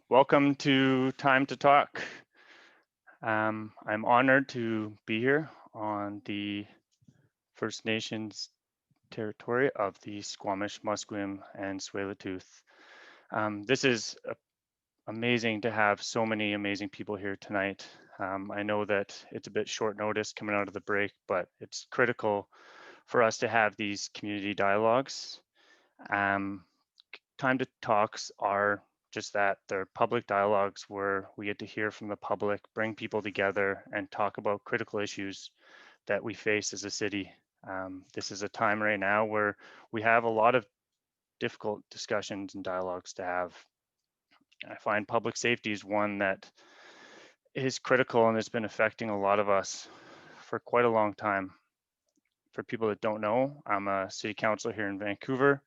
Welcome to Time to Talk. I'm honored to be here on the First Nations territory of the Squamish, Musqueam, and Tsleil-Waututh. This is amazing to have so many amazing people here tonight. I know that it's a bit short notice coming out of the break, but it's critical for us to have these community dialogues. Time to Talks are just that. They're public dialogues where we get to hear from the public, bring people together, and talk about critical issues that we face as a city. This is a time right now where we have a lot of difficult discussions and dialogues to have. I find public safety is one that is critical and has been affecting a lot of us for quite a long time. For people that don't know, I'm a city councillor here in Vancouver.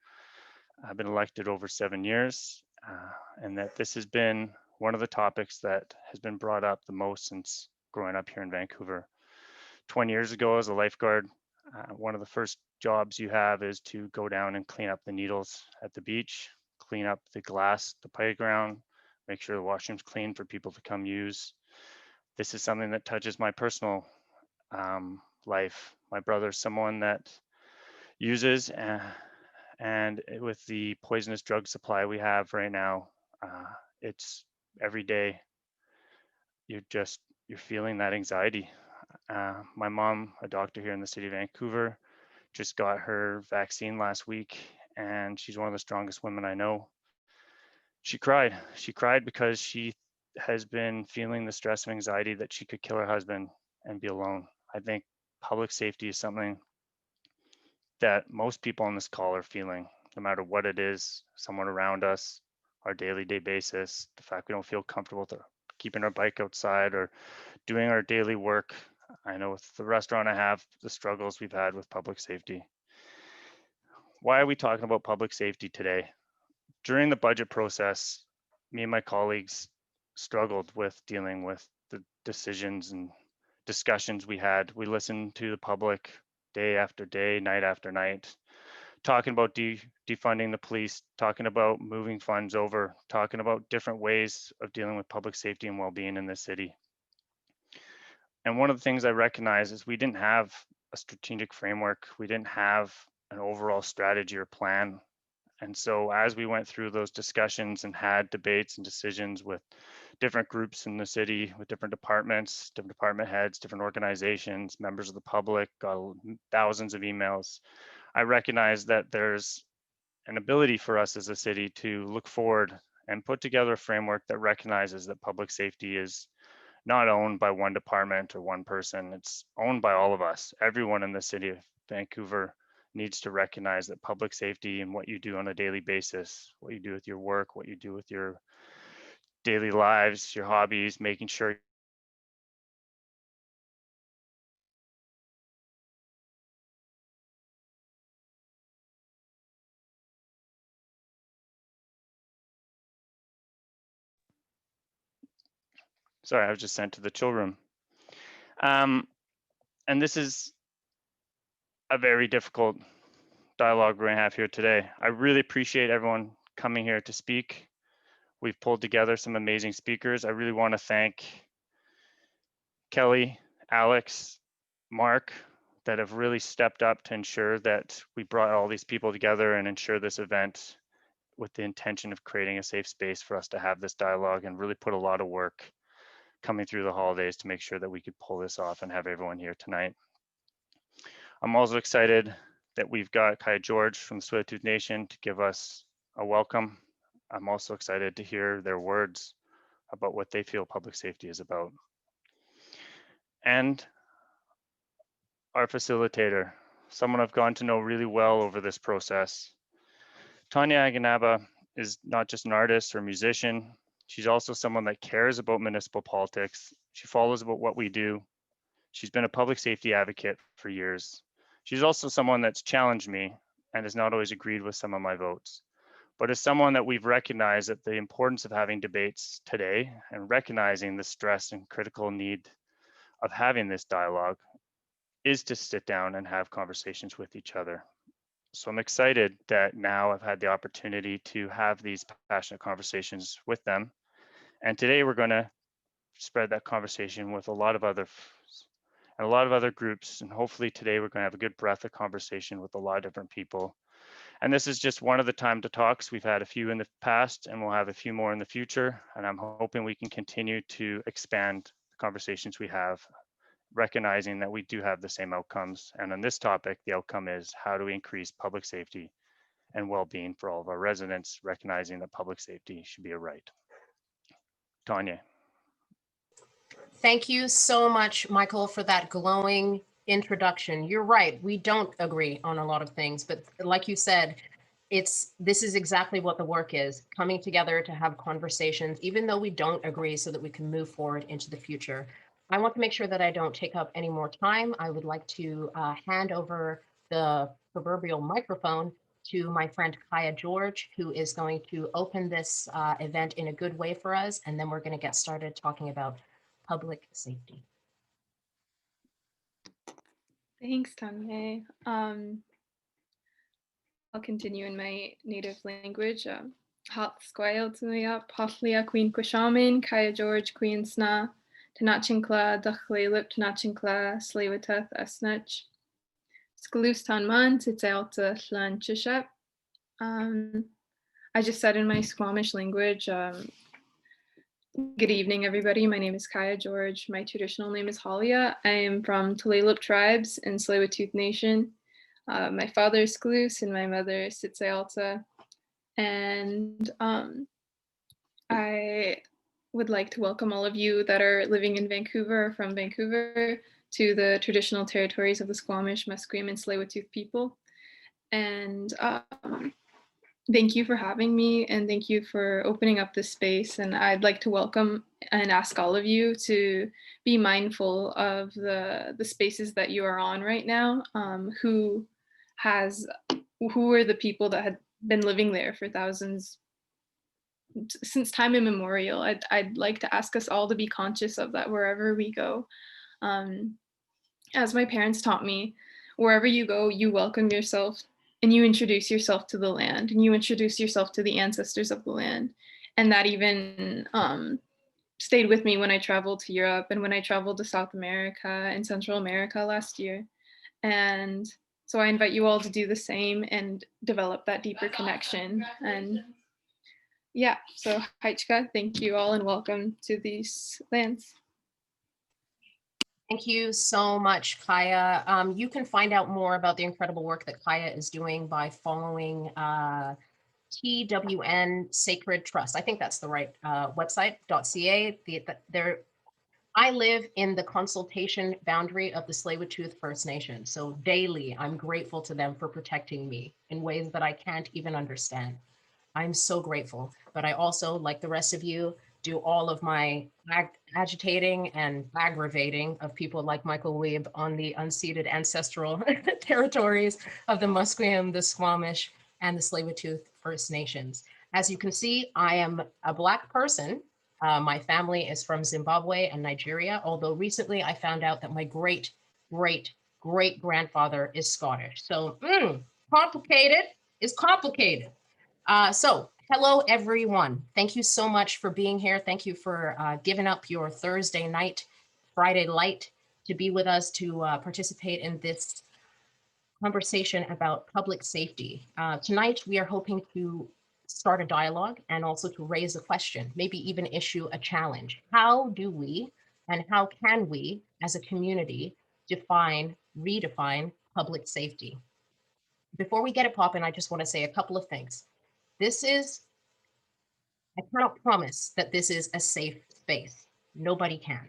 I've been elected over 7 years, and that this has been one of the topics that has been brought up the most since growing up here in Vancouver. 20 years ago as a lifeguard, one of the first jobs you have is to go down and clean up the needles at the beach, clean up the glass, the playground, make sure the washroom's clean for people to come use. This is something that touches my personal life. My brother's someone that uses, and with the poisonous drug supply we have right now, it's every day you're feeling that anxiety. My mom, a doctor here in the city of Vancouver, just got her vaccine last week, and she's one of the strongest women I know. She cried. She cried because she has been feeling the stress and anxiety that she could kill her husband and be alone. I think public safety is something that most people on this call are feeling, no matter what it is, someone around us, our daily day basis, the fact we don't feel comfortable keeping our bike outside or doing our daily work. I know with the restaurant I have, the struggles we've had with public safety. Why are we talking about public safety today? During the budget process, me and my colleagues struggled with dealing with the decisions and discussions we had. We listened to the public day after day, night after night, talking about defunding the police, talking about moving funds over, talking about different ways of dealing with public safety and well-being in the city. And one of the things I recognize is we didn't have a strategic framework. We didn't have an overall strategy or plan. And so as we went through those discussions and had debates and decisions with different groups in the city, with different departments, different department heads, different organizations, members of the public, got thousands of emails, I recognize that there's an ability for us as a city to look forward and put together a framework that recognizes that public safety is not owned by one department or one person. It's owned by all of us. Everyone in the city of Vancouver needs to recognize that public safety and what you do on a daily basis, what you do with your work, what you do with your daily lives, your hobbies, making sure sorry, I was just sent to the chill room. And this is a very difficult dialogue we're going to have here today. I really appreciate everyone coming here to speak. We've pulled together some amazing speakers. I really want to thank Kelly, Alex, Mark, that have really stepped up to ensure that we brought all these people together and ensure this event with the intention of creating a safe space for us to have this dialogue, and really put a lot of work coming through the holidays to make sure that we could pull this off and have everyone here tonight. I'm also excited that we've got Kayah George from the Tsleil-Waututh Nation to give us a welcome. I'm also excited to hear their words about what they feel public safety is about. And our facilitator, someone I've gotten to know really well over this process. Tonye Aganaba is not just an artist or musician. She's also someone that cares about municipal politics. She follows about what we do. She's been a public safety advocate for years. She's also someone that's challenged me and has not always agreed with some of my votes, but as someone that we've recognized that the importance of having debates today and recognizing the stress and critical need of having this dialogue is to sit down and have conversations with each other. So I'm excited that now I've had the opportunity to have these passionate conversations with them. And today we're going to spread that conversation with a lot of other groups. And hopefully today we're going to have a good breadth of conversation with a lot of different people. And this is just one of the time to talks. We've had a few in the past and we'll have a few more in the future. And I'm hoping we can continue to expand the conversations we have, recognizing that we do have the same outcomes. And on this topic, the outcome is how do we increase public safety and well-being for all of our residents, recognizing that public safety should be a right. Tonye. Thank you so much, Michael, for that glowing introduction. You're right. We don't agree on a lot of things, but like you said, this is exactly what the work is, coming together to have conversations, even though we don't agree, so that we can move forward into the future. I want to make sure that I don't take up any more time. I would like to hand over the proverbial microphone to my friend Kayah George, who is going to open this event in a good way for us, and then we're going to get started talking about public safety. Thanks, Tonye. I'll continue in my native language. Sďwməthkվəy, Paflia Queen Quishamin, Kayah George Queen Sna, Tanachinkla, Tulalip and Tsleil-Waututh, Saanich. Sďwx I just said in my Squamish language, good evening, everybody. My name is Kayah George. My traditional name is Aleya. I am from Tulalip tribes in Tsleil-Waututh Nation. My father is Sďwx and my mother is Sďwx. And I would like to welcome all of you that are living in Vancouver or from Vancouver to the traditional territories of the Squamish, Musqueam, and Tsleil-Waututh people. And thank you for having me, and thank you for opening up this space. And I'd like to welcome and ask all of you to be mindful of the spaces that you are on right now. Who are the people that had been living there for thousands, since time immemorial? I'd like to ask us all to be conscious of that wherever we go. As my parents taught me, wherever you go, you welcome yourself and you introduce yourself to the land and you introduce yourself to the ancestors of the land. And that even stayed with me when I traveled to Europe and when I traveled to South America and Central America last year. And so I invite you all to do the same and develop that deeper connection. And yeah, so Haichka, thank you all and welcome to these lands. Thank you so much, Kayah. You can find out more about the incredible work that Kayah is doing by following TWN Sacred Trust. I think that's the right website, .ca. I live in the consultation boundary of the Tsleil-Waututh First Nation. So daily, I'm grateful to them for protecting me in ways that I can't even understand. I'm so grateful, but I also, like the rest of you, do all of my agitating and aggravating of people like Michael Wiebe on the unceded ancestral territories of the Musqueam, the Squamish, and the Tsleil-Waututh First Nations. As you can see, I am a Black person. My family is from Zimbabwe and Nigeria, although recently I found out that my great-great-great-grandfather is Scottish. So complicated is complicated. So hello, everyone. Thank you so much for being here. Thank you for giving up your Thursday night, Friday light to be with us to participate in this conversation about public safety. Tonight, we are hoping to start a dialogue and also to raise a question, maybe even issue a challenge. How do we and how can we as a community redefine public safety? Before we get it popping, I just want to say a couple of things. I cannot promise that this is a safe space. Nobody can.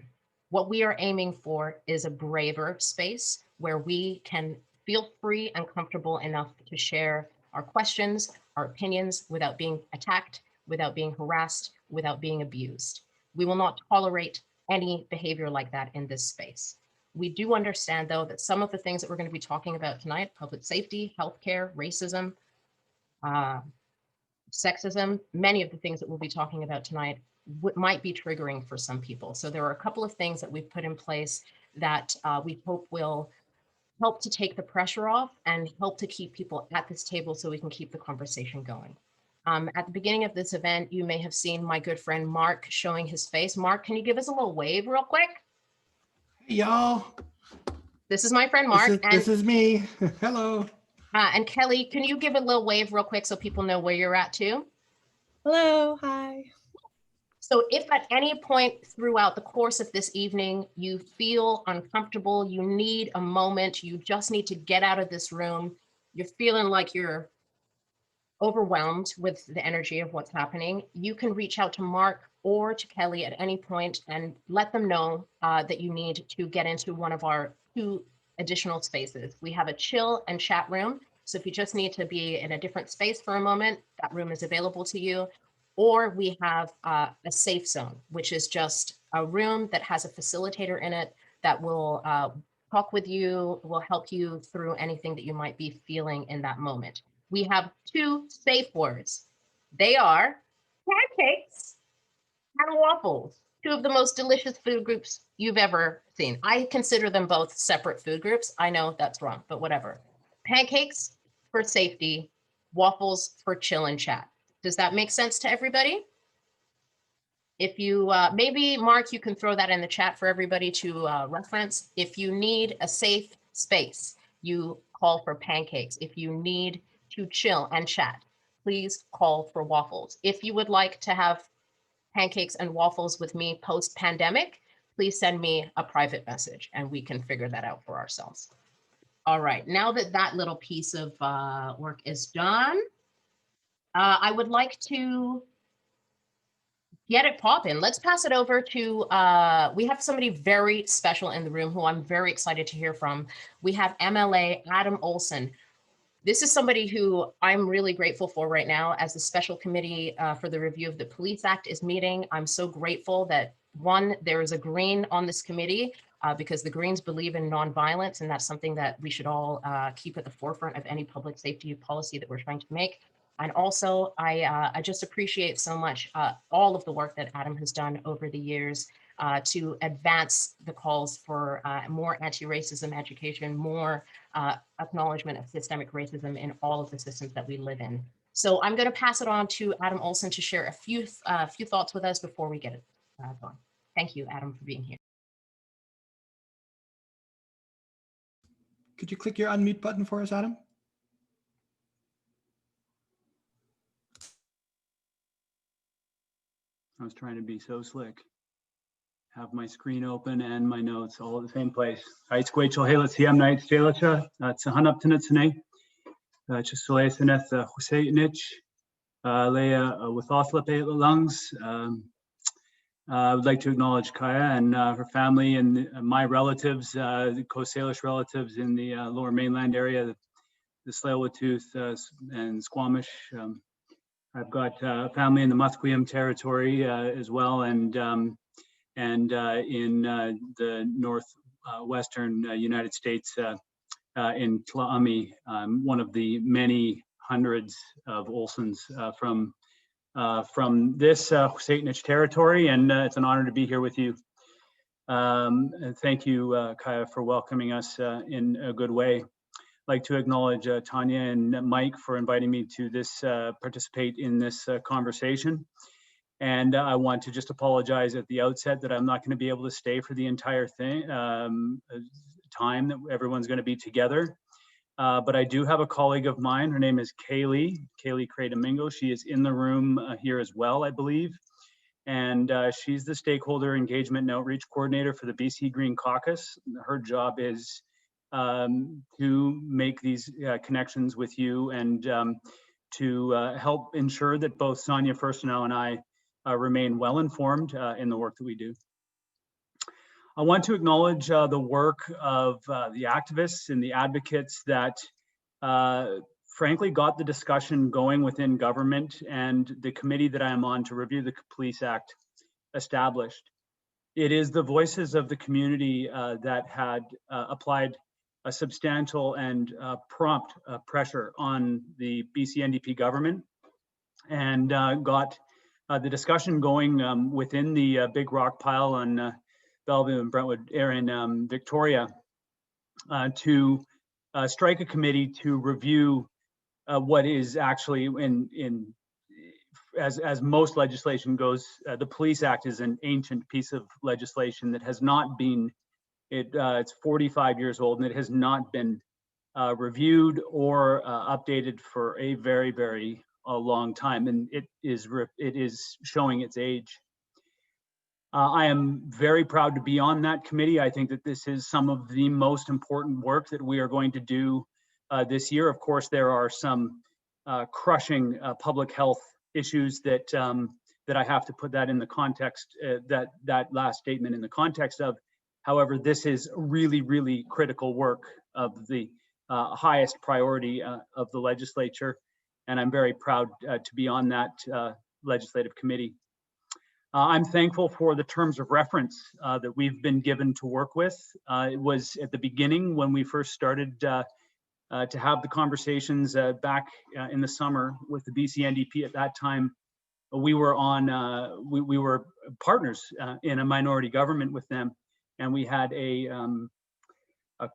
What we are aiming for is a braver space where we can feel free and comfortable enough to share our questions, our opinions without being attacked, without being harassed, without being abused. We will not tolerate any behavior like that in this space. We do understand, though, that some of the things that we're going to be talking about tonight, public safety, healthcare, racism, sexism, many of the things that we'll be talking about tonight might be triggering for some people. So there are a couple of things that we've put in place that we hope will help to take the pressure off and help to keep people at this table so we can keep the conversation going. At the beginning of this event, you may have seen my good friend Mark showing his face. Mark, can you give us a little wave real quick? Hey, y'all. This is my friend Mark. This is me. Hello. And Kelly, can you give a little wave real quick so people know where you're at too? Hello, hi. So if at any point throughout the course of this evening, you feel uncomfortable, you need a moment, you just need to get out of this room, you're feeling like you're overwhelmed with the energy of what's happening, you can reach out to Mark or to Kelly at any point and let them know that you need to get into one of our 2 additional spaces. We have a chill and chat room. So if you just need to be in a different space for a moment, that room is available to you. Or we have a safe zone, which is just a room that has a facilitator in it that will talk with you, will help you through anything that you might be feeling in that moment. We have 2 safe words. They are pancakes and waffles, 2 of the most delicious food groups you've ever seen. I consider them both separate food groups. I know that's wrong, but whatever. Pancakes for safety, waffles for chill and chat. Does that make sense to everybody? If you, maybe Mark, you can throw that in the chat for everybody to reference. If you need a safe space, you call for pancakes. If you need to chill and chat, please call for waffles. If you would like to have pancakes and waffles with me post-pandemic, please send me a private message and we can figure that out for ourselves. All right, now that that little piece of work is done, I would like to get it popping. Let's pass it over to, we have somebody very special in the room who I'm very excited to hear from. We have MLA Adam Olsen. This is somebody who I'm really grateful for right now as the special committee for the review of the Police Act is meeting. I'm so grateful that, one, there is a Green on this committee because the Greens believe in nonviolence, and that's something that we should all keep at the forefront of any public safety policy that we're trying to make. And also, I just appreciate so much all of the work that Adam has done over the years to advance the calls for more anti-racism education, more acknowledgement of systemic racism in all of the systems that we live in. So I'm going to pass it on to Adam Olsen to share a few thoughts with us before we get it going. Thank you, Adam, for being here. Could you click your unmute button for us, Adam? I was trying to be so slick. Have my screen open and my notes all at the same place. Squamish let's see. I'm night Sţēlăcha. It's a hanap tonight tonight. Just Saanich, Saanich, Aleya with Oslip lungs. I would like to acknowledge Kayah and her family and my relatives, the SälilwətaЛ relatives in the Lower Mainland area, the Tsleil-Waututh and Squamish. I've got family in the Musqueam territory as well, and in the northwestern United States, in Tla'ami, one of the many hundreds of Olsens from this Saanich territory, and it's an honor to be here with you. And thank you, Kayah, for welcoming us in a good way. I'd like to acknowledge Tonye and Mike for inviting me to this participate in this conversation. And I want to just apologize at the outset that I'm not going to be able to stay for the entire thing, time that everyone's going to be together. But I do have a colleague of mine. Her name is Kaylee Cray-Domingo. She is in the room here as well, I believe. And she's the stakeholder engagement and outreach coordinator for the BC Green Caucus. Her job is to make these connections with you and to help ensure that both Sonia Furstenau and I remain well informed in the work that we do. I want to acknowledge the work of the activists and the advocates that frankly got the discussion going within government and the committee that I am on to review the Police Act established. It is the voices of the community that had applied a substantial and prompt pressure on the BC NDP government and got the discussion going within the Big Rock pile on Bellevue and Brentwood area in Victoria to strike a committee to review what is actually as most legislation goes, the Police Act is an ancient piece of legislation that has not been, it's 45 years old, and it has not been reviewed or updated for a very, very long time, and it is showing its age. I am very proud to be on that committee. I think that this is some of the most important work that we are going to do this year. Of course, there are some crushing public health issues that that I have to put that in the context, that last statement in the context of. However, this is really, really critical work of the highest priority of the legislature, and I'm very proud to be on that legislative committee. I'm thankful for the terms of reference that we've been given to work with. It was at the beginning when we first started to have the conversations back in the summer with the BC NDP. At that time, we were on, we were partners in a minority government with them, and we had a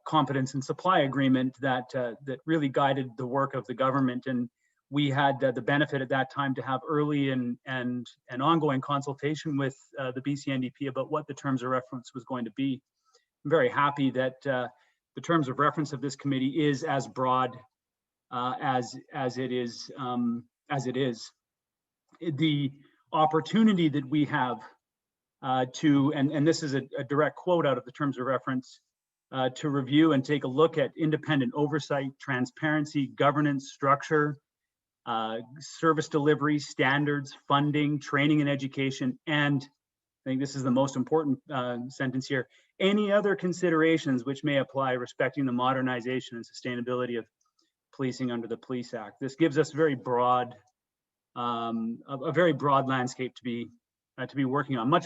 confidence and supply agreement that that really guided the work of the government. And we had the benefit at that time to have early and ongoing consultation with the BC NDP about what the terms of reference was going to be. I'm very happy that the terms of reference of this committee is as broad as it is. The opportunity that we have to, and this is a direct quote out of the terms of reference, to review and take a look at independent oversight, transparency, governance, structure, service delivery, standards, funding, training and education, and I think this is the most important sentence here, any other considerations which may apply respecting the modernization and sustainability of policing under the Police Act. This gives us very broad, a very broad landscape to be working on,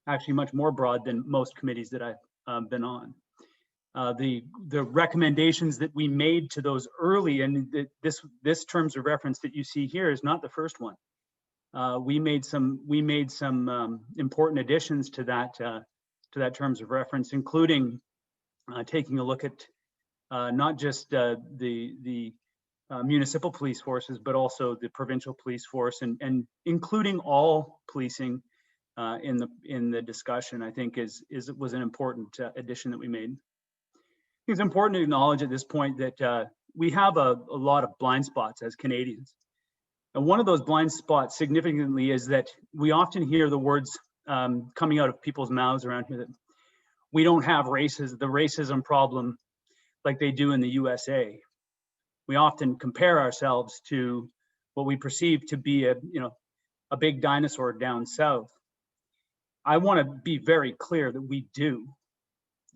actually much more broad than most committees that I've been on. The recommendations that we made to those early, and this terms of reference that you see here is not the first one. We made some important additions to that terms of reference, including taking a look at not just the municipal police forces, but also the provincial police force, and including all policing in the discussion. I think was an important addition that we made. It's important to acknowledge at this point that we have a lot of blind spots as Canadians. And one of those blind spots significantly is that we often hear the words coming out of people's mouths around here that we don't have the racism problem like they do in the USA. We often compare ourselves to what we perceive to be a big dinosaur down south. I want to be very clear that we do.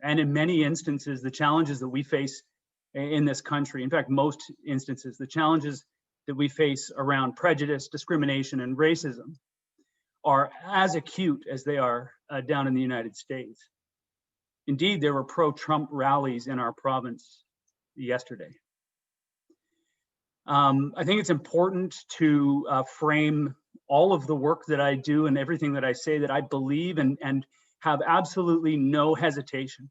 And in many instances, the challenges that we face in this country, in fact, most instances, the challenges that we face around prejudice, discrimination, and racism are as acute as they are down in the United States. Indeed, there were pro-Trump rallies in our province yesterday. I think it's important to frame all of the work that I do and everything that I say that I believe and have absolutely no hesitation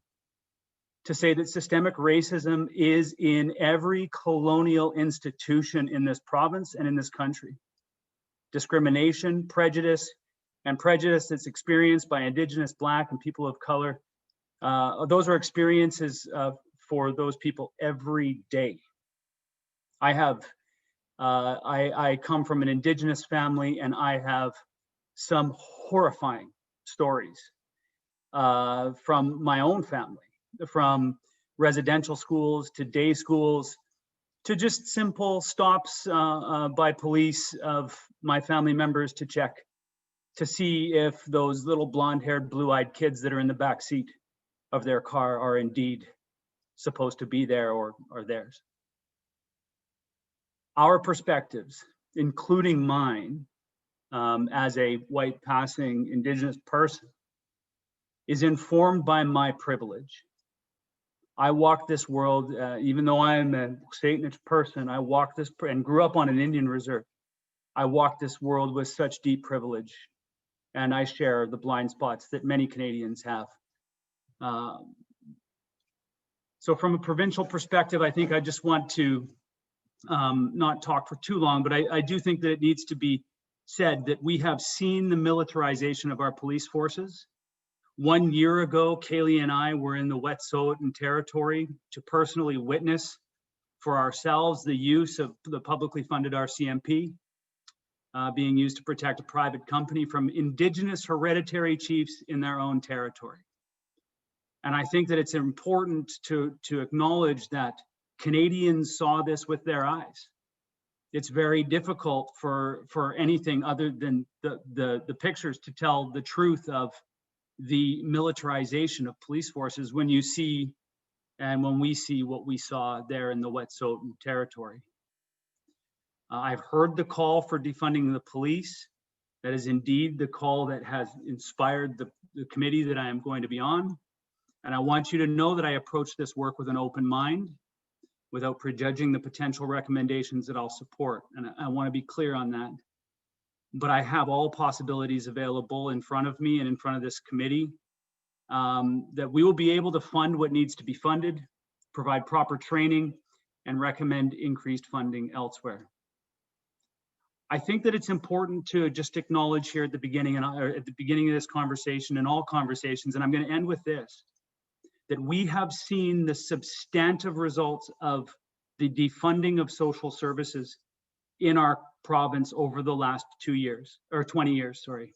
to say that systemic racism is in every colonial institution in this province and in this country. Discrimination, prejudice, and prejudice that's experienced by Indigenous, Black, and people of color, those are experiences for those people every day. I come from an Indigenous family, and I have some horrifying stories from my own family, from residential schools to day schools to just simple stops by police of my family members to check to see if those little blonde-haired, blue-eyed kids that are in the back seat of their car are indeed supposed to be there or theirs. Our perspectives, including mine, as a white passing Indigenous person, is informed by my privilege. I walk this world, even though I am a Saanich person, I walk this and grew up on an Indian reserve. I walk this world with such deep privilege, and I share the blind spots that many Canadians have. So from a provincial perspective, I think I just want to not talk for too long, but I do think that it needs to be said that we have seen the militarization of our police forces. 1 year ago, Kaylee and I were in the Wet'suwet'en territory to personally witness for ourselves the use of the publicly funded RCMP being used to protect a private company from Indigenous hereditary chiefs in their own territory. And I think that it's important to acknowledge that Canadians saw this with their eyes. It's very difficult for anything other than the pictures to tell the truth of the militarization of police forces when you see and when we see what we saw there in the Wet'suwet'en territory. I've heard the call for defunding the police. That is indeed the call that has inspired the committee that I am going to be on. And I want you to know that I approach this work with an open mind, without prejudging the potential recommendations that I'll support. And I want to be clear on that. But I have all possibilities available in front of me and in front of this committee, that we will be able to fund what needs to be funded, provide proper training, and recommend increased funding elsewhere. I think that it's important to just acknowledge here at the beginning, or at the beginning of this conversation and all conversations, and I'm going to end with this, that we have seen the substantive results of the defunding of social services in our province over the last 2 years, or 20 years, sorry.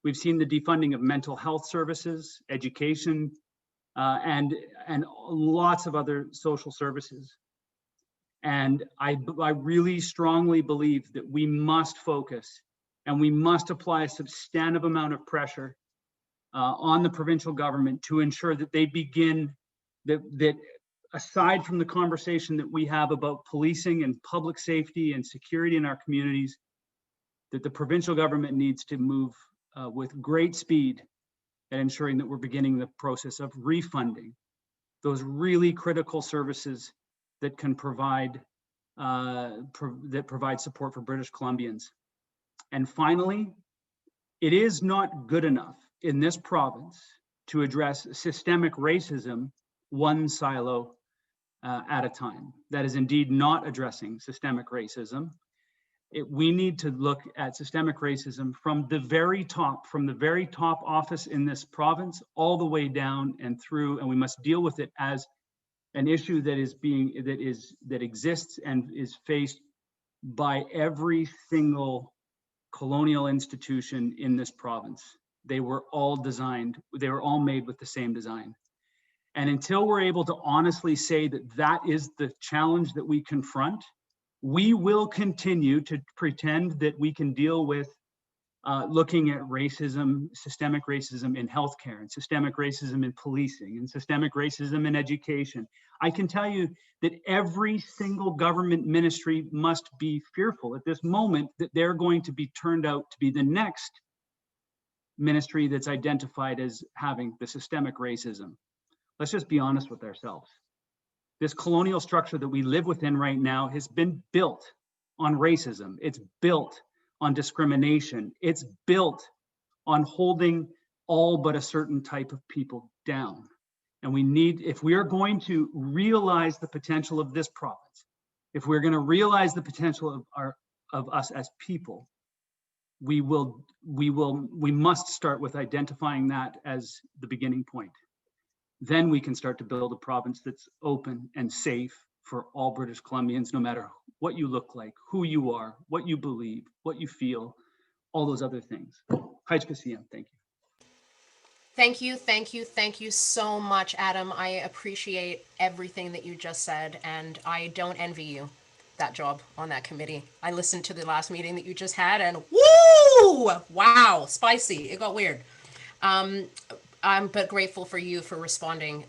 We've seen the defunding of mental health services, education, and lots of other social services. And I really strongly believe that we must focus and we must apply a substantive amount of pressure on the provincial government to ensure that they begin, that aside from the conversation that we have about policing and public safety and security in our communities, that the provincial government needs to move with great speed at ensuring that we're beginning the process of refunding those really critical services that can provide provide support for British Columbians. And finally, it is not good enough in this province to address systemic racism one silo at a time. That is indeed not addressing systemic racism. We need to look at systemic racism from the very top office in this province, all the way down and through, and we must deal with it as an issue that exists and is faced by every single colonial institution in this province. They were all made with the same design. And until we're able to honestly say that that is the challenge that we confront, we will continue to pretend that we can deal with looking at racism, systemic racism in healthcare, and systemic racism in policing, and systemic racism in education. I can tell you that every single government ministry must be fearful at this moment that they're going to be turned out to be the next ministry that's identified as having the systemic racism. Let's just be honest with ourselves. This colonial structure that we live within right now has been built on racism. It's built on discrimination. It's built on holding all but a certain type of people down. And we need, if we are going to realize the potential of this province, if we're going to realize the potential of us as people, we must start with identifying that as the beginning point. Then we can start to build a province that's open and safe for all British Columbians, no matter what you look like, who you are, what you believe, what you feel, all those other things. xｗməthkৱəy, thank you. Thank you, thank you, thank you so much, Adam. I appreciate everything that you just said, and I don't envy you that job on that committee. I listened to the last meeting that you just had, and woo! Wow, spicy. It got weird. I'm but grateful for you for responding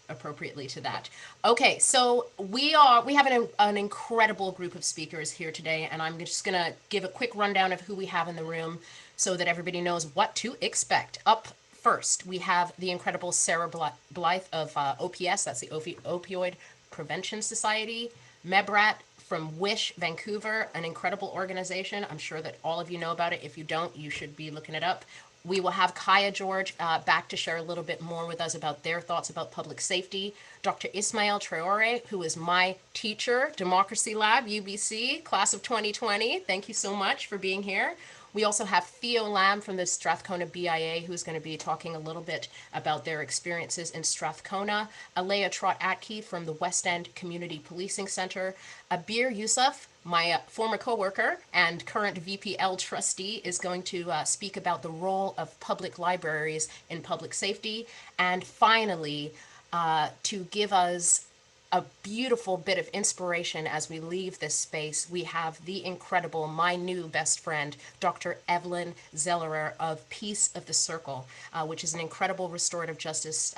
appropriately to that. Okay, so we have an incredible group of speakers here today, and I'm just gonna give a quick rundown of who we have in the room so that everybody knows what to expect. Up first, we have the incredible Sarah Blyth of OPS, that's the Opioid Prevention Society, Mebrat from Wish Vancouver, an incredible organization. I'm sure that all of you know about it. If you don't, you should be looking it up. We will have Kayah George back to share a little bit more with us about their thoughts about public safety. Dr. Ismaël Traoré, who is my teacher, Democracy Lab, UBC, class of 2020. Thank you so much for being here. We also have Theodora Lamb from the Strathcona BIA, who's going to be talking a little bit about their experiences in Strathcona. Aleya Trott Akey from the West End Community Policing Center. Abir Yusuf, my former coworker and current VPL trustee, is going to speak about the role of public libraries in public safety. And finally, to give us a beautiful bit of inspiration as we leave this space, we have the incredible, my new best friend, Dr. Evelyn Zellerer of Peace of the Circle, which is an incredible restorative justice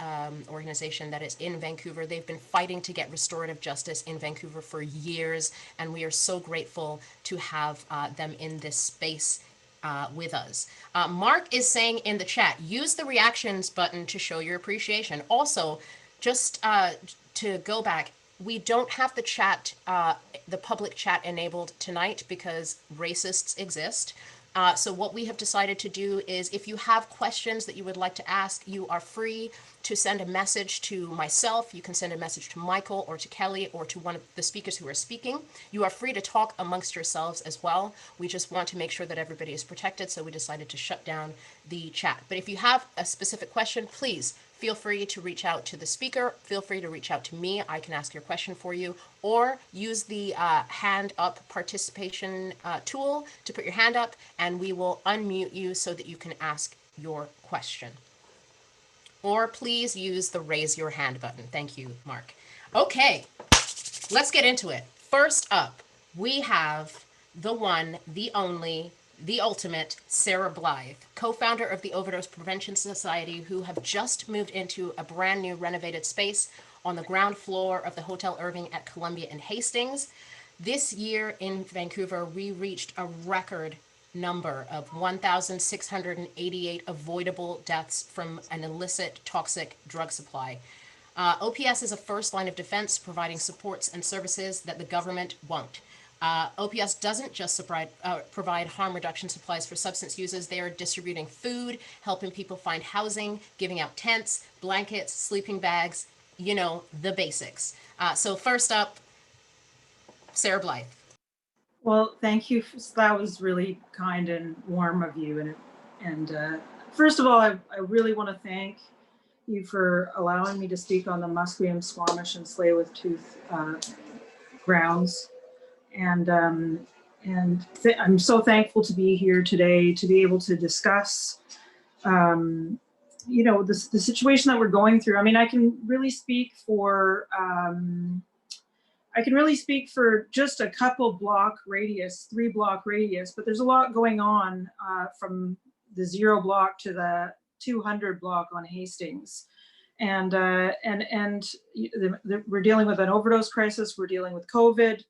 organization that is in Vancouver. They've been fighting to get restorative justice in Vancouver for years, and we are so grateful to have them in this space with us. Mark is saying in the chat, use the reactions button to show your appreciation. Also, just to go back, we don't have the chat, the public chat enabled tonight because racists exist. So what we have decided to do is, if you have questions that you would like to ask, you are free to send a message to myself. You can send a message to Michael or to Kelly or to one of the speakers who are speaking. You are free to talk amongst yourselves as well. We just want to make sure that everybody is protected, so we decided to shut down the chat. But if you have a specific question, please feel free to reach out to the speaker. Feel free to reach out to me. I can ask your question for you, or use the hand up participation tool to put your hand up, and we will unmute you so that you can ask your question. Or please use the raise your hand button. Thank you, Mark. Okay, let's get into it. First up, we have the one, the only, the ultimate Sarah Blyth, co-founder of the Overdose Prevention Society, who have just moved into a brand new renovated space on the ground floor of the Hotel Irving at Columbia and Hastings. This year in Vancouver, we reached a record number of 1,688 avoidable deaths from an illicit toxic drug supply. OPS is a first line of defense, providing supports and services that the government won't. OPS doesn't just provide harm reduction supplies for substance users. They are distributing food, helping people find housing, giving out tents, blankets, sleeping bags, you know, the basics. So first up, Sarah Blyth. Well, thank you. That was really kind and warm of you. And first of all, I really want to thank you for allowing me to speak on the Musqueam, Squamish, and Tsleil-Waututh grounds. And I'm so thankful to be here today to be able to discuss, you know, the situation that we're going through. I mean, I can really speak for just a couple block radius, 3-block radius, but there's a lot going on from the 0 block to the 200 block on Hastings. And we're dealing with an overdose crisis. We're dealing with COVID.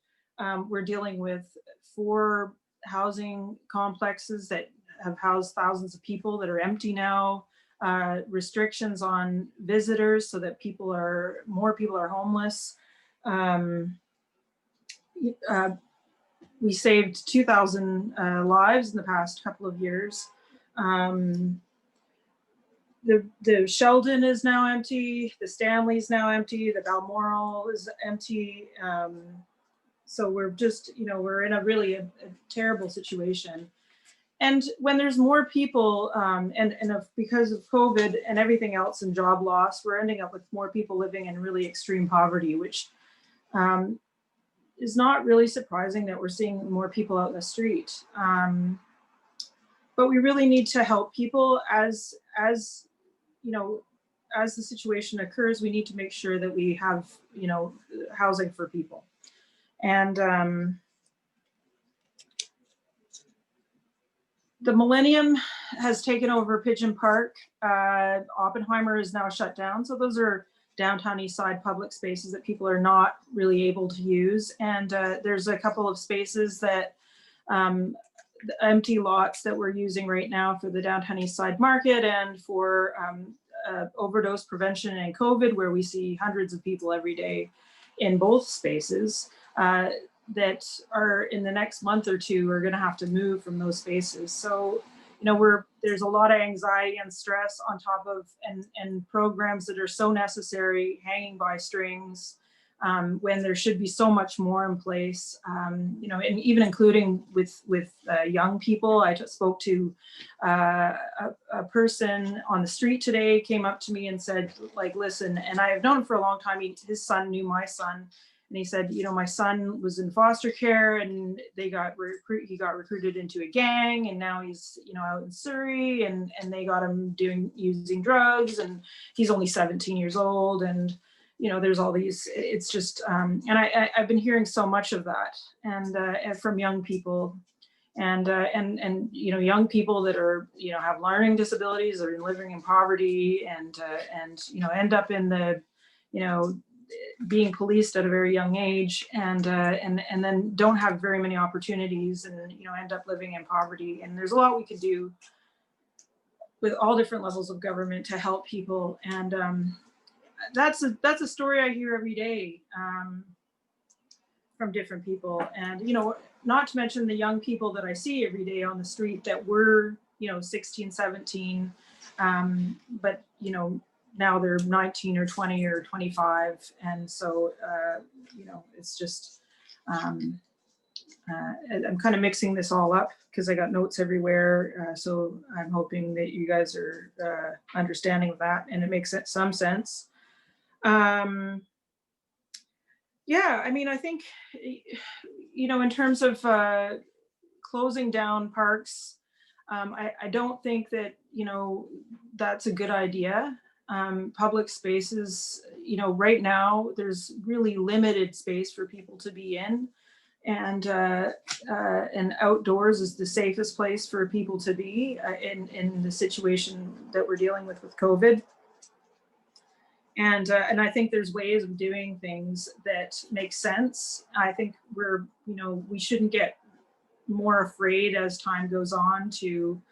We're dealing with 4 housing complexes that have housed thousands of people that are empty now, restrictions on visitors so that more people are homeless. We saved 2,000 lives in the past couple of years. The Sheldon is now empty, the Stanley's now empty, the Balmoral is empty. So we're just, you know, we're in a really a terrible situation. And when there's more people, because of COVID and everything else and job loss, we're ending up with more people living in really extreme poverty, which is not really surprising that we're seeing more people out in the street. But we really need to help people as you know, as the situation occurs. We need to make sure that we have, you know, housing for people. And the Millennium has taken over Pigeon Park. Oppenheimer is now shut down. So those are downtown east side public spaces that people are not really able to use. And there's a couple of spaces that empty lots that we're using right now for the downtown east side market and for overdose prevention and COVID, where we see hundreds of people every day in both spaces that are in the next month or two are going to have to move from those spaces. So there's a lot of anxiety and stress on top of, and programs that are so necessary hanging by strings, when there should be so much more in place, and even including with young people. I just spoke to a person on the street today, came up to me and said, like, listen, and I have known him for a long time. His son knew my son. And he said, my son was in foster care and he got recruited into a gang, and now he's, out in Surrey, and they got him using drugs, and he's only 17 years old. And, there's all these, it's just, and I've been hearing so much of that, and from young people, and young people that are, have learning disabilities, that are living in poverty, and end up in the, being policed at a very young age, and then don't have very many opportunities, and end up living in poverty. And there's a lot we could do with all different levels of government to help people. And that's a story I hear every day from different people. And not to mention the young people that I see every day on the street that were 16, 17, but now they're 19 or 20 or 25. And so, it's just, I'm kind of mixing this all up because I got notes everywhere. So I'm hoping that you guys are understanding of that and it makes some sense. Yeah, I mean, I think, in terms of closing down parks, I don't think that, that's a good idea. Public spaces, right now there's really limited space for people to be in, and outdoors is the safest place for people to be in the situation that we're dealing with COVID. And I think there's ways of doing things that make sense. I think we shouldn't get more afraid as time goes on to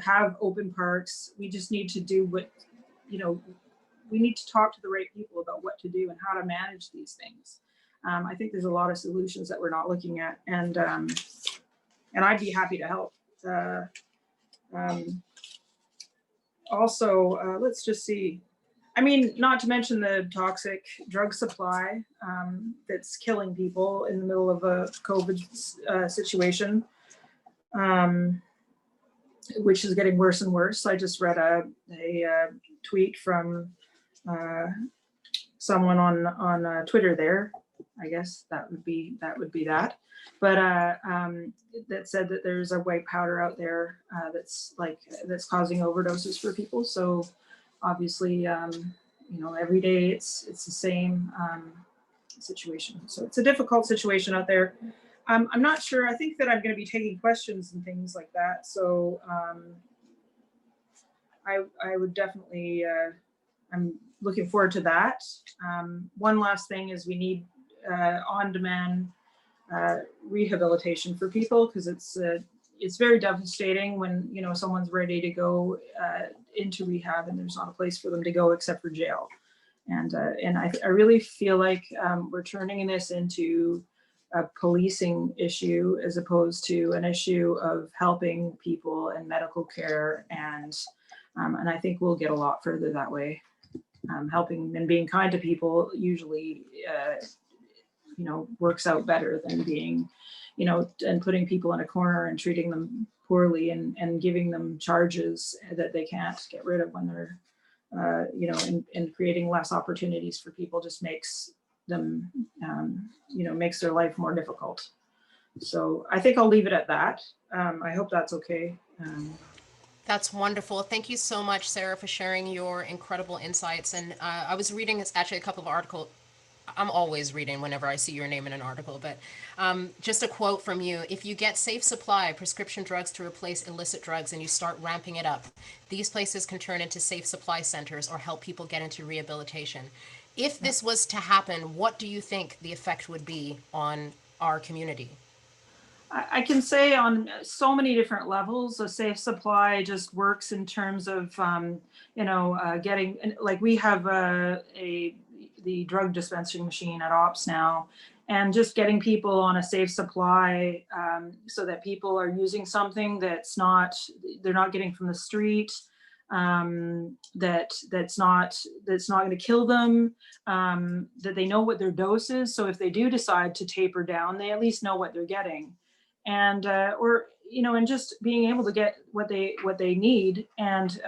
have open parks. We just need to do what, we need to talk to the right people about what to do and how to manage these things. I think there's a lot of solutions that we're not looking at, and I'd be happy to help. Also, let's just see. I mean, not to mention the toxic drug supply that's killing people in the middle of a COVID situation. Which is getting worse and worse. I just read a tweet from someone on Twitter there. I guess that would be that. But that said that there's a white powder out there that's causing overdoses for people. So obviously, every day it's the same situation. So it's a difficult situation out there. I'm not sure. I think that I'm going to be taking questions and things like that. So I would definitely, I'm looking forward to that. One last thing is we need on-demand rehabilitation for people, because it's very devastating when someone's ready to go into rehab and there's not a place for them to go except for jail. And I really feel like we're turning this into a policing issue as opposed to an issue of helping people and medical care, and I think we'll get a lot further that way. Helping and being kind to people usually works out better than being and putting people in a corner and treating them poorly and giving them charges that they can't get rid of when they're and creating less opportunities for people just makes them makes their life more difficult. So I think I'll leave it at that. I hope that's okay. That's wonderful. Thank you so much, Sarah, for sharing your incredible insights. And I was reading actually a couple of articles. I'm always reading whenever I see your name in an article, but just a quote from you. If you get safe supply prescription drugs to replace illicit drugs and you start ramping it up, these places can turn into safe supply centers or help people get into rehabilitation. If this was to happen, what do you think the effect would be on our community? I can say on so many different levels, a safe supply just works in terms of, getting, like we have the drug dispensing machine at OPS now, and just getting people on a safe supply, so that people are using something that's not, they're not getting from the street, that's not going to kill them, that they know what their dose is. So if they do decide to taper down, they at least know what they're getting, and or and just being able to get what they need, and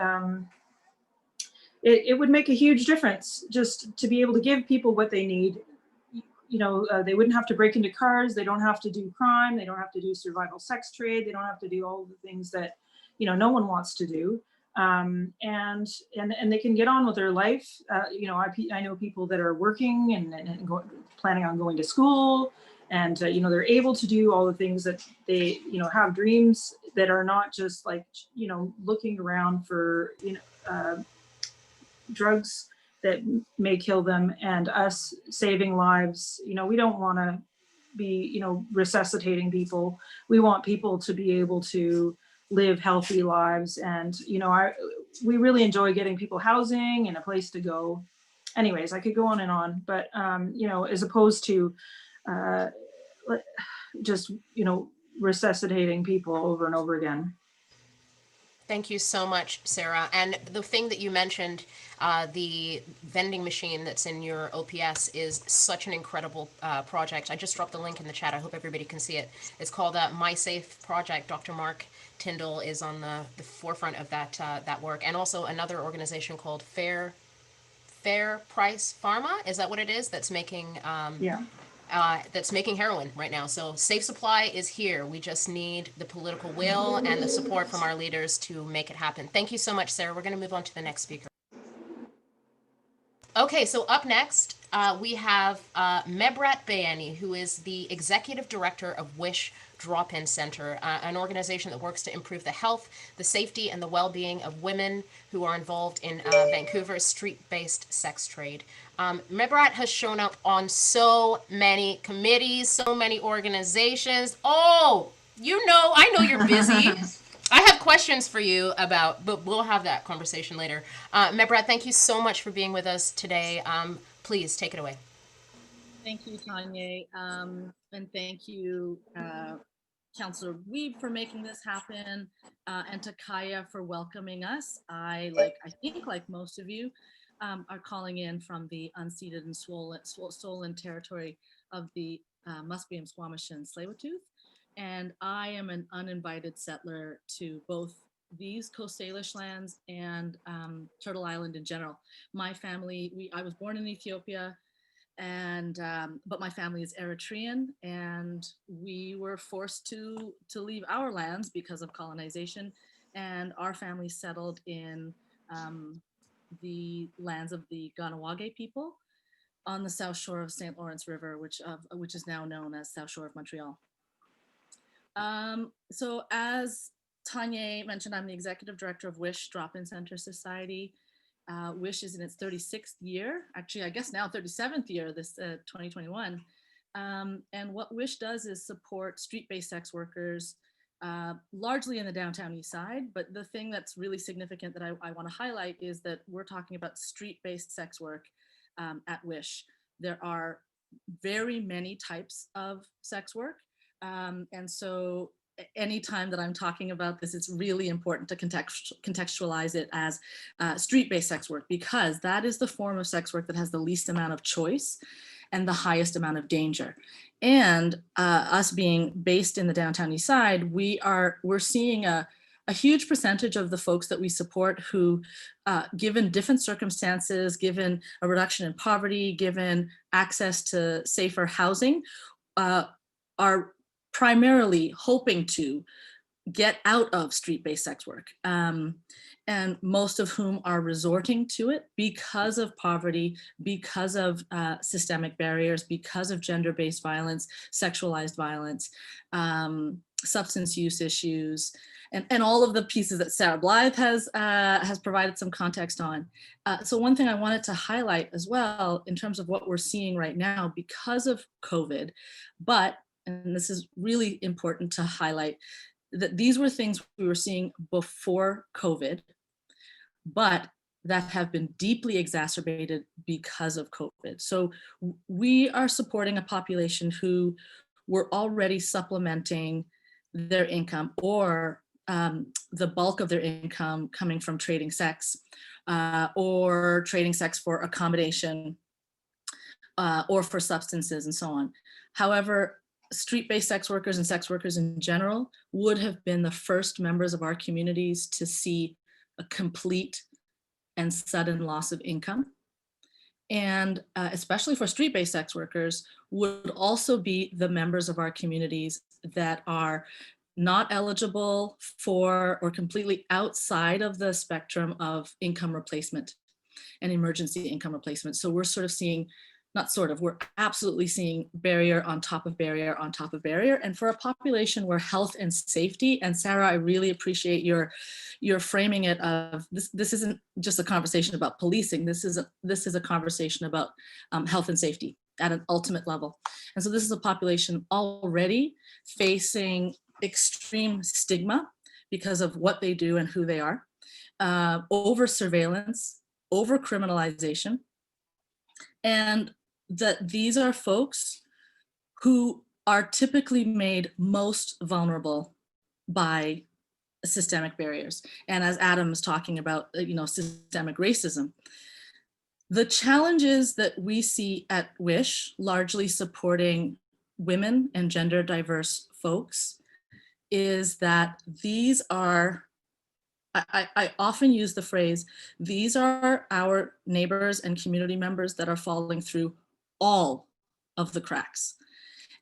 it would make a huge difference just to be able to give people what they need. They wouldn't have to break into cars. They don't have to do crime. They don't have to do survival sex trade. They don't have to do all the things that, no one wants to do. And they can get on with their life. I know people that are working and planning on going to school, and, they're able to do all the things that they, have dreams that are not just like, looking around for, drugs that may kill them, and us saving lives. We don't want to be, resuscitating people. We want people to be able to live healthy lives. And, we really enjoy getting people housing and a place to go. Anyways, I could go on, but, as opposed to just, resuscitating people over and over again. Thank you so much, Sarah. And the thing that you mentioned, the vending machine that's in your OPS, is such an incredible project. I just dropped the link in the chat. I hope everybody can see it. It's called My Safe Project. Dr. Mark Tyndall is on the forefront of that work. And also another organization called Fair Price Pharma. Is that what it is? That's making that's making heroin right now. So Safe Supply is here. We just need the political will and the support from our leaders to make it happen. Thank you so much, Sarah. We're going to move on to the next speaker. Okay, so up next, we have Mebrat Bayani, who is the Executive Director of Wish Drop-In Center, an organization that works to improve the health, the safety, and the well-being of women who are involved in Vancouver's street-based sex trade. Mebrat has shown up on so many committees, so many organizations. Oh, I know you're busy. I have questions for you but we'll have that conversation later. Mebrat, thank you so much for being with us today. Please take it away. Thank you, Tonye, and thank you, Councillor Wiebe, for making this happen, and to Kayah for welcoming us. I think like most of you, are calling in from the unceded and stolen territory of the Musqueam, Squamish, and Tsleil-Waututh. And I am an uninvited settler to both these Coast Salish lands and Turtle Island in general. My family, I was born in Ethiopia, and but my family is Eritrean, and we were forced to leave our lands because of colonization, and our family settled in the lands of the Ganawage people on the south shore of St. Lawrence River, which is now known as South Shore of Montreal. So as Tonye mentioned, I'm the Executive Director of Wish Drop-In Center Society. Wish is in its 36th year, actually I guess now 37th year, this 2021. And what Wish does is support street-based sex workers, largely in the downtown east side. But the thing that's really significant that I want to highlight is that we're talking about street-based sex work at Wish. There are very many types of sex work. And so anytime that I'm talking about this, it's really important to contextualize it as street-based sex work, because that is the form of sex work that has the least amount of choice and the highest amount of danger. And us being based in the downtown east side, we're seeing a huge percentage of the folks that we support who, given different circumstances, given a reduction in poverty, given access to safer housing, are primarily hoping to get out of street-based sex work, and most of whom are resorting to it because of poverty, because of systemic barriers, because of gender-based violence, sexualized violence, substance use issues, and all of the pieces that Sarah Blyth has provided some context on. So one thing I wanted to highlight as well in terms of what we're seeing right now because of COVID, and this is really important to highlight, that these were things we were seeing before COVID, but that have been deeply exacerbated because of COVID. So we are supporting a population who were already supplementing their income, or the bulk of their income coming from trading sex, or trading sex for accommodation, or for substances and so on. However, street-based sex workers and sex workers in general would have been the first members of our communities to see a complete and sudden loss of income. And especially for street-based sex workers, would also be the members of our communities that are not eligible for or completely outside of the spectrum of income replacement and emergency income replacement. So we're sort of seeing, not sort of, we're absolutely seeing barrier on top of barrier on top of barrier. And for a population where health and safety, and Sarah, I really appreciate your framing it of this isn't just a conversation about policing. This is a conversation about health and safety at an ultimate level. And so this is a population already facing extreme stigma because of what they do and who they are, over surveillance, over criminalization, and that these are folks who are typically made most vulnerable by systemic barriers. And as Adam was talking about, systemic racism, the challenges that we see at WISH, largely supporting women and gender diverse folks, is that these are, I often use the phrase, these are our neighbors and community members that are falling through all of the cracks.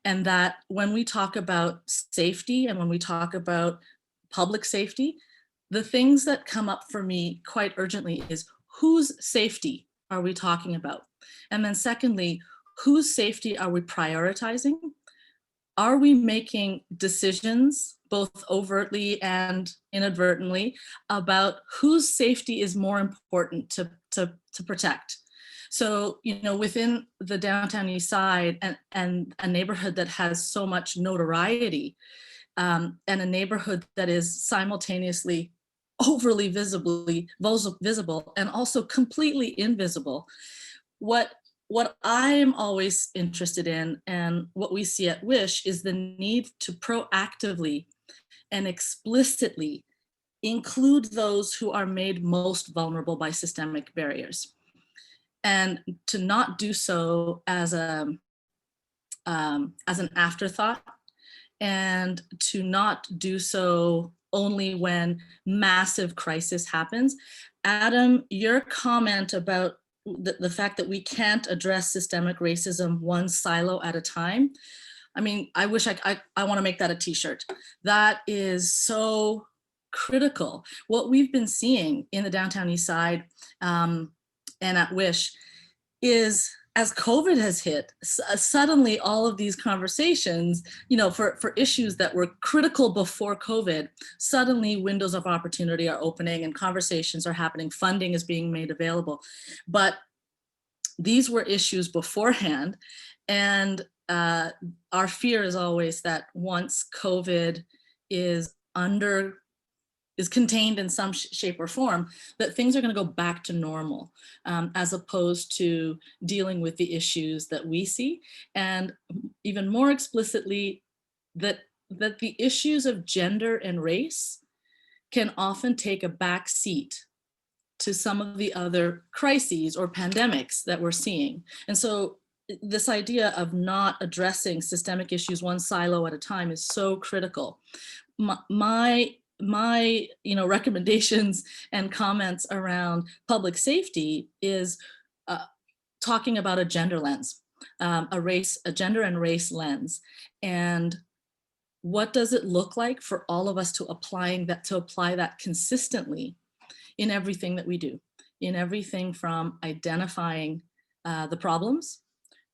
And that when we talk about safety and when we talk about public safety, the things that come up for me quite urgently is whose safety are we talking about? And then secondly, whose safety are we prioritizing? Are we making decisions, both overtly and inadvertently, about whose safety is more important to protect? So, within the downtown east side and a neighborhood that has so much notoriety, and a neighborhood that is simultaneously overly visible and also completely invisible, what I'm always interested in, and what we see at WISH, is the need to proactively and explicitly include those who are made most vulnerable by systemic barriers, and to not do so as an afterthought, and to not do so only when massive crisis happens. Adam, your comment about the fact that we can't address systemic racism one silo at a time, I mean, I wish I want to make that a t-shirt. That is so critical. What we've been seeing in the downtown east side and at WISH is, as COVID has hit, suddenly all of these conversations, for issues that were critical before COVID, suddenly windows of opportunity are opening and conversations are happening, funding is being made available. But these were issues beforehand. And our fear is always that once COVID is contained in some shape or form, that things are going to go back to normal, as opposed to dealing with the issues that we see. And even more explicitly, that the issues of gender and race can often take a back seat to some of the other crises or pandemics that we're seeing. And so this idea of not addressing systemic issues one silo at a time is so critical. My recommendations and comments around public safety is talking about a gender lens, a gender and race lens. And what does it look like for all of us to apply that consistently in everything that we do, in everything from identifying the problems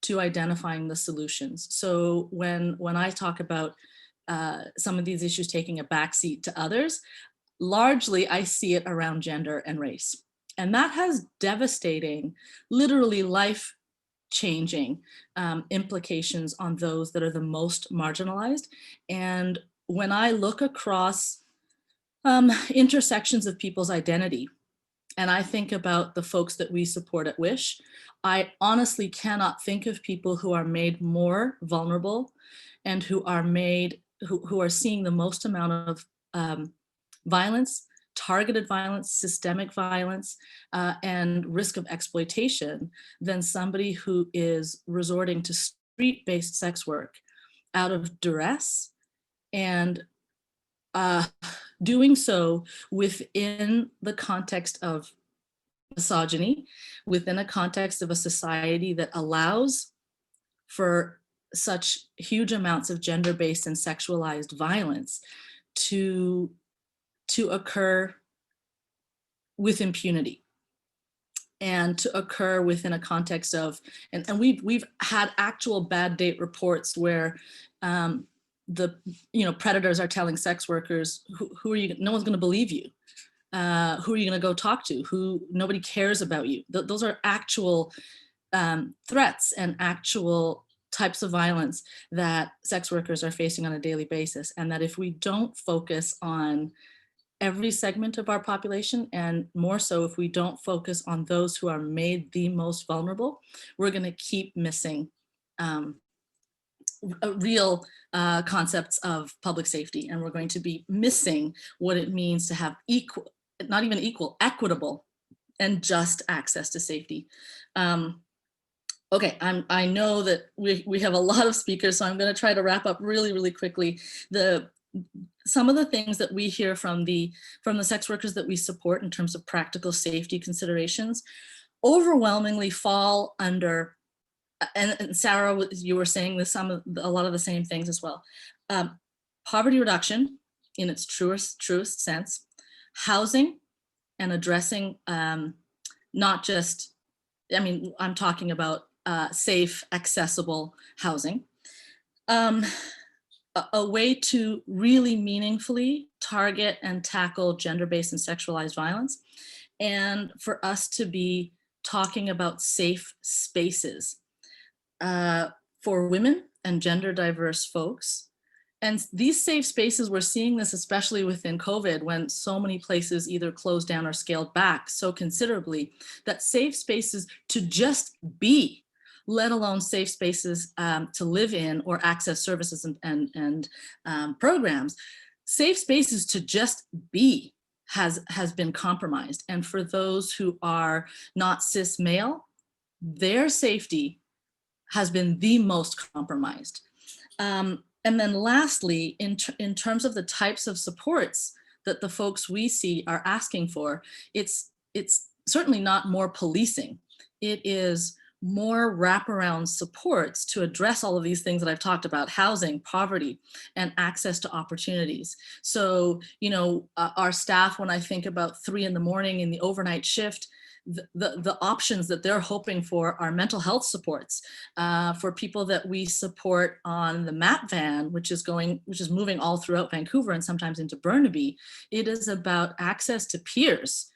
to identifying the solutions. So when I talk about some of these issues taking a backseat to others, largely I see it around gender and race. And that has devastating, literally life-changing implications on those that are the most marginalized. And when I look across intersections of people's identity, and I think about the folks that we support at Wish, I honestly cannot think of people who are made more vulnerable and who are seeing the most amount of violence, targeted violence, systemic violence, and risk of exploitation than somebody who is resorting to street-based sex work out of duress and doing so within the context of misogyny, within a context of a society that allows for such huge amounts of gender-based and sexualized violence to occur with impunity and to occur within a context of, and we've had actual bad date reports where the predators are telling sex workers, who are you, no one's going to believe you. Who are you going to go talk to? Who, nobody cares about you. Those are actual threats and actual types of violence that sex workers are facing on a daily basis. And that if we don't focus on every segment of our population, and more so if we don't focus on those who are made the most vulnerable, we're going to keep missing real concepts of public safety. And we're going to be missing what it means to have equal, not even equal, equitable and just access to safety. Okay, I know that we have a lot of speakers, so I'm going to try to wrap up really, really quickly. Some of the things that we hear from the sex workers that we support in terms of practical safety considerations overwhelmingly fall under, and Sarah, you were saying a lot of the same things as well. Poverty reduction in its truest sense, housing and addressing not just, I mean, I'm talking about safe, accessible housing. A way to really meaningfully target and tackle gender-based and sexualized violence, and for us to be talking about safe spaces for women and gender diverse folks. And these safe spaces, we're seeing this especially within COVID, when so many places either closed down or scaled back so considerably, that safe spaces to just be, let alone safe spaces to live in or access services and programs, safe spaces to just be has been compromised. And for those who are not cis male, their safety has been the most compromised. And then lastly, in terms of the types of supports that the folks we see are asking for, it's certainly not more policing. It is more wraparound supports to address all of these things that I've talked about: housing, poverty, and access to opportunities. So, our staff, when I think about 3 in the morning in the overnight shift, the options that they're hoping for are mental health supports for people that we support on the MAP van, which is moving all throughout Vancouver and sometimes into Burnaby. It is about access to peers,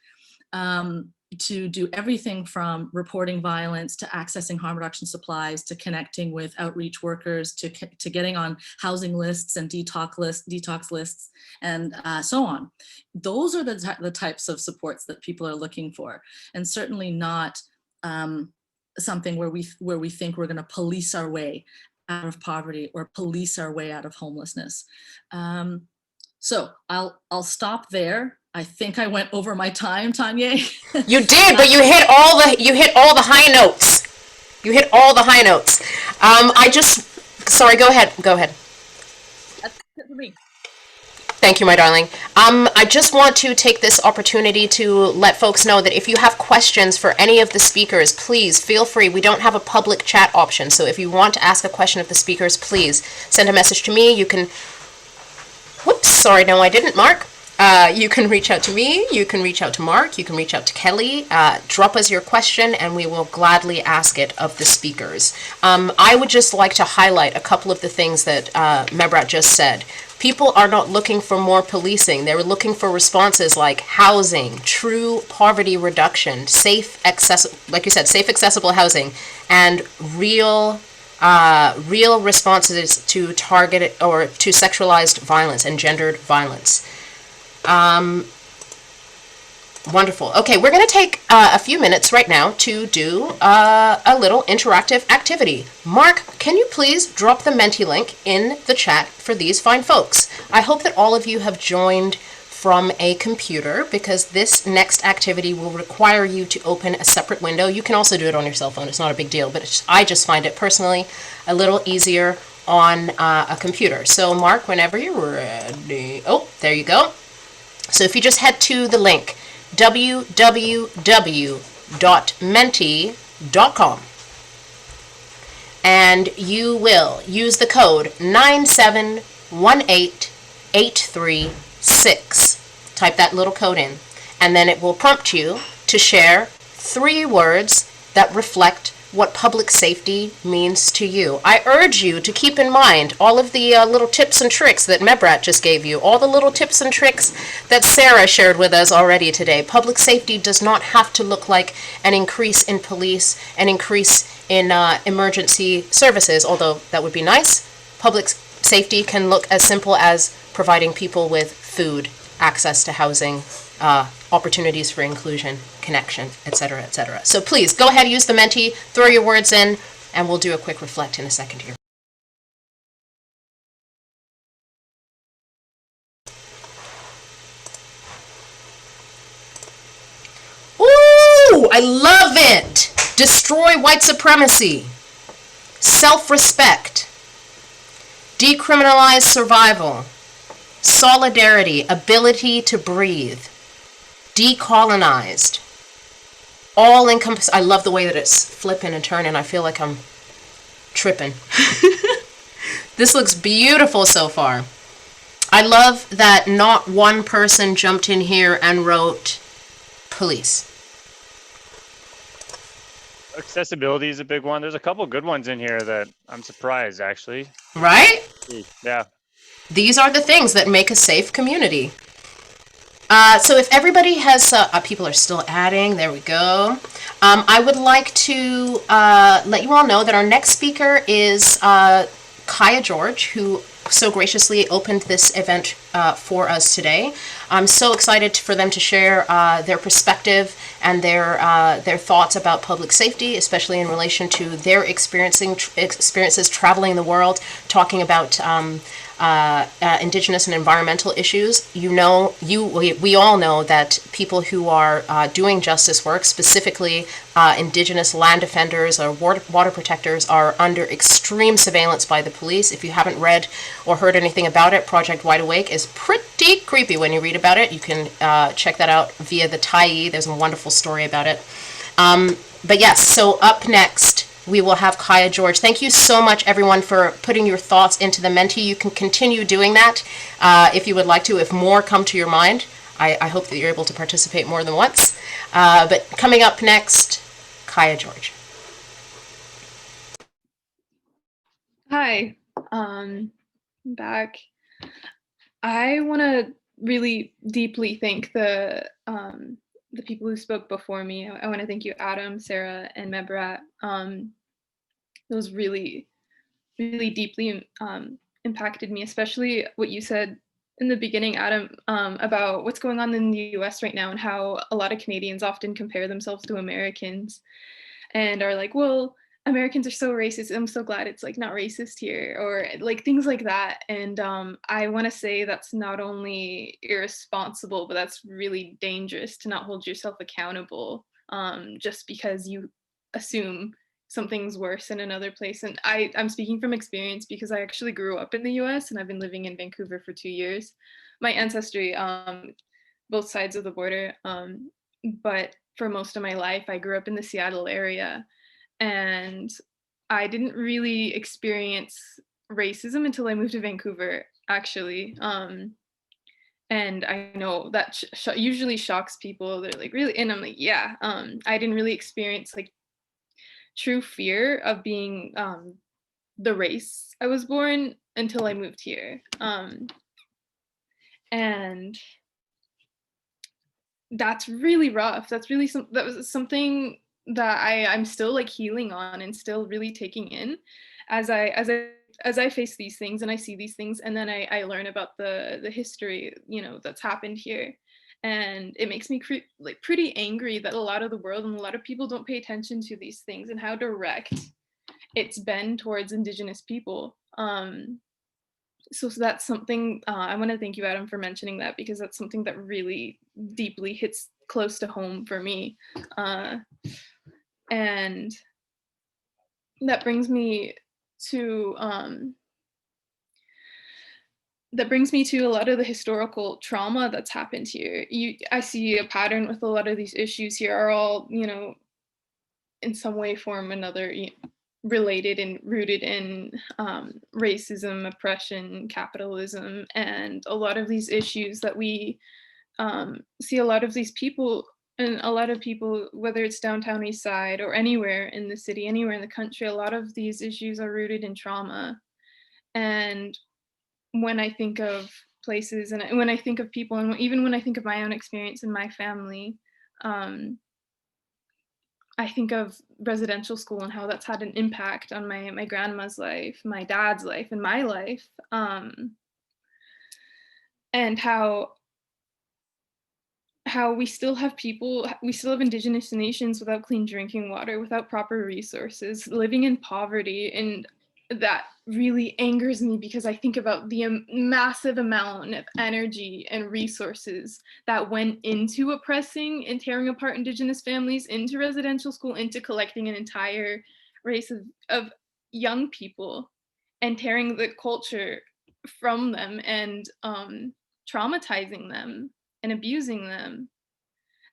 to do everything from reporting violence to accessing harm reduction supplies, to connecting with outreach workers, to getting on housing lists and detox lists, and so on. Those are the types of supports that people are looking for, and certainly not something where we think we're going to police our way out of poverty or police our way out of homelessness. So I'll stop there. I think I went over my time, Tonye. You did, but you hit all the high notes. You hit all the high notes. Sorry, go ahead. That's it for me. Thank you, my darling. I just want to take this opportunity to let folks know that if you have questions for any of the speakers, please feel free. We don't have a public chat option, so if you want to ask a question of the speakers, please send a message to me. You can, whoops, sorry, no, I didn't, Mark. You can reach out to me, you can reach out to Mark, you can reach out to Kelly, drop us your question and we will gladly ask it of the speakers. I would just like to highlight a couple of the things that Mebrat just said. People are not looking for more policing. They're looking for responses like housing, true poverty reduction, safe, like you said, safe, accessible housing, and real responses to targeted or to sexualized violence and gendered violence. Wonderful. Okay, we're going to take a few minutes right now to do a little interactive activity. Mark, can you please drop the Menti link in the chat for these fine folks? I hope that all of you have joined from a computer, because this next activity will require you to open a separate window. You can also do it on your cell phone. It's not a big deal, but I just find it personally a little easier on a computer. So Mark, whenever you're ready. Oh, there you go. So if you just head to the link, www.menti.com, and you will use the code 9718836. Type that little code in, and then it will prompt you to share 3 words that reflect what public safety means to you. I urge you to keep in mind all of the little tips and tricks that Mebrat just gave you, all the little tips and tricks that Sarah shared with us already today. Public safety does not have to look like an increase in police, an increase in emergency services, although that would be nice. Public safety can look as simple as providing people with food, access to housing, opportunities for inclusion, connection, etc., etc. So please go ahead, use the Menti, throw your words in, and we'll do a quick reflect in a second here. Ooh, I love it! Destroy white supremacy, self-respect, decriminalize survival, solidarity, ability to breathe, decolonized, all encompass. I love the way that it's flipping and turning. I feel like I'm tripping. This looks beautiful so far. I love that not one person jumped in here and wrote police. Accessibility is a big one. There's a couple good ones in here that I'm surprised, actually. Right? Yeah. These are the things that make a safe community. So if everybody has, people are still adding, there we go. I would like to let you all know that our next speaker is Kayah George, who so graciously opened this event for us today. I'm so excited for them to share their perspective and their thoughts about public safety, especially in relation to their experiences traveling the world, talking about Indigenous and environmental issues. We all know that people who are doing justice work, specifically Indigenous land defenders or water protectors, are under extreme surveillance by the police. If you haven't read or heard anything about it, Project Wide Awake is pretty creepy when you read about it. You can check that out via the Tyee. There's a wonderful story about it. But yes, so up next, we will have Kayah George. Thank you so much, everyone, for putting your thoughts into the Menti. You can continue doing that if you would like to, if more come to your mind. I hope that you're able to participate more than once. But coming up next, Kayah George. Hi, I'm back. I want to really deeply thank the people who spoke before me. I want to thank you, Adam, Sarah, and Mebrat. Those really, really deeply impacted me, especially what you said in the beginning, Adam, about what's going on in the US right now and how a lot of Canadians often compare themselves to Americans and are like, well, Americans are so racist. I'm so glad it's like not racist here, or like things like that. And I want to say that's not only irresponsible, but that's really dangerous to not hold yourself accountable just because you assume something's worse in another place. And I'm speaking from experience because I actually grew up in the US and I've been living in Vancouver for 2 years. My ancestry, both sides of the border, but for most of my life, I grew up in the Seattle area. And I didn't really experience racism until I moved to Vancouver, actually. And I know that usually shocks people. They're like, really? And I'm like, yeah, I didn't really experience like true fear of being the race I was born until I moved here. And that's really rough. That was something that I'm still like healing on and still really taking in as I face these things and I see these things, and then I learn about the history, you know, that's happened here. And it makes me pretty angry that a lot of the world and a lot of people don't pay attention to these things and how direct it's been towards Indigenous people. So that's something, I want to thank you, Adam, for mentioning that, because that's something that really deeply hits close to home for me. And that brings me to a lot of the historical trauma that's happened here. I see a pattern with a lot of these issues here are all, in some way, form, another, related and rooted in racism, oppression, capitalism, and a lot of these issues that we see a lot of these people, and a lot of people, whether it's downtown East Side or anywhere in the city, anywhere in the country, a lot of these issues are rooted in trauma. And when I think of places and when I think of people, and even when I think of my own experience in my family, I think of residential school and how that's had an impact on my grandma's life, my dad's life, and my life, and how we still have Indigenous nations without clean drinking water, without proper resources, living in poverty. And that really angers me, because I think about the massive amount of energy and resources that went into oppressing and tearing apart Indigenous families, into residential school, into collecting an entire race of young people and tearing the culture from them, and traumatizing them and abusing them.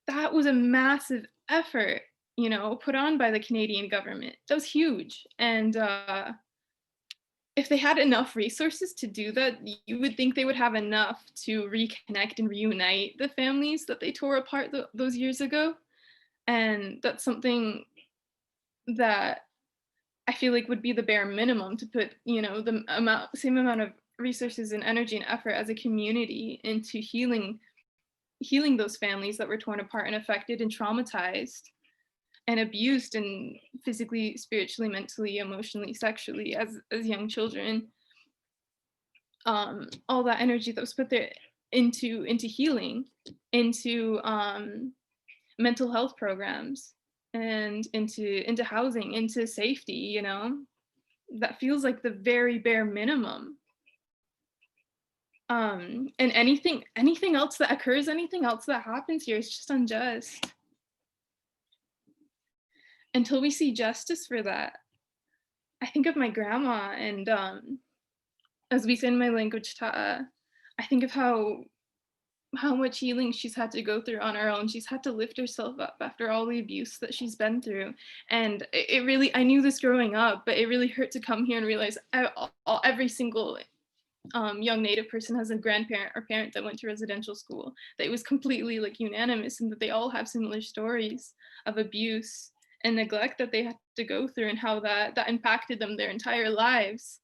That was a massive effort, put on by the Canadian government. That was huge. And if they had enough resources to do that, you would think they would have enough to reconnect and reunite the families that they tore apart those years ago. And that's something that I feel like would be the bare minimum, to put, the same amount of resources and energy and effort as a community into healing those families that were torn apart and affected and traumatized and abused, and physically, spiritually, mentally, emotionally, sexually, as young children. All that energy that was put there into healing, into mental health programs, and into housing, into safety, that feels like the very bare minimum. And anything else that occurs, anything else that happens here is just unjust. Until we see justice for that. I think of my grandma, and as we say in my language, ta'a, I think of how much healing she's had to go through on her own. She's had to lift herself up after all the abuse that she's been through. And it really, I knew this growing up, but it really hurt to come here and realize every single young Native person has a grandparent or parent that went to residential school, that it was completely unanimous, and that they all have similar stories of abuse and neglect that they had to go through, and how that impacted them their entire lives.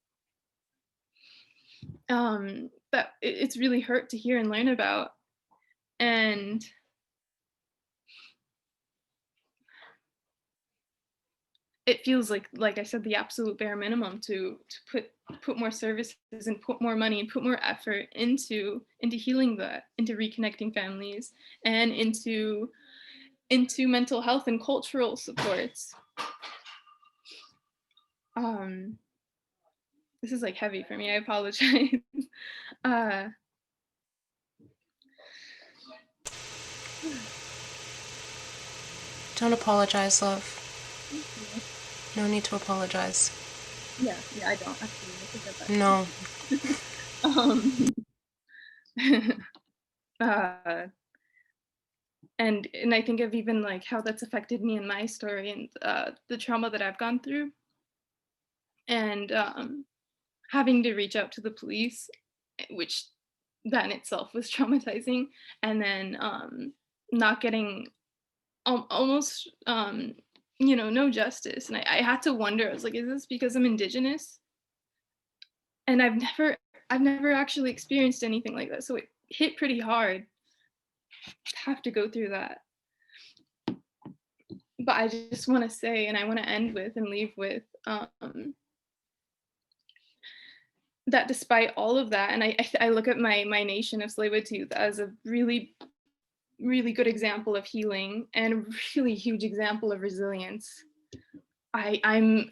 That it's really hurt to hear and learn about. And it feels like I said, the absolute bare minimum to put more services and put more money and put more effort into healing that, into reconnecting families, and into mental health and cultural supports. This is heavy for me, I apologize. Don't apologize, love. No need to apologize. Yeah, I don't actually. No. And I think of even how that's affected me in my story, and the trauma that I've gone through, and having to reach out to the police, which that in itself was traumatizing, and then not getting almost no justice. And I had to wonder, I was like, is this because I'm Indigenous? And I've never actually experienced anything like that, so it hit pretty hard to have to go through that. But I just want to say, and I want to end with and leave with, that despite all of that, and I look at my nation of Tsleil-Waututh as a really really good example of healing and a really huge example of resilience. I'm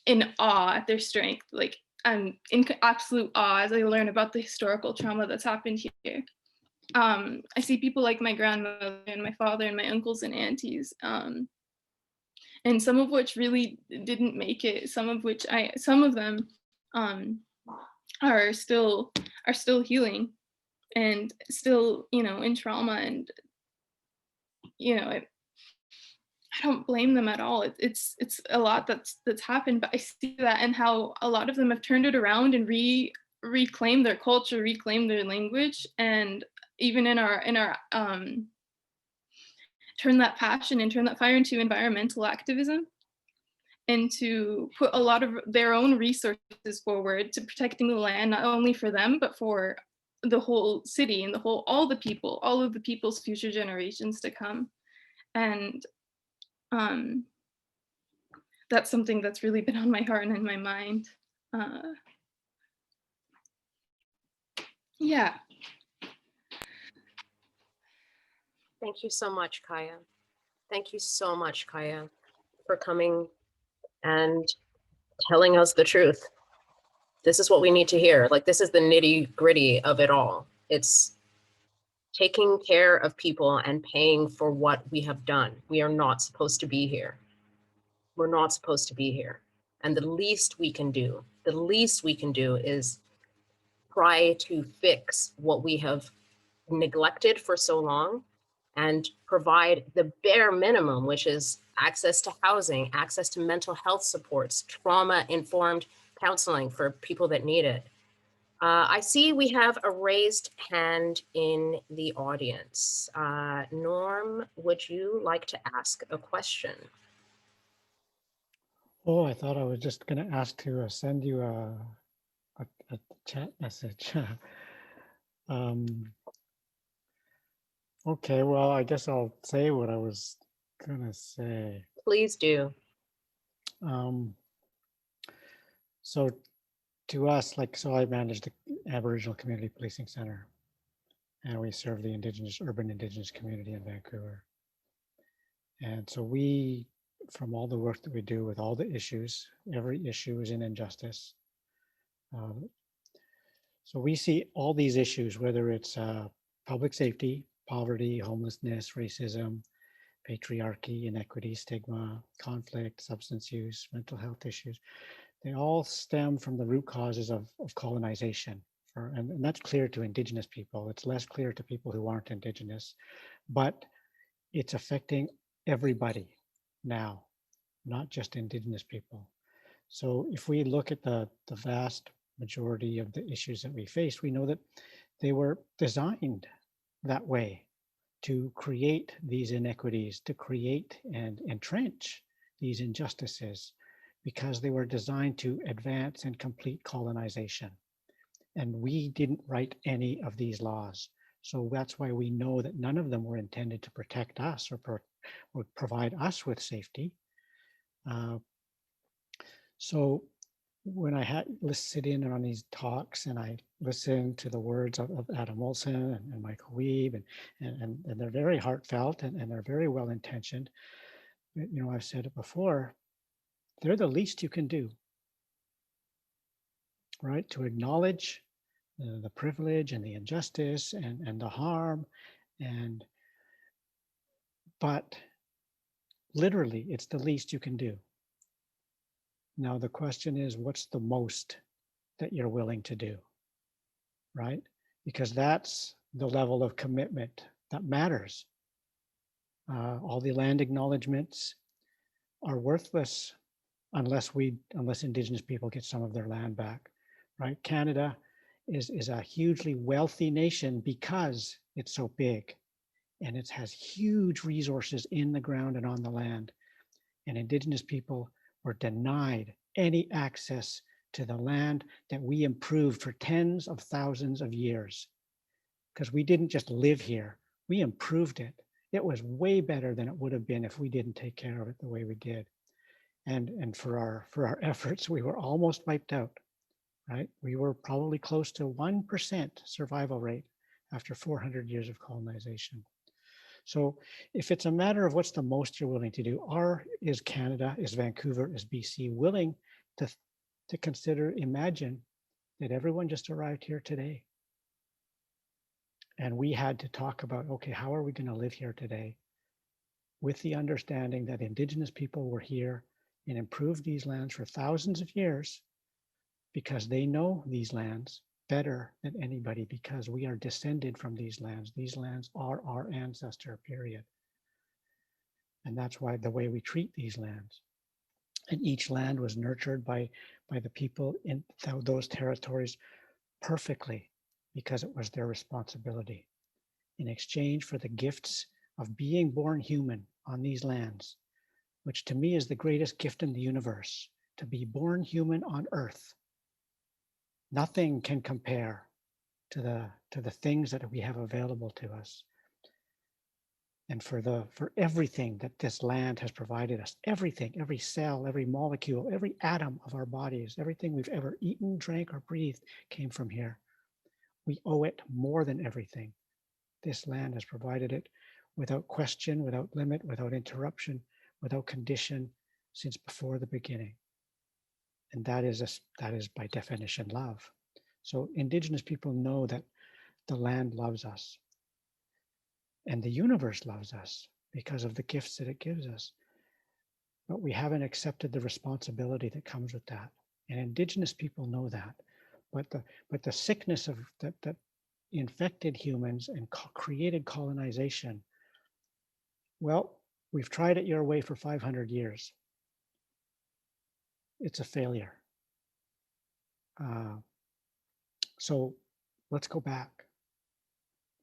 in awe at their strength. Like, I'm in absolute awe as I learn about the historical trauma that's happened here. I see people like my grandmother and my father and my uncles and aunties, and some of which really didn't make it. Some of them are still healing and still, in trauma. And I don't blame them at all. It's a lot that's happened, but I see that and how a lot of them have turned it around and reclaimed their culture, reclaimed their language, and even in our turn that passion and turn that fire into environmental activism, and to put a lot of their own resources forward to protecting the land, not only for them, but for the whole city and all of the people's future generations to come. And that's something that's really been on my heart and in my mind. Yeah. Thank you so much, Kayah. Thank you so much, Kayah, for coming and telling us the truth. This is what we need to hear. Like, this is the nitty gritty of it all. It's taking care of people and paying for what we have done. We are not supposed to be here. We're not supposed to be here. And the least we can do is try to fix what we have neglected for so long and provide the bare minimum, which is access to housing, access to mental health supports, trauma-informed counseling for people that need it. I see we have a raised hand in the audience. Norm, would you like to ask a question? Oh, I thought I was just going to ask to send you a chat message. Okay, well, I guess I'll say what I was going to say. Please do. So to us, so I manage the Aboriginal Community Policing Center, and we serve the urban Indigenous community in Vancouver. And so we, from all the work that we do with all the issues, every issue is an injustice. So we see all these issues, whether it's public safety, poverty, homelessness, racism, patriarchy, inequity, stigma, conflict, substance use, mental health issues. They all stem from the root causes of colonization. And that's clear to Indigenous people. It's less clear to people who aren't Indigenous, but it's affecting everybody now, not just Indigenous people. So if we look at the vast majority of the issues that we face, we know that they were designed that way to create these inequities, to create and entrench these injustices, because they were designed to advance and complete colonization. And we didn't write any of these laws. So that's why we know that none of them were intended to protect us or provide us with safety. So when I sit in on these talks and I listen to the words of Adam Olsen and Michael Wiebe, and they're very heartfelt and they're very well intentioned. I've said it before, they're the least you can do, right? To acknowledge the privilege and the injustice and the harm, but literally it's the least you can do. Now the question is, what's the most that you're willing to do, right? Because that's the level of commitment that matters. All the land acknowledgements are worthless unless Indigenous people get some of their land back, right? Canada is a hugely wealthy nation because it's so big, and it has huge resources in the ground and on the land. And Indigenous people were denied any access to the land that we improved for tens of thousands of years, because we didn't just live here, we improved it. It was way better than it would have been if we didn't take care of it the way we did. And for our efforts, we were almost wiped out, right? We were probably close to 1% survival rate after 400 years of colonization. So if it's a matter of what's the most you're willing to do, is Canada, is Vancouver, is BC willing to consider, imagine that everyone just arrived here today. And we had to talk about, okay, how are we going to live here today? With the understanding that Indigenous people were here and improved these lands for thousands of years because they know these lands better than anybody, because we are descended from these lands. These lands are our ancestor, period. And that's why the way we treat these lands. And each land was nurtured by the people in those territories perfectly, because it was their responsibility. In exchange for the gifts of being born human on these lands, which to me is the greatest gift in the universe, to be born human on earth. Nothing can compare to the things that we have available to us. And for everything that this land has provided us, everything, every cell, every molecule, every atom of our bodies, everything we've ever eaten, drank, or breathed came from here. We owe it more than everything. This land has provided it without question, without limit, without interruption, without condition, since before the beginning. And that is by definition love. So Indigenous people know that the land loves us. And the universe loves us because of the gifts that it gives us. But we haven't accepted the responsibility that comes with that. And Indigenous people know that. But the sickness of that infected humans and created colonization, well, we've tried it your way for 500 years. It's a failure. So let's go back.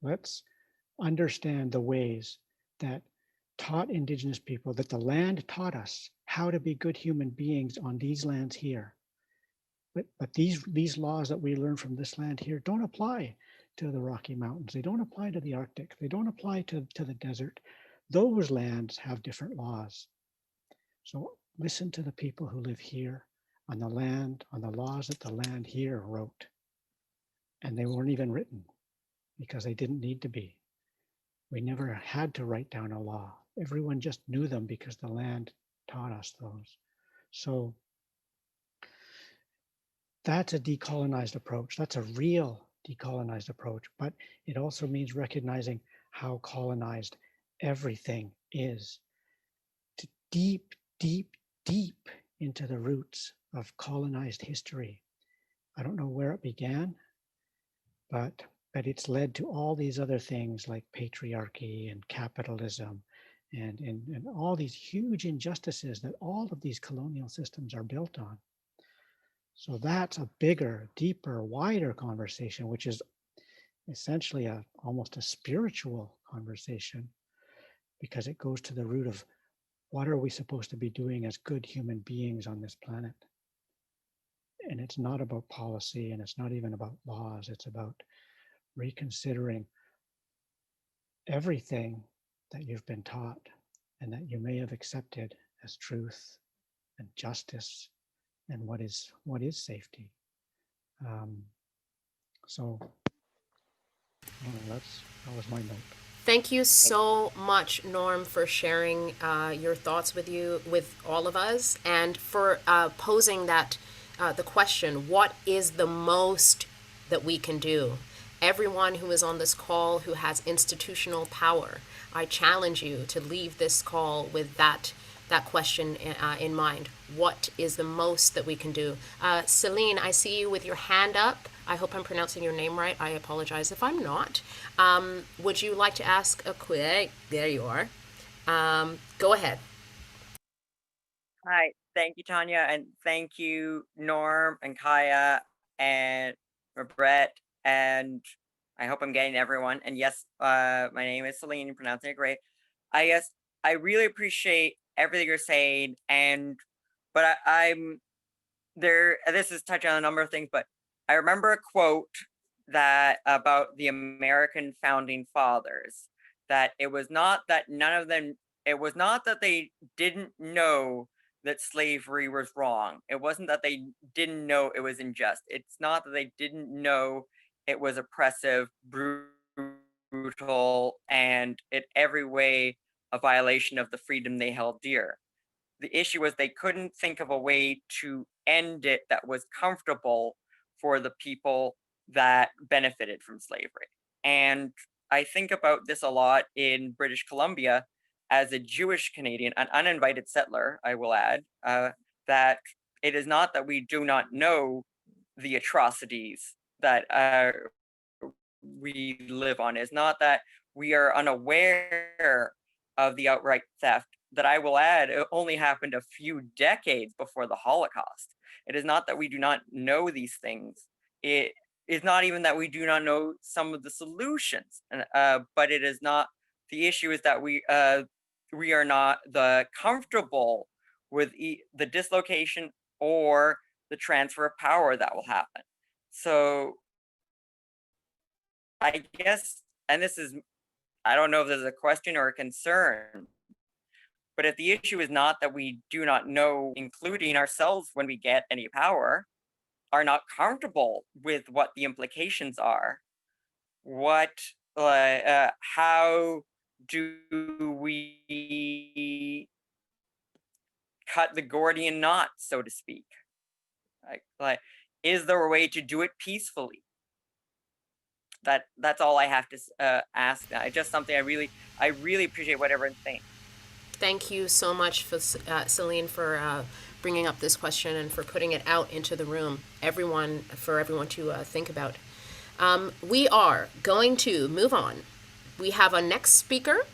Let's understand the ways that taught Indigenous people, that the land taught us how to be good human beings on these lands here. But these laws that we learn from this land here don't apply to the Rocky Mountains. They don't apply to the Arctic. They don't apply to the desert. Those lands have different laws. So listen to the people who live here on the land, on the laws that the land here wrote. And they weren't even written because they didn't need to be. We never had to write down a law. Everyone just knew them because the land taught us those. So that's a decolonized approach. That's a real decolonized approach, but it also means recognizing how colonized everything is. To deep, deep, deep into the roots of colonized history. I don't know where it began, but it's led to all these other things like patriarchy and capitalism and all these huge injustices that all of these colonial systems are built on. So that's a bigger, deeper, wider conversation, which is essentially almost a spiritual conversation, because it goes to the root of what are we supposed to be doing as good human beings on this planet? And it's not about policy, and it's not even about laws. It's about reconsidering everything that you've been taught and that you may have accepted as truth and justice and what is safety. So that was my note. Thank you so much, Norm, for sharing your thoughts with all of us, and for posing the question, what is the most that we can do? Everyone who is on this call who has institutional power, I challenge you to leave this call with that question in mind. What is the most that we can do? Celine, I see you with your hand up. I hope I'm pronouncing your name right. I apologize if I'm not. Would you like to ask a quick? There you are. Go ahead. Hi, thank you, Tonye, and thank you, Norm and Kayah and Brett, and I hope I'm getting everyone. And yes, my name is Celine, pronouncing it great. I really appreciate everything you're saying, but I'm there. This is touching on a number of things, but I remember a quote that about the American founding fathers, that it was not that they didn't know that slavery was wrong. It wasn't that they didn't know it was unjust. It's not that they didn't know it was oppressive, brutal, brutal, and in every way a violation of the freedom they held dear. The issue was they couldn't think of a way to end it that was comfortable for the people that benefited from slavery. And I think about this a lot in British Columbia as a Jewish Canadian, an uninvited settler, I will add, that it is not that we do not know the atrocities that we live on. It's not that we are unaware of the outright theft that, I will add, it only happened a few decades before the Holocaust. It is not that we do not know these things. It is not even that we do not know some of the solutions, but it is not, the issue is that we are not comfortable with the dislocation or the transfer of power that will happen. So I guess, and this is, I don't know if this is a question or a concern, but if the issue is not that we do not know, including ourselves when we get any power, are not comfortable with what the implications are, how do we cut the Gordian knot, so to speak? Like, is there a way to do it peacefully? That's all I have to ask. It's just something I really appreciate what everyone's saying. Thank you so much, for Celine, for bringing up this question and for putting it out into the room, for everyone to think about. We are going to move on. We have a next speaker,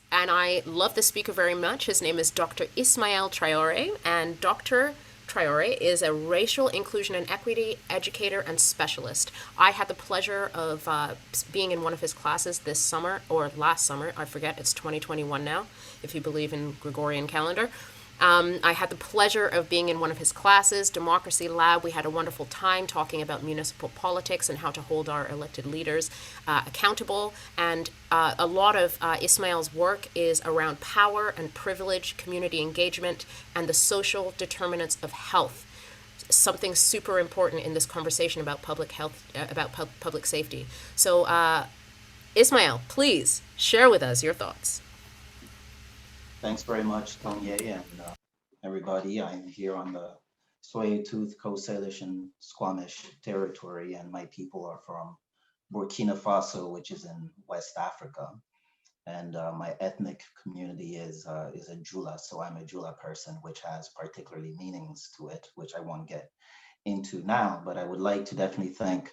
and I love this speaker very much. His name is Dr. Ismaël Traoré, and Dr. Traoré is a racial inclusion and equity educator and specialist. I had the pleasure of being in one of his classes this summer, or last summer, I forget, it's 2021 now, if you believe in Gregorian calendar. I had the pleasure of being in one of his classes, Democracy Lab. We had a wonderful time talking about municipal politics and how to hold our elected leaders accountable. And a lot of Ismaël's work is around power and privilege, community engagement, and the social determinants of health. Something super important in this conversation about public health, about public safety. So Ismaël, please share with us your thoughts. Thanks very much, Tonye, and everybody. I'm here on the Tsleil-Waututh, Coast Salish, and Squamish territory, and my people are from Burkina Faso, which is in West Africa. And my ethnic community is a Jula, so I'm a Jula person, which has particularly meanings to it, which I won't get into now. But I would like to definitely thank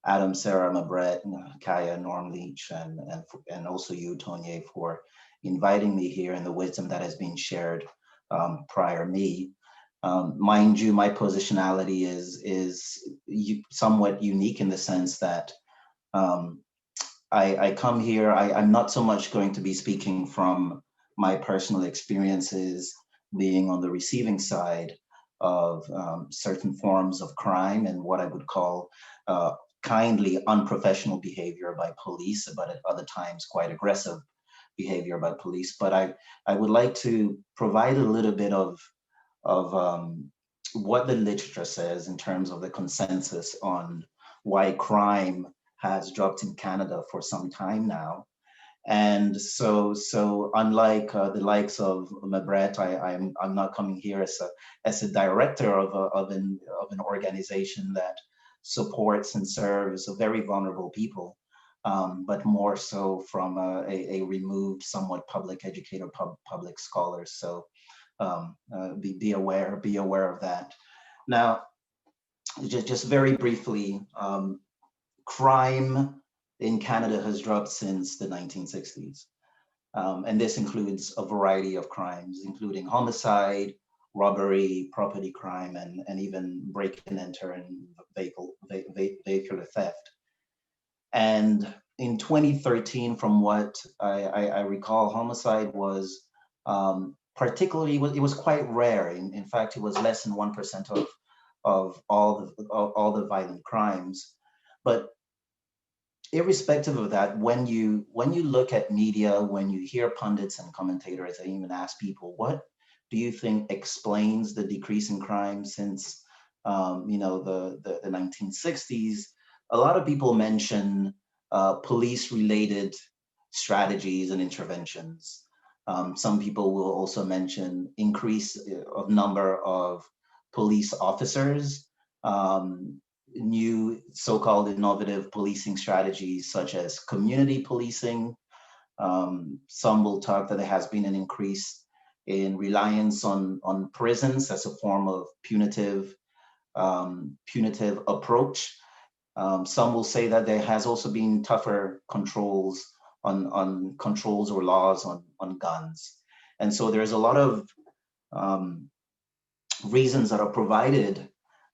Adam, Sarah, Brett, Kayah, Norm Leach, and also you, Tonye, for inviting me here and the wisdom that has been shared prior me. Mind you, my positionality is somewhat unique in the sense that I come here, I'm not so much going to be speaking from my personal experiences being on the receiving side of certain forms of crime and what I would call kindly unprofessional behavior by police, but at other times quite aggressive behavior by police. But I would like to provide a little bit of what the literature says in terms of the consensus on why crime has dropped in Canada for some time now. And so unlike the likes of Brett, I'm not coming here as a director of an organization that supports and serves very vulnerable people. But more so from a removed, somewhat public educator, public scholar. So be aware of that. Now, just very briefly, crime in Canada has dropped since the 1960s. And this includes a variety of crimes, including homicide, robbery, property crime, and even break and enter and vehicular theft. And in 2013, from what I recall, homicide was particularly, it was quite rare. In fact, it was less than 1% of all the violent crimes. But irrespective of that, when you look at media, when you hear pundits and commentators, and even ask people, what do you think explains the decrease in crime since the 1960s? A lot of people mention police-related strategies and interventions. Some people will also mention increase of number of police officers, new so-called innovative policing strategies such as community policing. Some will talk that there has been an increase in reliance on prisons as a form of punitive approach. Some will say that there has also been tougher controls on controls or laws on guns. And so there's a lot of reasons that are provided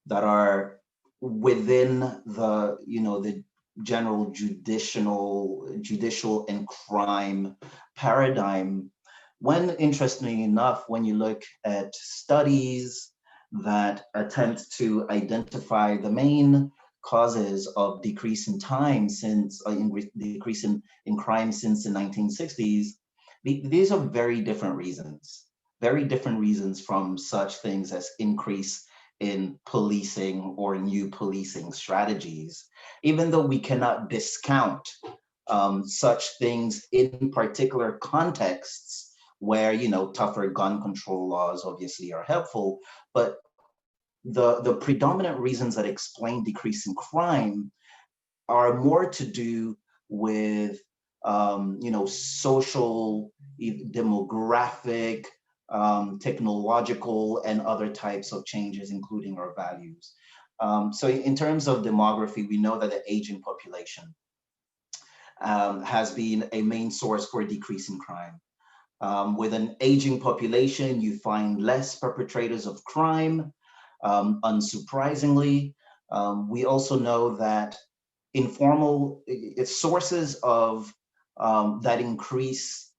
that are within the, the general judicial and crime paradigm. When, interestingly enough, when you look at studies that attempt to identify the main causes of decrease in time since decrease in crime since the 1960s, these are very different reasons from such things as increase in policing or new policing strategies, even though we cannot discount such things in particular contexts where, tougher gun control laws obviously are helpful, but the predominant reasons that explain decrease in crime are more to do with, social, demographic, technological, and other types of changes, including our values. So in terms of demography, we know that the aging population has been a main source for a decrease in crime. With an aging population, you find less perpetrators of crime. Unsurprisingly, we also know that informal sources of that increase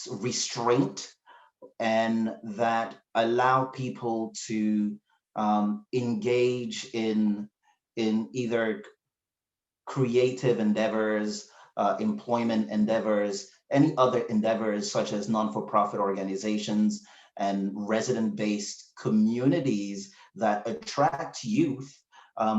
restraint and that allow people to engage in either creative endeavors, employment endeavors, any other endeavors such as non-for-profit organizations and resident-based communities that attract youth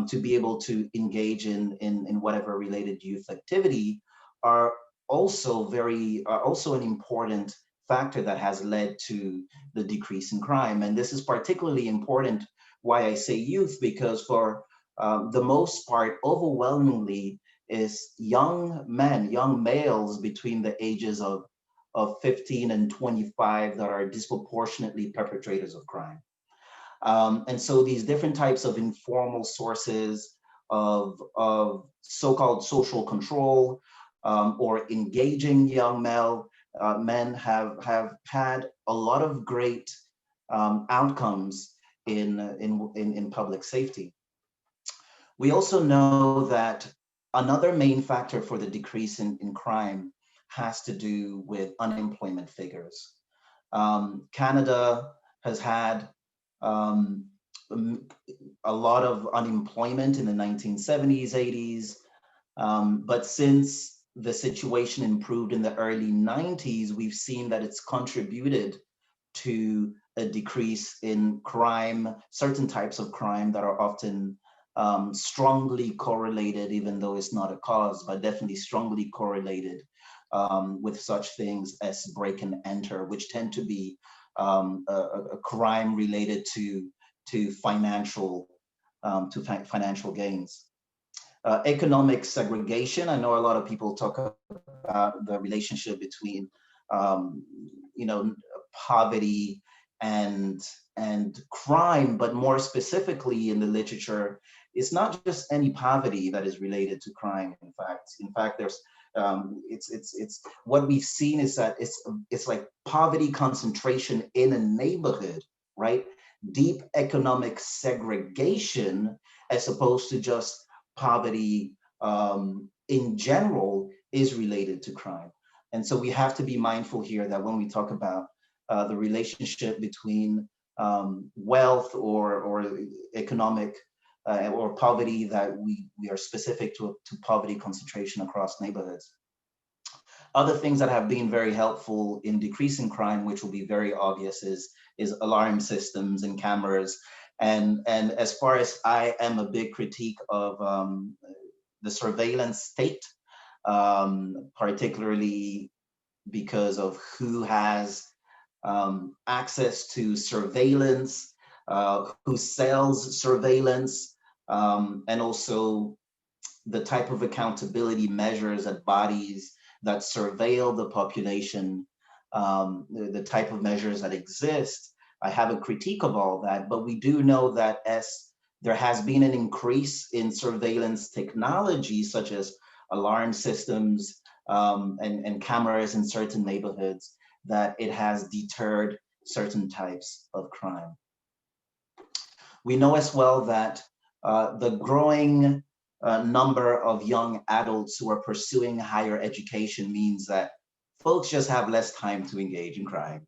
to be able to engage in whatever related youth activity are also an important factor that has led to the decrease in crime. And this is particularly important why I say youth, because for the most part, overwhelmingly, is young men, young males between the ages of 15 and 25 that are disproportionately perpetrators of crime. And so these different types of informal sources of so-called social control or engaging young men have had a lot of great outcomes in public safety. We also know that another main factor for the decrease in crime has to do with unemployment figures. Canada has had a lot of unemployment in the 1970s, 80s, but since the situation improved in the early 90s, we've seen that it's contributed to a decrease in crime, certain types of crime that are often strongly correlated, even though it's not a cause, but definitely strongly correlated with such things as break and enter, which tend to be a crime related to financial gains. Economic segregation. I know a lot of people talk about the relationship between poverty and crime, but more specifically in the literature, it's not just any poverty that is related to crime. In fact, there's it's what we've seen is that it's like poverty concentration in a neighborhood, right? Deep economic segregation, as opposed to just poverty in general, is related to crime. And so we have to be mindful here that when we talk about the relationship between wealth or economic or poverty, that we are specific to poverty concentration across neighborhoods. Other things that have been very helpful in decreasing crime, which will be very obvious, is alarm systems and cameras. And as far as I am a big critique of the surveillance state, particularly because of who has access to surveillance, who sells surveillance, and also the type of accountability measures that bodies that surveil the population, the type of measures that exist. I have a critique of all that, but we do know that as there has been an increase in surveillance technology, such as alarm systems and cameras in certain neighborhoods, that it has deterred certain types of crime. We know as well that the growing number of young adults who are pursuing higher education means that folks just have less time to engage in crime.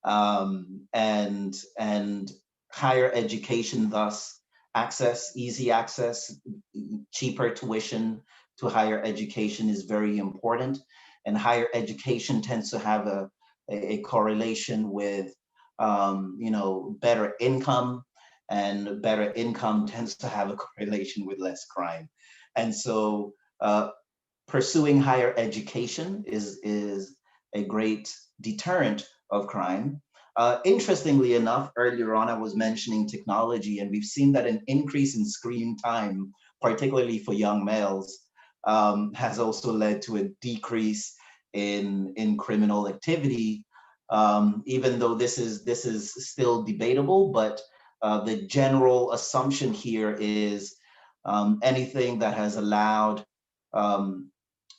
And higher education, thus easy access, cheaper tuition to higher education is very important. And higher education tends to have a correlation with better income, and better income tends to have a correlation with less crime. And so pursuing higher education is a great deterrent of crime. Interestingly enough, earlier on I was mentioning technology, and we've seen that an increase in screen time, particularly for young males, has also led to a decrease in criminal activity, even though this is still debatable, but the general assumption here is anything that has allowed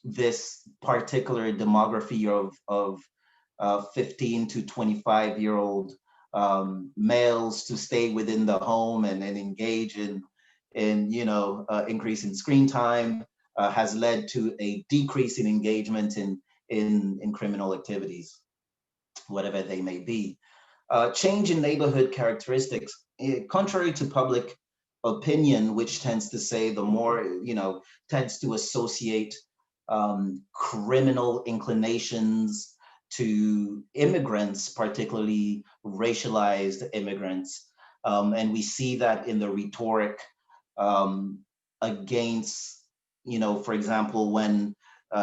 this particular demography of 15 to 25-year-old males to stay within the home and engage in increase in screen time has led to a decrease in engagement in criminal activities, whatever they may be. Change in neighborhood characteristics, contrary to public opinion, which tends to say the more, tends to associate criminal inclinations to immigrants, particularly racialized immigrants. And we see that in the rhetoric against, for example, when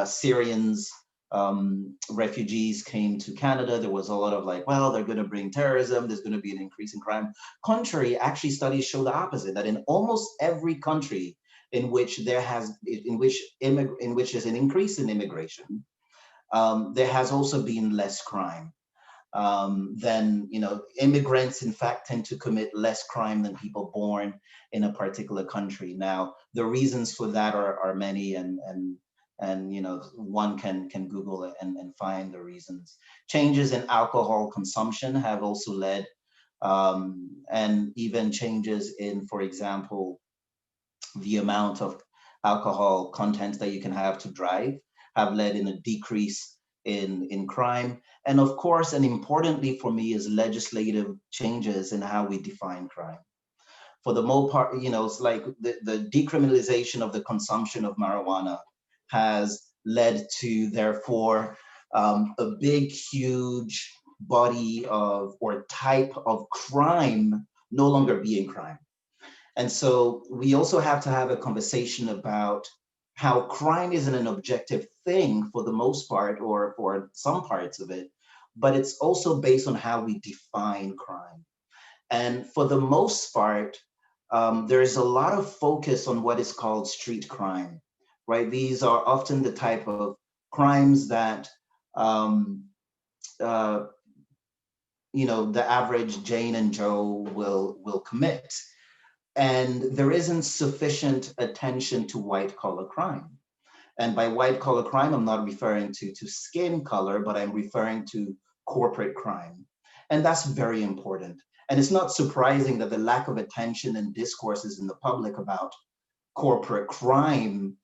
Syrians, refugees came to Canada, there was a lot of like, well, they're going to bring terrorism, there's going to be an increase in crime. Contrary, actually studies show the opposite, that in almost every country in which there's an increase in immigration, there has also been less crime. Then, immigrants in fact tend to commit less crime than people born in a particular country. Now, the reasons for that are many, and one can Google it and find the reasons. Changes in alcohol consumption have also led, and even changes in, for example, the amount of alcohol content that you can have to drive have led in a decrease in crime. And of course, and importantly for me, is legislative changes in how we define crime. For the most part, it's like the decriminalization of the consumption of marijuana has led to, therefore, a big, huge body of, or type of crime no longer being crime. And so we also have to have a conversation about how crime isn't an objective thing for the most part, or for some parts of it, but it's also based on how we define crime. And for the most part, there is a lot of focus on what is called street crime, right? These are often the type of crimes that, the average Jane and Joe will commit. And there isn't sufficient attention to white collar crime. And by white collar crime, I'm not referring to skin color, but I'm referring to corporate crime. And that's very important. And it's not surprising that the lack of attention and discourses in the public about corporate crime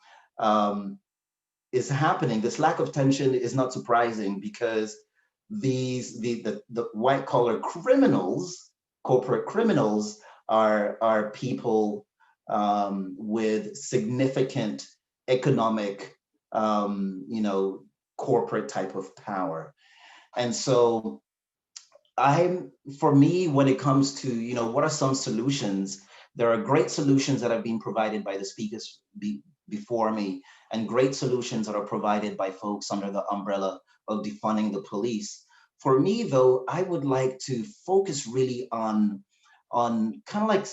is happening. This lack of attention is not surprising because the white collar criminals, corporate criminals, are people with significant economic, corporate type of power. And so for me, when it comes to, what are some solutions? There are great solutions that have been provided by the speakers before me, and great solutions that are provided by folks under the umbrella of defunding the police. For me, though, I would like to focus really on kind of like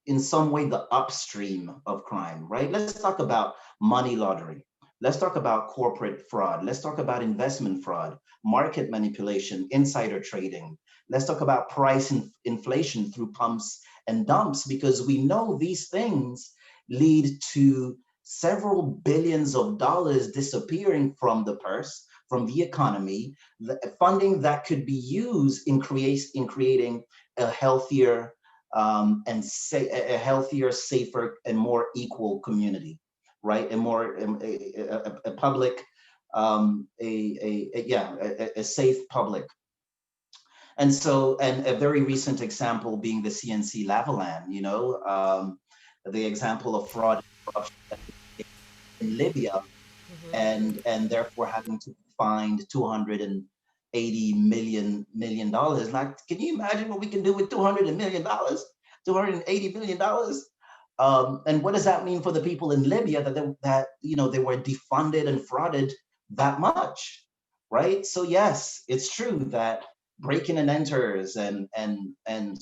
in some way the upstream of crime, right? Let's talk about money laundering. Let's talk about corporate fraud. Let's talk about investment fraud, market manipulation, insider trading. Let's talk about price inflation through pumps and dumps, because we know these things lead to several billions of dollars disappearing from the purse, from the economy, the funding that could be used in creating a healthier a healthier, safer, and more equal community, right? A more a public, a safe public. And so, and a very recent example being the CNC Lavalan, you know, the example of fraud and corruption in Libya, and therefore having to find $280 million. Like, can you imagine what we can do with $280 million? And what does that mean for the people in Libya that you know, they were defunded and frauded that much, right? So yes, it's true that break-in and enters and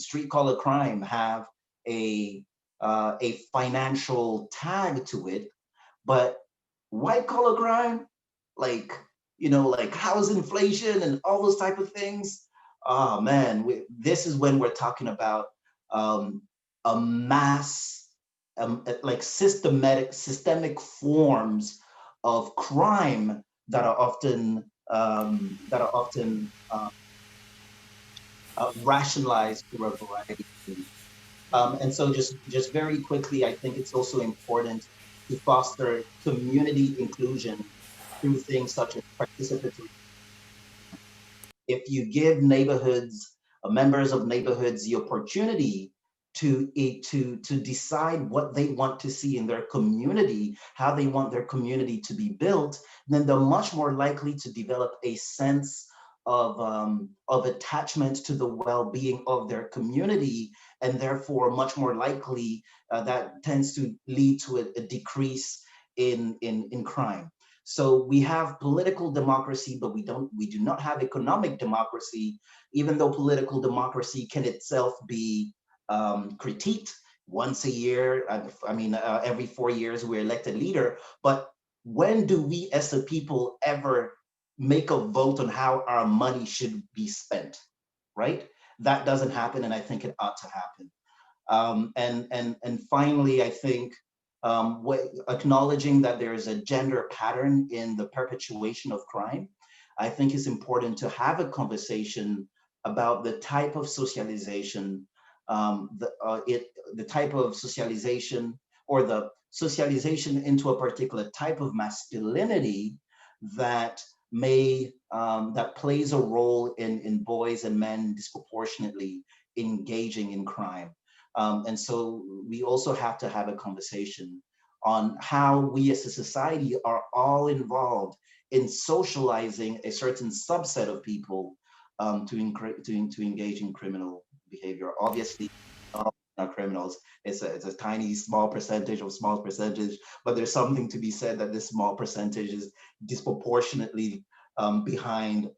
street collar crime have a financial tag to it, but white collar crime, like, you know, like house inflation and all those type of things, oh man, this is when we're talking about a mass, like systemic forms of crime that are often rationalized through a variety of things. And so just very quickly, I think it's also important to foster community inclusion through things such as participatory. If you give neighborhoods, members of neighborhoods, the opportunity to decide what they want to see in their community, how they want their community to be built, then they're much more likely to develop a sense of attachment to the well-being of their community, and therefore much more likely that tends to lead to a decrease in crime. So we have political democracy, but we do not have economic democracy, even though political democracy can itself be critiqued once a year. I mean, every 4 years we're elected leader, but when do we as a people ever make a vote on how our money should be spent, right? That doesn't happen, and I think it ought to happen. And finally, I think acknowledging that there is a gender pattern in the perpetuation of crime, I think it's important to have a conversation about the type of socialization, the type of socialization, or the socialization into a particular type of masculinity that that plays a role in boys and men disproportionately engaging in crime. And so we also have to have a conversation on how we as a society are all involved in socializing a certain subset of people to engage in criminal behavior. Obviously, all are criminals. It's a tiny, small percentage, but there's something to be said that this small percentage is disproportionately behind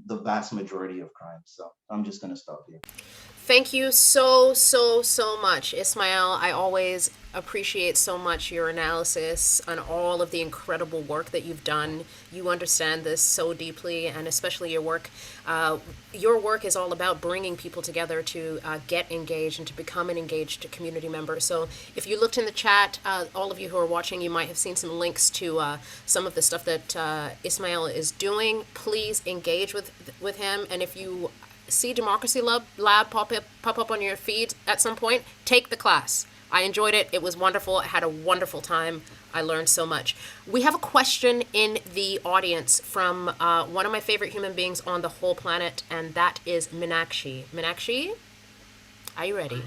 the vast majority of crime. So I'm just going to stop here. Thank you so much, Ismaël. I always appreciate so much your analysis on all of the incredible work that you've done. You understand this so deeply, and especially your work. Your work is all about bringing people together to get engaged and to become an engaged community member. So if you looked in the chat, all of you who are watching, you might have seen some links to some of the stuff that Ismaël is doing. Please engage with him, and if you see Democracy Lab pop up on your feed at some point, take the class. I enjoyed it. It was wonderful. I had a wonderful time. I learned so much. We have a question in the audience from one of my favorite human beings on the whole planet, and that is Meenakshi. Meenakshi, are you ready?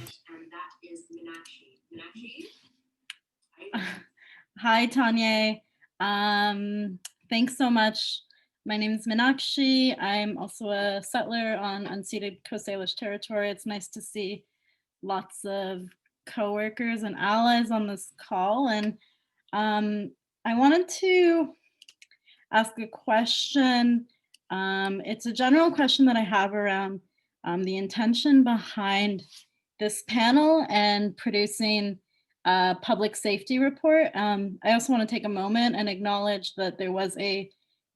Hi, Tonye. Thanks so much. My name is Meenakshi. I'm also a settler on unceded Coast Salish territory. It's nice to see lots of coworkers and allies on this call. And I wanted to ask a question. It's a general question that I have around the intention behind this panel and producing a public safety report. I also want to take a moment and acknowledge that there was a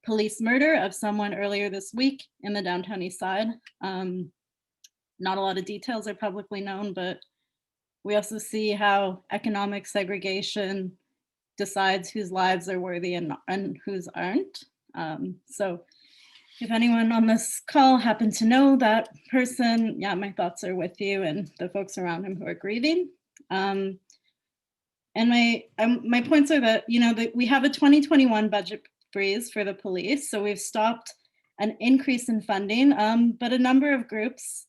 police murder of someone earlier this week in the downtown east side. Not a lot of details are publicly known, but we also see how economic segregation decides whose lives are worthy and whose aren't. So if anyone on this call happened to know that person, yeah, my thoughts are with you and the folks around him who are grieving. And my points are that, you know, that we have a 2021 budget freeze for the police. So we've stopped an increase in funding, but a number of groups,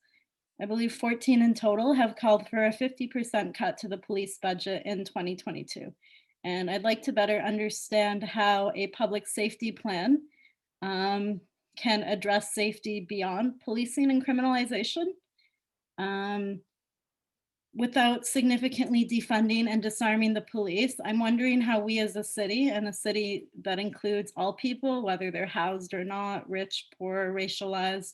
I believe 14 in total, have called for a 50% cut to the police budget in 2022. And I'd like to better understand how a public safety plan can address safety beyond policing and criminalization without significantly defunding and disarming the police. I'm wondering how we as a city, and a city that includes all people, whether they're housed or not, rich, poor, racialized,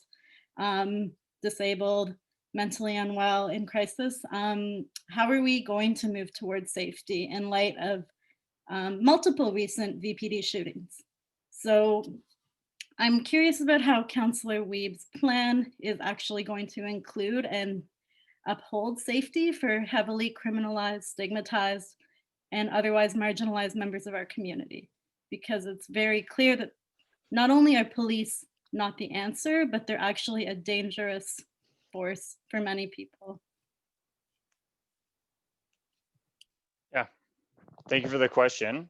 disabled, mentally unwell, in crisis, how are we going to move towards safety in light of multiple recent VPD shootings? So I'm curious about how Councillor Wiebe's plan is actually going to include and uphold safety for heavily criminalized, stigmatized, and otherwise marginalized members of our community. Because it's very clear that not only are police not the answer, but they're actually a dangerous force for many people. Yeah, thank you for the question.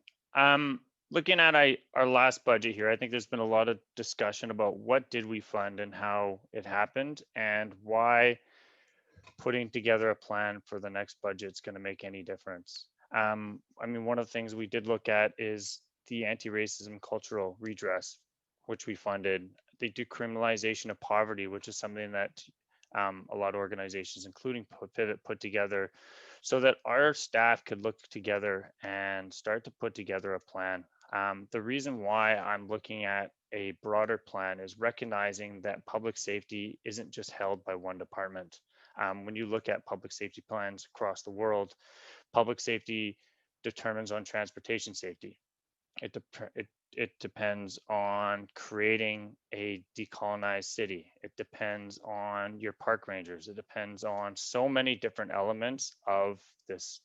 Looking at our last budget here, I think there's been a lot of discussion about what did we fund and how it happened and why putting together a plan for the next budget is going to make any difference. I mean, one of the things we did look at is the anti-racism cultural redress, which we funded, the decriminalization of poverty, which is something that a lot of organizations, including Pivot, put together so that our staff could look together and start to put together a plan. The reason why I'm looking at a broader plan is recognizing that public safety isn't just held by one department. When you look at public safety plans across the world, public safety determines on transportation safety. It depends on creating a decolonized city. It depends on your park rangers. It depends on so many different elements of this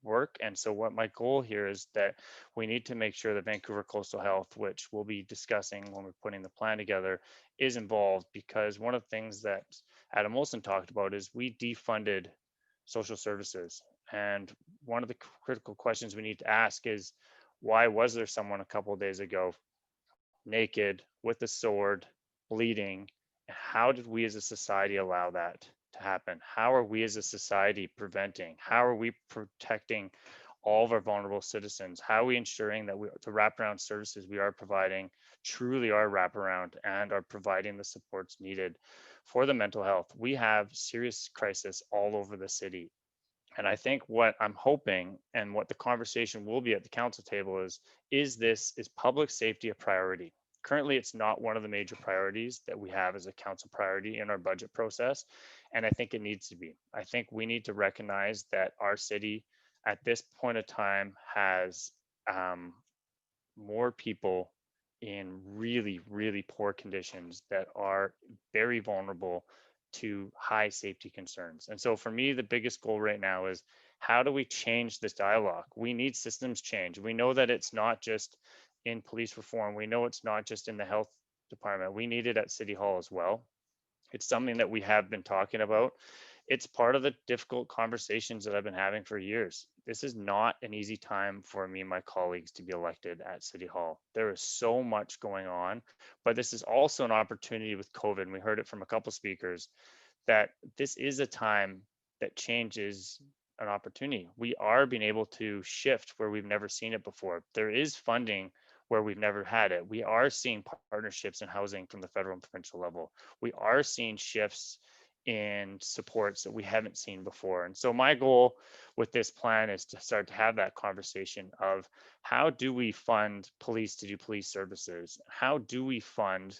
work. And so what my goal here is that we need to make sure that Vancouver Coastal Health, which we'll be discussing when we're putting the plan together, is involved, because one of the things that Adam Olsen talked about is we defunded social services. And one of the critical questions we need to ask is, why was there someone a couple of days ago naked with a sword bleeding? How did we as a society allow that to happen? How are we as a society preventing? How are we protecting all of our vulnerable citizens? How are we ensuring that the wraparound services we are providing truly are wraparound and are providing the supports needed for the mental health? We have serious crisis all over the city. And I think what I'm hoping and what the conversation will be at the council table is public safety a priority? Currently, it's not one of the major priorities that we have as a council priority in our budget process. And I think it needs to be. I think we need to recognize that our city at this point of time has more people in really, really poor conditions that are very vulnerable to high safety concerns. And so for me, the biggest goal right now is, how do we change this dialogue? We need systems change. We know that it's not just in police reform. We know it's not just in the health department. We need it at City Hall as well. It's something that we have been talking about. It's part of the difficult conversations that I've been having for years. This is not an easy time for me and my colleagues to be elected at City Hall. There is so much going on, but this is also an opportunity with COVID. And we heard it from a couple speakers that this is a time that change is an opportunity. We are being able to shift where we've never seen it before. There is funding where we've never had it. We are seeing partnerships in housing from the federal and provincial level. We are seeing shifts in supports that we haven't seen before. And so my goal with this plan is to start to have that conversation of how do we fund police to do police services? How do we fund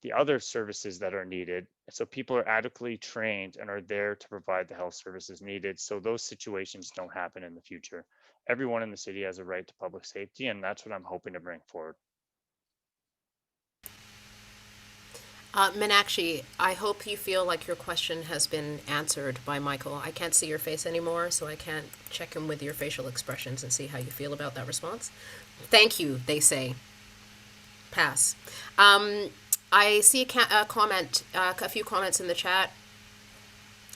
the other services that are needed so people are adequately trained and are there to provide the health services needed so those situations don't happen in the future. Everyone in the city has a right to public safety, and that's what I'm hoping to bring forward. Meenakshi, I hope you feel like your question has been answered by Michael. I can't see your face anymore, so I can't check in with your facial expressions and see how you feel about that response. Thank you, they say. Pass. I see a comment, a few comments in the chat.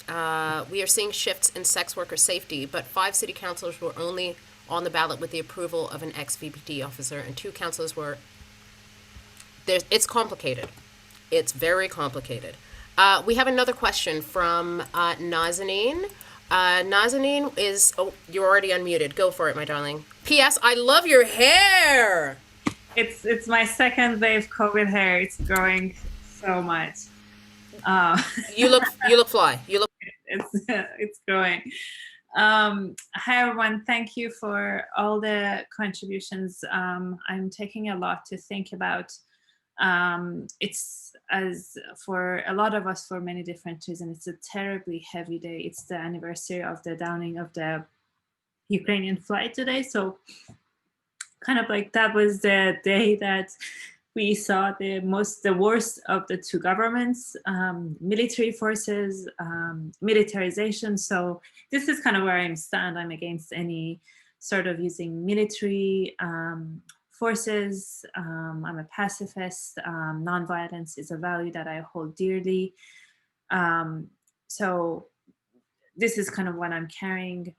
We are seeing shifts in sex worker safety, but 5 city councillors were only on the ballot with the approval of an ex-VPD officer, and 2 councillors were. It's complicated. It's very complicated. We have another question from Nazanin. Nazanin is, oh, you're already unmuted. Go for it, my darling. P.S. I love your hair. It's my second wave COVID hair. It's growing so much. You look fly. You look. It's growing. Hi everyone. Thank you for all the contributions. I'm taking a lot to think about. It's, as for a lot of us, for many different reasons, it's a terribly heavy day. It's the anniversary of the downing of the Ukrainian flight today. So kind of like that was the day that we saw the worst of the 2 governments, military forces, militarization. So this is kind of where I stand. I'm against any sort of using military forces. I'm a pacifist. Nonviolence is a value that I hold dearly. So this is kind of what I'm carrying.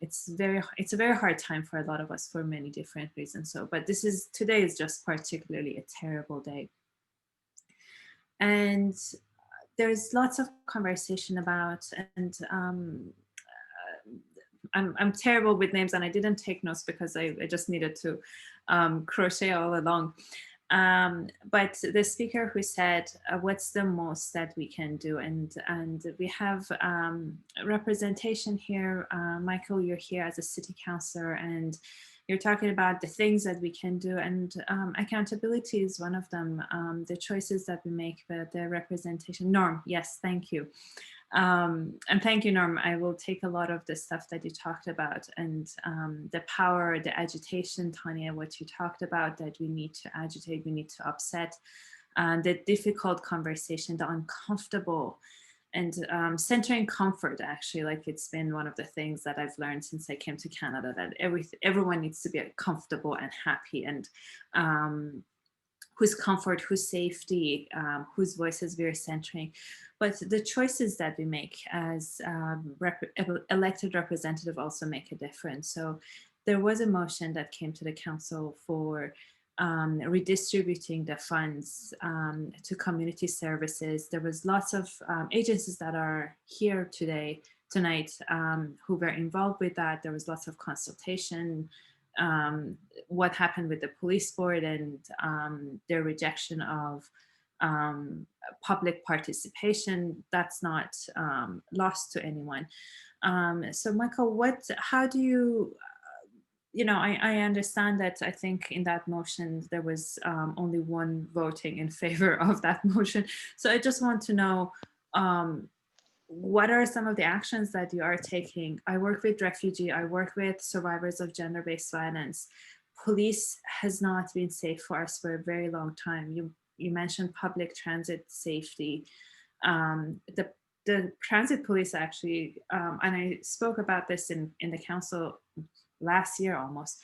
It's a very hard time for a lot of us for many different reasons. So, but today is just particularly a terrible day. And there's lots of conversation about, and I'm terrible with names, and I didn't take notes because I just needed to crochet all along. But the speaker who said, what's the most that we can do? And we have representation here. Michael, you're here as a city councillor, and you're talking about the things that we can do, and accountability is one of them. The choices that we make, the representation. Norm, yes, thank you. And thank you, Norm. I will take a lot of the stuff that you talked about, and the power, the agitation, Tanya, what you talked about, that we need to agitate, we need to upset, the difficult conversation, the uncomfortable, and centering comfort, actually, like it's been one of the things that I've learned since I came to Canada, that everyone needs to be comfortable and happy, and whose comfort, whose safety, whose voices we're centering. But the choices that we make as elected representative also make a difference. So there was a motion that came to the council for redistributing the funds to community services. There was lots of agencies that are here tonight who were involved with that. There was lots of consultation. What happened with the police board and their rejection of public participation, that's not lost to anyone. So Michael, how do you, I understand that I think in that motion, there was only one voting in favor of that motion. So I just want to know, what are some of the actions that you are taking? I work with refugee, I work with survivors of gender-based violence. Police has not been safe for us for a very long time. You mentioned public transit safety. The transit police actually, and I spoke about this in the council last year almost,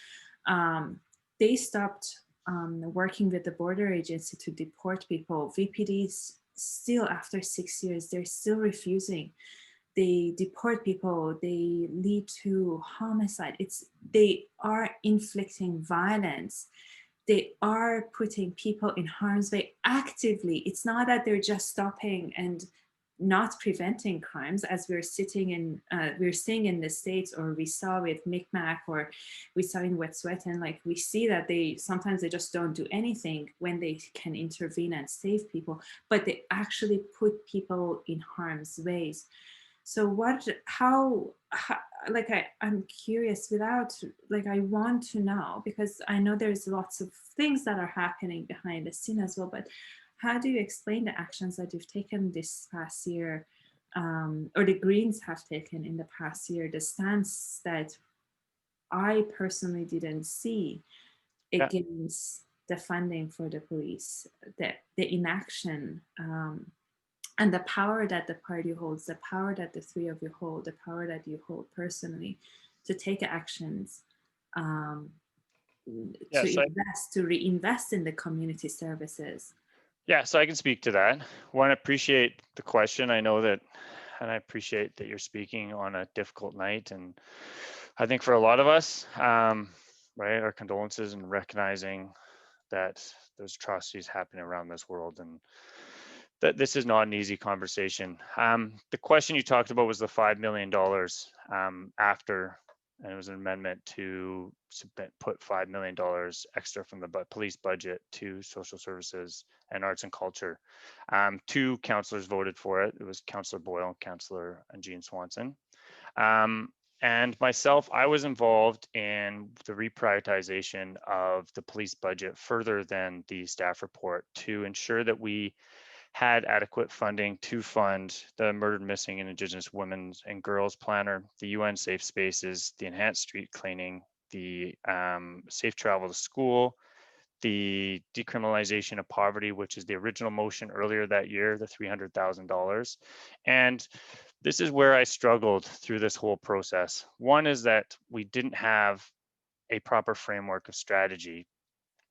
they stopped working with the border agency to deport people. VPDs still, after 6 years, they're still refusing. They deport people, they lead to homicide. They are inflicting violence. They are putting people in harm's way actively. It's not that they're just stopping and not preventing crimes, as we're seeing in the States, or we saw with Micmac, or we saw in Wet'suwet'en. Like, we see that sometimes they just don't do anything when they can intervene and save people, but they actually put people in harm's ways. So I'm curious, I want to know, because I know there's lots of things that are happening behind the scene as well, but how do you explain the actions that you've taken this past year, or the Greens have taken in the past year, the stance that I personally didn't see against the funding for the police, the inaction, and the power that the party holds, the power that the three of you hold, the power that you hold personally to take actions, to reinvest in the community services? Yeah, so I can speak to that. One, appreciate the question. I know that, and I appreciate that you're speaking on a difficult night. And I think for a lot of us, right, our condolences and recognizing that there's atrocities happening around this world, and that this is not an easy conversation. The question you talked about was the $5 million after, and it was an amendment to put $5 million extra from the police budget to social services and arts and culture. 2 councillors voted for it. It was Councillor Boyle, Councillor and Jean Swanson. And myself, I was involved in the reprioritization of the police budget further than the staff report to ensure that we had adequate funding to fund the Murdered, Missing and Indigenous Women and Girls Planner, the UN Safe Spaces, the enhanced street cleaning, the safe travel to school, the decriminalization of poverty, which is the original motion earlier that year, the $300,000. And this is where I struggled through this whole process. One is that we didn't have a proper framework of strategy.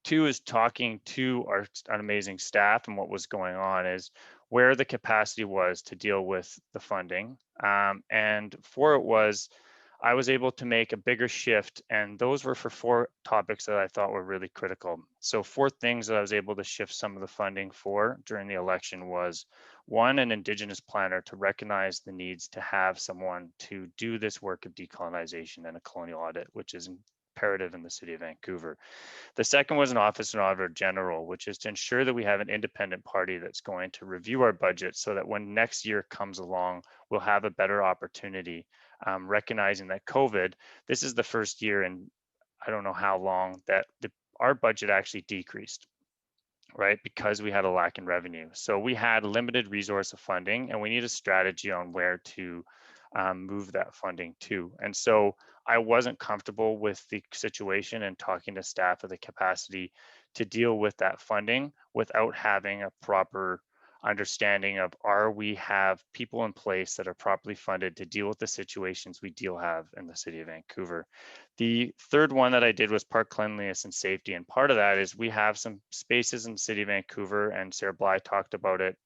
2 is talking to our amazing staff, and what was going on is where the capacity was to deal with the funding. And 4, it was, I was able to make a bigger shift, and those were for 4 topics that I thought were really critical. So 4 things that I was able to shift some of the funding for during the election was, 1, an Indigenous planner to recognize the needs to have someone to do this work of decolonization and a colonial audit, which is imperative in the City of Vancouver. The second was an Office of Auditor General, which is to ensure that we have an independent party that's going to review our budget so that when next year comes along, we'll have a better opportunity, recognizing that COVID, this is the first year in I don't know how long that our budget actually decreased, right? Because we had a lack in revenue. So we had limited resource of funding, and we need a strategy on where to move that funding to. And so I wasn't comfortable with the situation and talking to staff of the capacity to deal with that funding without having a proper understanding of, we have people in place that are properly funded to deal with the situations we have in the City of Vancouver. The third one that I did was park cleanliness and safety. And part of that is we have some spaces in the City of Vancouver, and Sarah Blyth talked about it.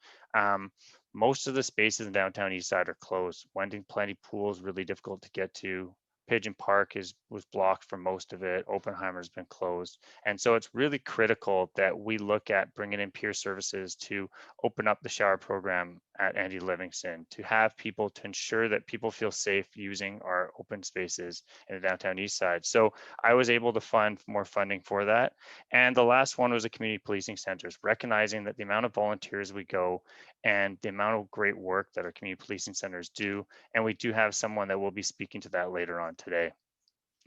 Most of the spaces in downtown Eastside are closed. Wending Plenty Pool is really difficult to get to. Pigeon Park was blocked for most of it. Oppenheimer's been closed. And so it's really critical that we look at bringing in peer services to open up the shower program at Andy Livingston, to have people, to ensure that people feel safe using our open spaces in the downtown east side. So I was able to fund more funding for that. And the last one was the community policing centers, recognizing that the amount of volunteers we go and the amount of great work that our community policing centers do. And we do have someone that will be speaking to that later on today.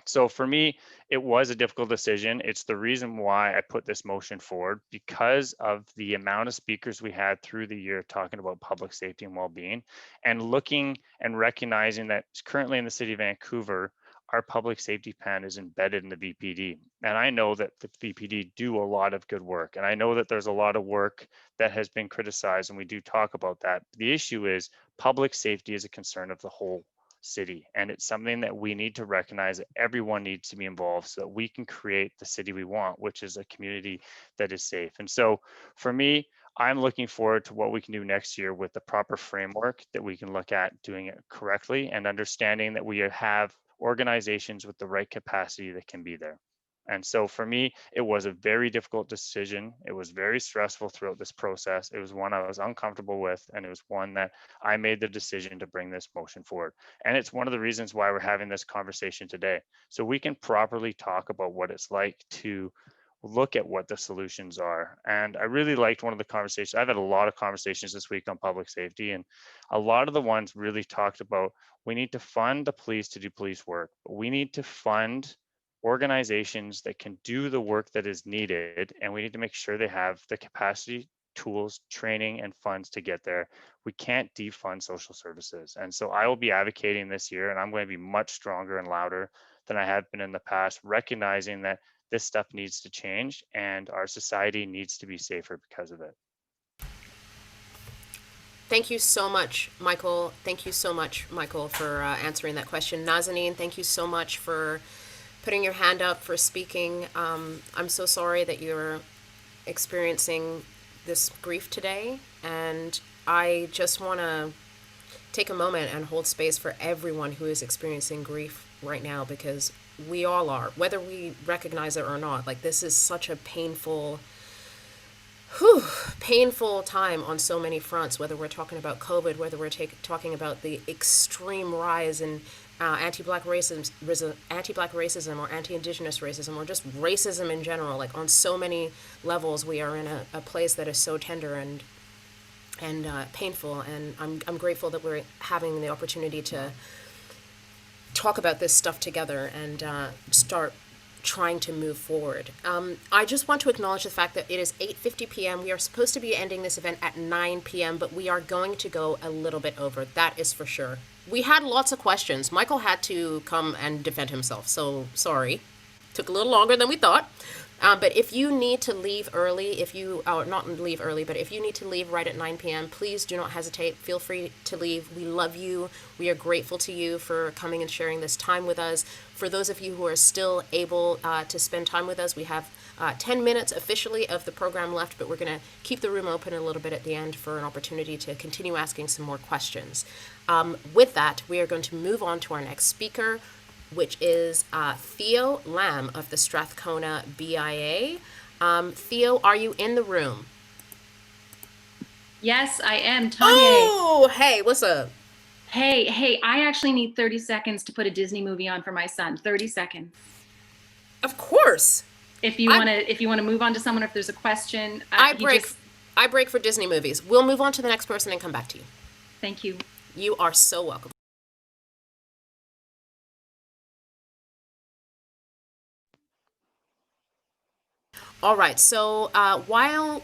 So for me, it was a difficult decision. It's the reason why I put this motion forward, because of the amount of speakers we had through the year talking about public safety and well-being, and looking and recognizing that currently in the City of Vancouver, our public safety plan is embedded in the VPD. And I know that the VPD do a lot of good work. And I know that there's a lot of work that has been criticized, and we do talk about that. The issue is public safety is a concern of the whole city, and it's something that we need to recognize that everyone needs to be involved so that we can create the city we want, which is a community that is safe. And so for me, I'm looking forward to what we can do next year with the proper framework that we can look at doing it correctly, and understanding that we have organizations with the right capacity that can be there. And so for me, it was a very difficult decision. It was very stressful throughout this process. It was one I was uncomfortable with, and it was one that I made the decision to bring this motion forward. And it's one of the reasons why we're having this conversation today, so we can properly talk about what it's like to look at what the solutions are. And I really liked one of the conversations. I've had a lot of conversations this week on public safety, and a lot of the ones really talked about, we need to fund the police to do police work, but we need to fund organizations that can do the work that is needed, and we need to make sure they have the capacity, tools, training, and funds to get there. We can't defund social services. And so I will be advocating this year, and I'm going to be much stronger and louder than I have been in the past, recognizing that this stuff needs to change and our society needs to be safer because of it. Thank you so much, Michael. Thank you so much, Michael, for answering that question. Nazanin, thank you so much for putting your hand up, for speaking. I'm so sorry that you're experiencing this grief today. And I just want to take a moment and hold space for everyone who is experiencing grief right now, because we all are, whether we recognize it or not. Like, this is such a painful time on so many fronts, whether we're talking about COVID, whether we're talking about the extreme rise in anti-Black racism or anti-Indigenous racism, or just racism in general. Like, on so many levels, we are in a place that is so tender and painful. And I'm grateful that we're having the opportunity to talk about this stuff together and start trying to move forward. I just want to acknowledge the fact that it is 8:50 p.m. We are supposed to be ending this event at 9 p.m., but we are going to go a little bit over. That is for sure. We had lots of questions. Michael had to come and defend himself, so sorry. Took a little longer than we thought. But if you need to leave early, but if you need to leave right at 9 p.m., please do not hesitate. Feel free to leave. We love you. We are grateful to you for coming and sharing this time with us. For those of you who are still able to spend time with us, we have 10 minutes officially of the program left, but we're going to keep the room open a little bit at the end for an opportunity to continue asking some more questions. With that, we are going to move on to our next speaker, which is Theo Lamb of the Strathcona BIA. Theo, are you in the room? Yes, I am, Tonye. Oh, hey, what's up? Hey, I actually need 30 seconds to put a Disney movie on for my son. 30 seconds. Of course. If you want to move on to someone, if there's a question. I break for Disney movies. We'll move on to the next person and come back to you. Thank you. You are so welcome. All right, so while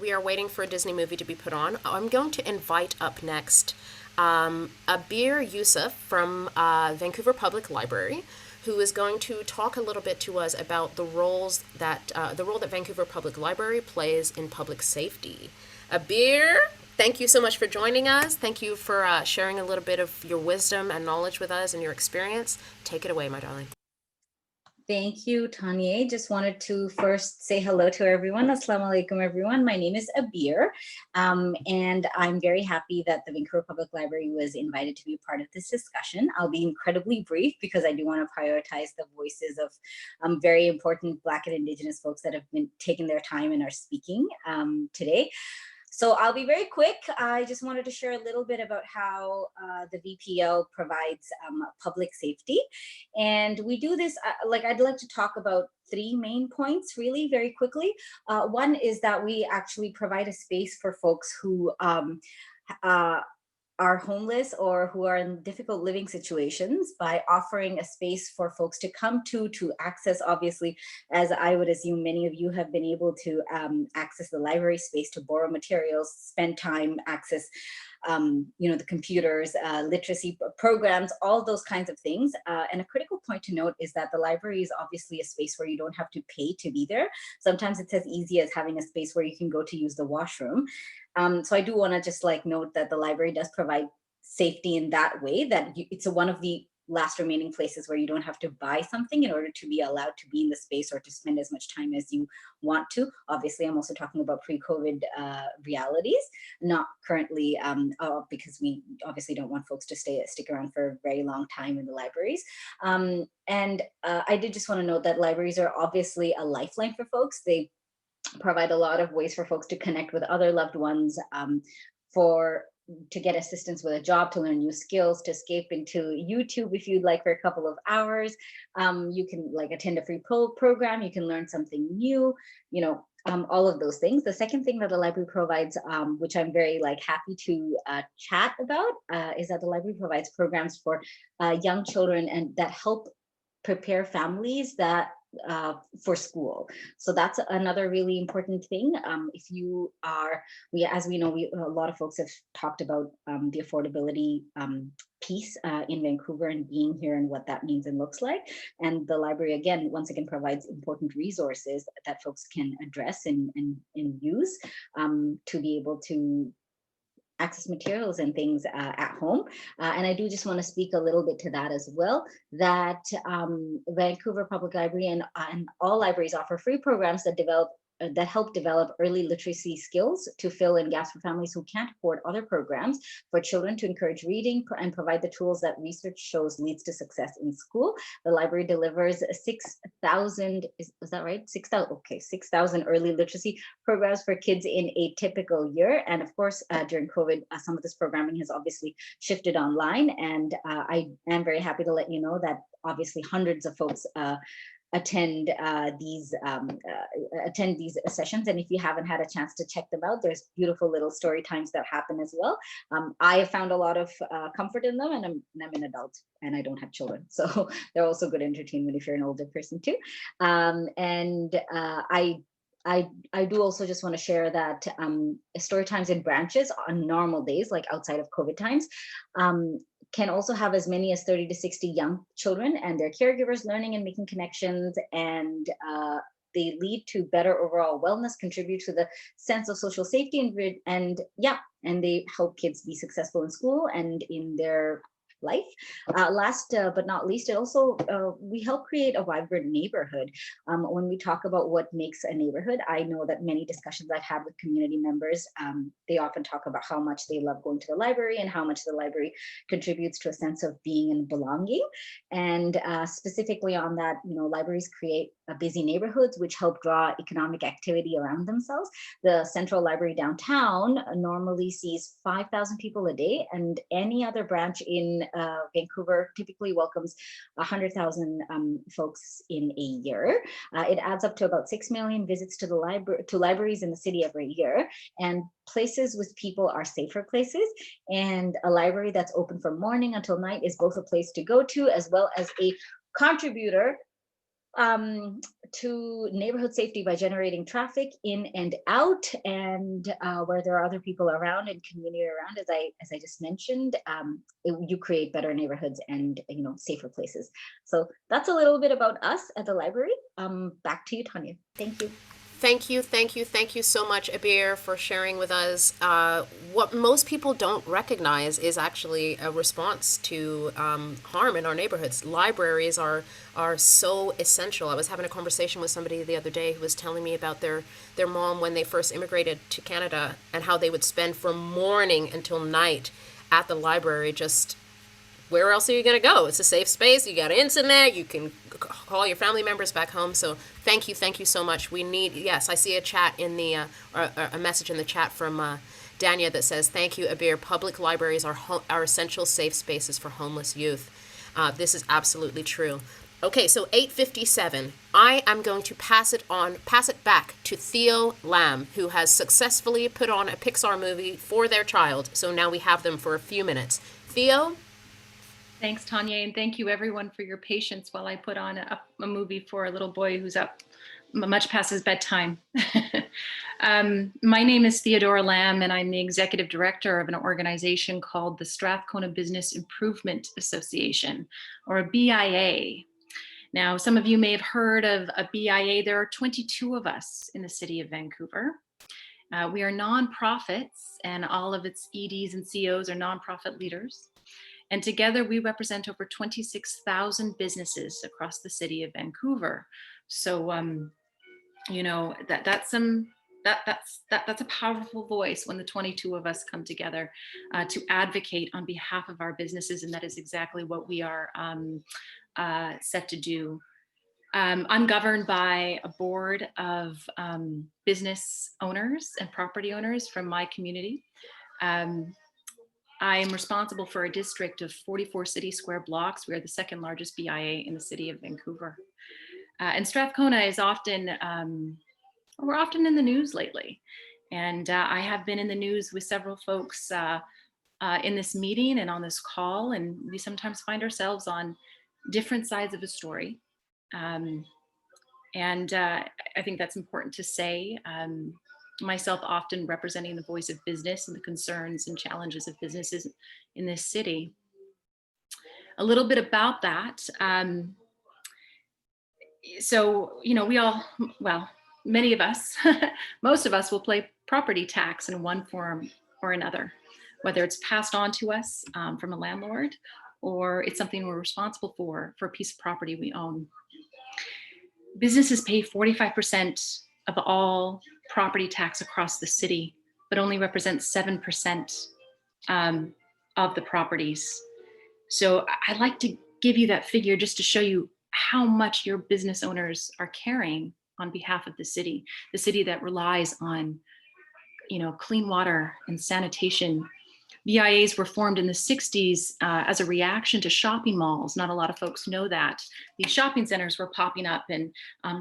we are waiting for a Disney movie to be put on, I'm going to invite up next Abir Yusuf from Vancouver Public Library, who is going to talk a little bit to us about the role that Vancouver Public Library plays in public safety. Abir, thank you so much for joining us. Thank you for sharing a little bit of your wisdom and knowledge with us and your experience. Take it away, my darling. Thank you, Tonye. Just wanted to first say hello to everyone. Assalamu alaikum, everyone. My name is Abir, and I'm very happy that the Vancouver Public Library was invited to be a part of this discussion. I'll be incredibly brief because I do want to prioritize the voices of very important Black and Indigenous folks that have been taking their time and are speaking today. So I'll be very quick. I just wanted to share a little bit about how the VPL provides public safety. And we do this, I'd like to talk about three main points really very quickly. One is that we actually provide a space for folks who are homeless or who are in difficult living situations by offering a space for folks to come to access, obviously, as I would assume many of you have been able to access the library space to borrow materials, spend time, access the computers, literacy programs, all those kinds of things. And a critical point to note is that the library is obviously a space where you don't have to pay to be there. Sometimes it's as easy as having a space where you can go to use the washroom. So I do want to just note that the library does provide safety in that way, that it's one of the last remaining places where you don't have to buy something in order to be allowed to be in the space or to spend as much time as you want to. Obviously, I'm also talking about pre-COVID realities, not currently, because we obviously don't want folks to stick around for a very long time in the libraries. I did just want to note that libraries are obviously a lifeline for folks. They provide a lot of ways for folks to connect with other loved ones, to get assistance with a job, to learn new skills, to escape into YouTube if you'd like for a couple of hours. You can like attend a free program, you can learn something new, you know, all of those things. The second thing that the library provides, which I'm very happy to chat about, is that the library provides programs for young children and that help prepare families that for school. So that's another really important thing. If you are, as we know, a lot of folks have talked about the affordability piece in Vancouver and being here and what that means and looks like. And the library, again, once again, provides important resources that folks can address and use to be able to access materials and things at home. And I do just want to speak a little bit to that as well, that Vancouver Public Library and all libraries offer free programs that help develop early literacy skills to fill in gaps for families who can't afford other programs for children, to encourage reading and provide the tools that research shows leads to success in school. The library delivers 6,000, is that right? 6,000, okay, 6,000 early literacy programs for kids in a typical year. And of course, during COVID, some of this programming has obviously shifted online. And I am very happy to let you know that obviously hundreds of folks attend these sessions, and if you haven't had a chance to check them out, there's beautiful little story times that happen as well. I have found a lot of comfort in them, and I'm an adult and I don't have children, so they're also good entertainment if you're an older person too. I do also just want to share that story times in branches on normal days, like outside of COVID times, can also have as many as 30 to 60 young children and their caregivers learning and making connections, and they lead to better overall wellness, contribute to the sense of social safety, and they help kids be successful in school and in their life. Last but not least, it also we help create a vibrant neighborhood. When we talk about what makes a neighborhood, I know that many discussions I've had with community members, they often talk about how much they love going to the library and how much the library contributes to a sense of being and belonging. And specifically on that, libraries create busy neighborhoods which help draw economic activity around themselves. The Central Library downtown normally sees 5,000 people a day, and any other branch in Vancouver typically welcomes 100,000 folks in a year. It adds up to about 6 million visits to the libraries in the city every year. And places with people are safer places. And a library that's open from morning until night is both a place to go to, as well as a contributor to neighborhood safety by generating traffic in and out, and where there are other people around and community around, as I just mentioned, you create better neighborhoods and safer places. So that's a little bit about us at the library. Back to you, Tonye. Thank you. Thank you so much, Abir, for sharing with us. What most people don't recognize is actually a response to harm in our neighborhoods. Libraries are so essential. I was having a conversation with somebody the other day who was telling me about their mom when they first immigrated to Canada, and how they would spend from morning until night at the library. Just where else are you going to go? It's a safe space. You got internet. You can call your family members back home. So thank you so much. We need, yes, I see a chat in the, a message in the chat from Dania that says, thank you, Abir. Public libraries are essential safe spaces for homeless youth. This is absolutely true. Okay, so 8:57. I am going to pass it back to Theo Lamb, who has successfully put on a Pixar movie for their child. So now we have them for a few minutes. Theo? Thanks, Tonye, and thank you everyone for your patience while I put on a movie for a little boy who's up much past his bedtime. My name is Theodora Lamb, and I'm the executive director of an organization called the Strathcona Business Improvement Association, or a BIA. Now, some of you may have heard of a BIA. There are 22 of us in the city of Vancouver. We are nonprofits, and all of its EDs and COs are nonprofit leaders. And together we represent over 26,000 businesses across the city of Vancouver. So, you know, that's a powerful voice when the 22 of us come together to advocate on behalf of our businesses, and that is exactly what we are set to do. I'm governed by a board of business owners and property owners from my community. I am responsible for a district of 44 city square blocks. We are the second largest BIA in the city of Vancouver. And Strathcona is often, we're often in the news lately. And I have been in the news with several folks in this meeting and on this call, and we sometimes find ourselves on different sides of a story. I think that's important to say. Myself often representing the voice of business and the concerns and challenges of businesses in this city. A little bit about that. So, you know, we all, well, many of us, most of us will pay property tax in one form or another, whether it's passed on to us from a landlord or it's something we're responsible for a piece of property we own. Businesses pay 45% of all property tax across the city, but only represents 7% of the properties. So I'd like to give you that figure just to show you how much your business owners are carrying on behalf of the city that relies on, you know, clean water and sanitation. BIAs were formed in the 60s as a reaction to shopping malls. Not a lot of folks know that. These shopping centers were popping up and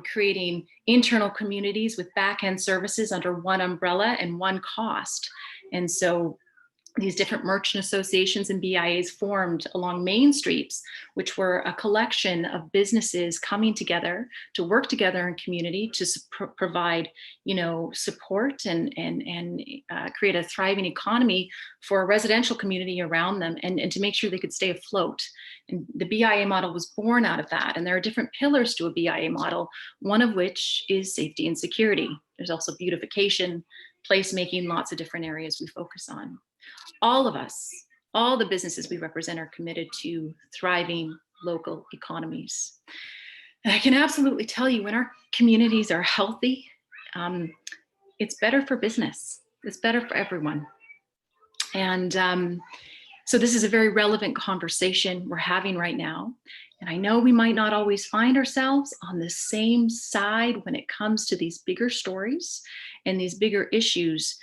creating internal communities with back-end services under one umbrella and one cost. And so these different merchant associations and BIAs formed along main streets, which were a collection of businesses coming together to work together in community to provide, you know, support and create a thriving economy for a residential community around them, and to make sure they could stay afloat. And the BIA model was born out of that. And there are different pillars to a BIA model, one of which is safety and security. There's also beautification, placemaking, lots of different areas we focus on. All of us, all the businesses we represent are committed to thriving local economies. And I can absolutely tell you when our communities are healthy, it's better for business. It's better for everyone. And so this is a very relevant conversation we're having right now. And I know we might not always find ourselves on the same side when it comes to these bigger stories and these bigger issues.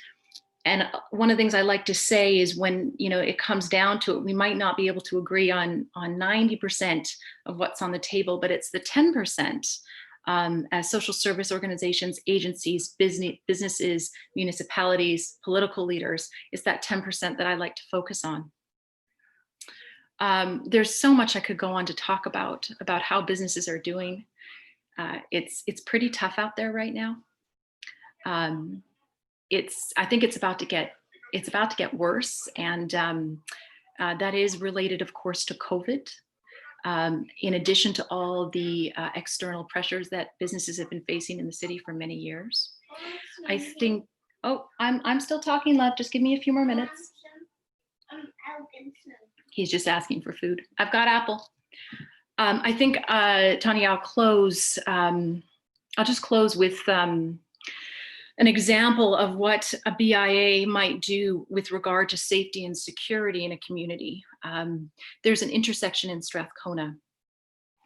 And one of the things I like to say is when, you know, it comes down to it, we might not be able to agree on 90% of what's on the table, but it's the 10% as social service organizations, agencies, businesses, municipalities, political leaders, it's that 10% that I like to focus on. There's so much I could go on to talk about how businesses are doing. It's pretty tough out there right now. I think it's about to get worse, and that is related, of course, to COVID. In addition to all the external pressures that businesses have been facing in the city for many years, I think. Oh, I'm still talking, love. Just give me a few more minutes. He's just asking for food. I've got apple. I think, Tonye, I'll close. I'll just close with an example of what a BIA might do with regard to safety and security in a community. There's an intersection in Strathcona.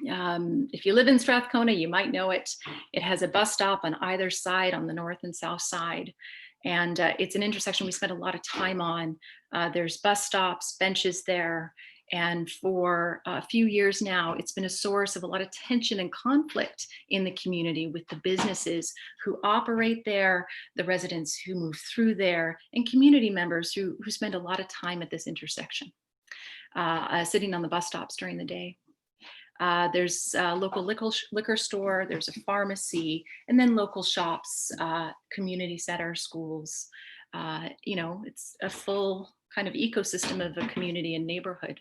If you live in Strathcona, you might know it. It has a bus stop on either side, on the north and south side. And it's an intersection we spend a lot of time on. There's bus stops, benches there. And for a few years now, it's been a source of a lot of tension and conflict in the community with the businesses who operate there, the residents who move through there, and community members who spend a lot of time at this intersection, sitting on the bus stops during the day. There's a local liquor store, there's a pharmacy, and then local shops, community center, schools. You know, it's a full kind of ecosystem of a community and neighborhood.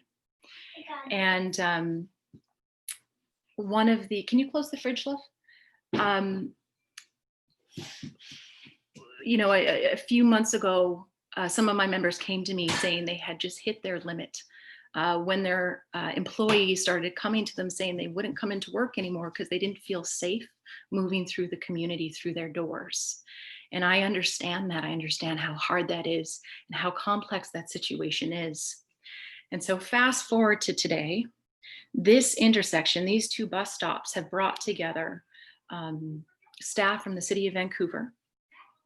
And one of the, can you close the fridge, love? You know, a few months ago, some of my members came to me saying they had just hit their limit when their employees started coming to them saying they wouldn't come into work anymore because they didn't feel safe moving through the community through their doors. And I understand that. I understand how hard that is and how complex that situation is. And so fast forward to today, this intersection, these two bus stops have brought together staff from the City of Vancouver,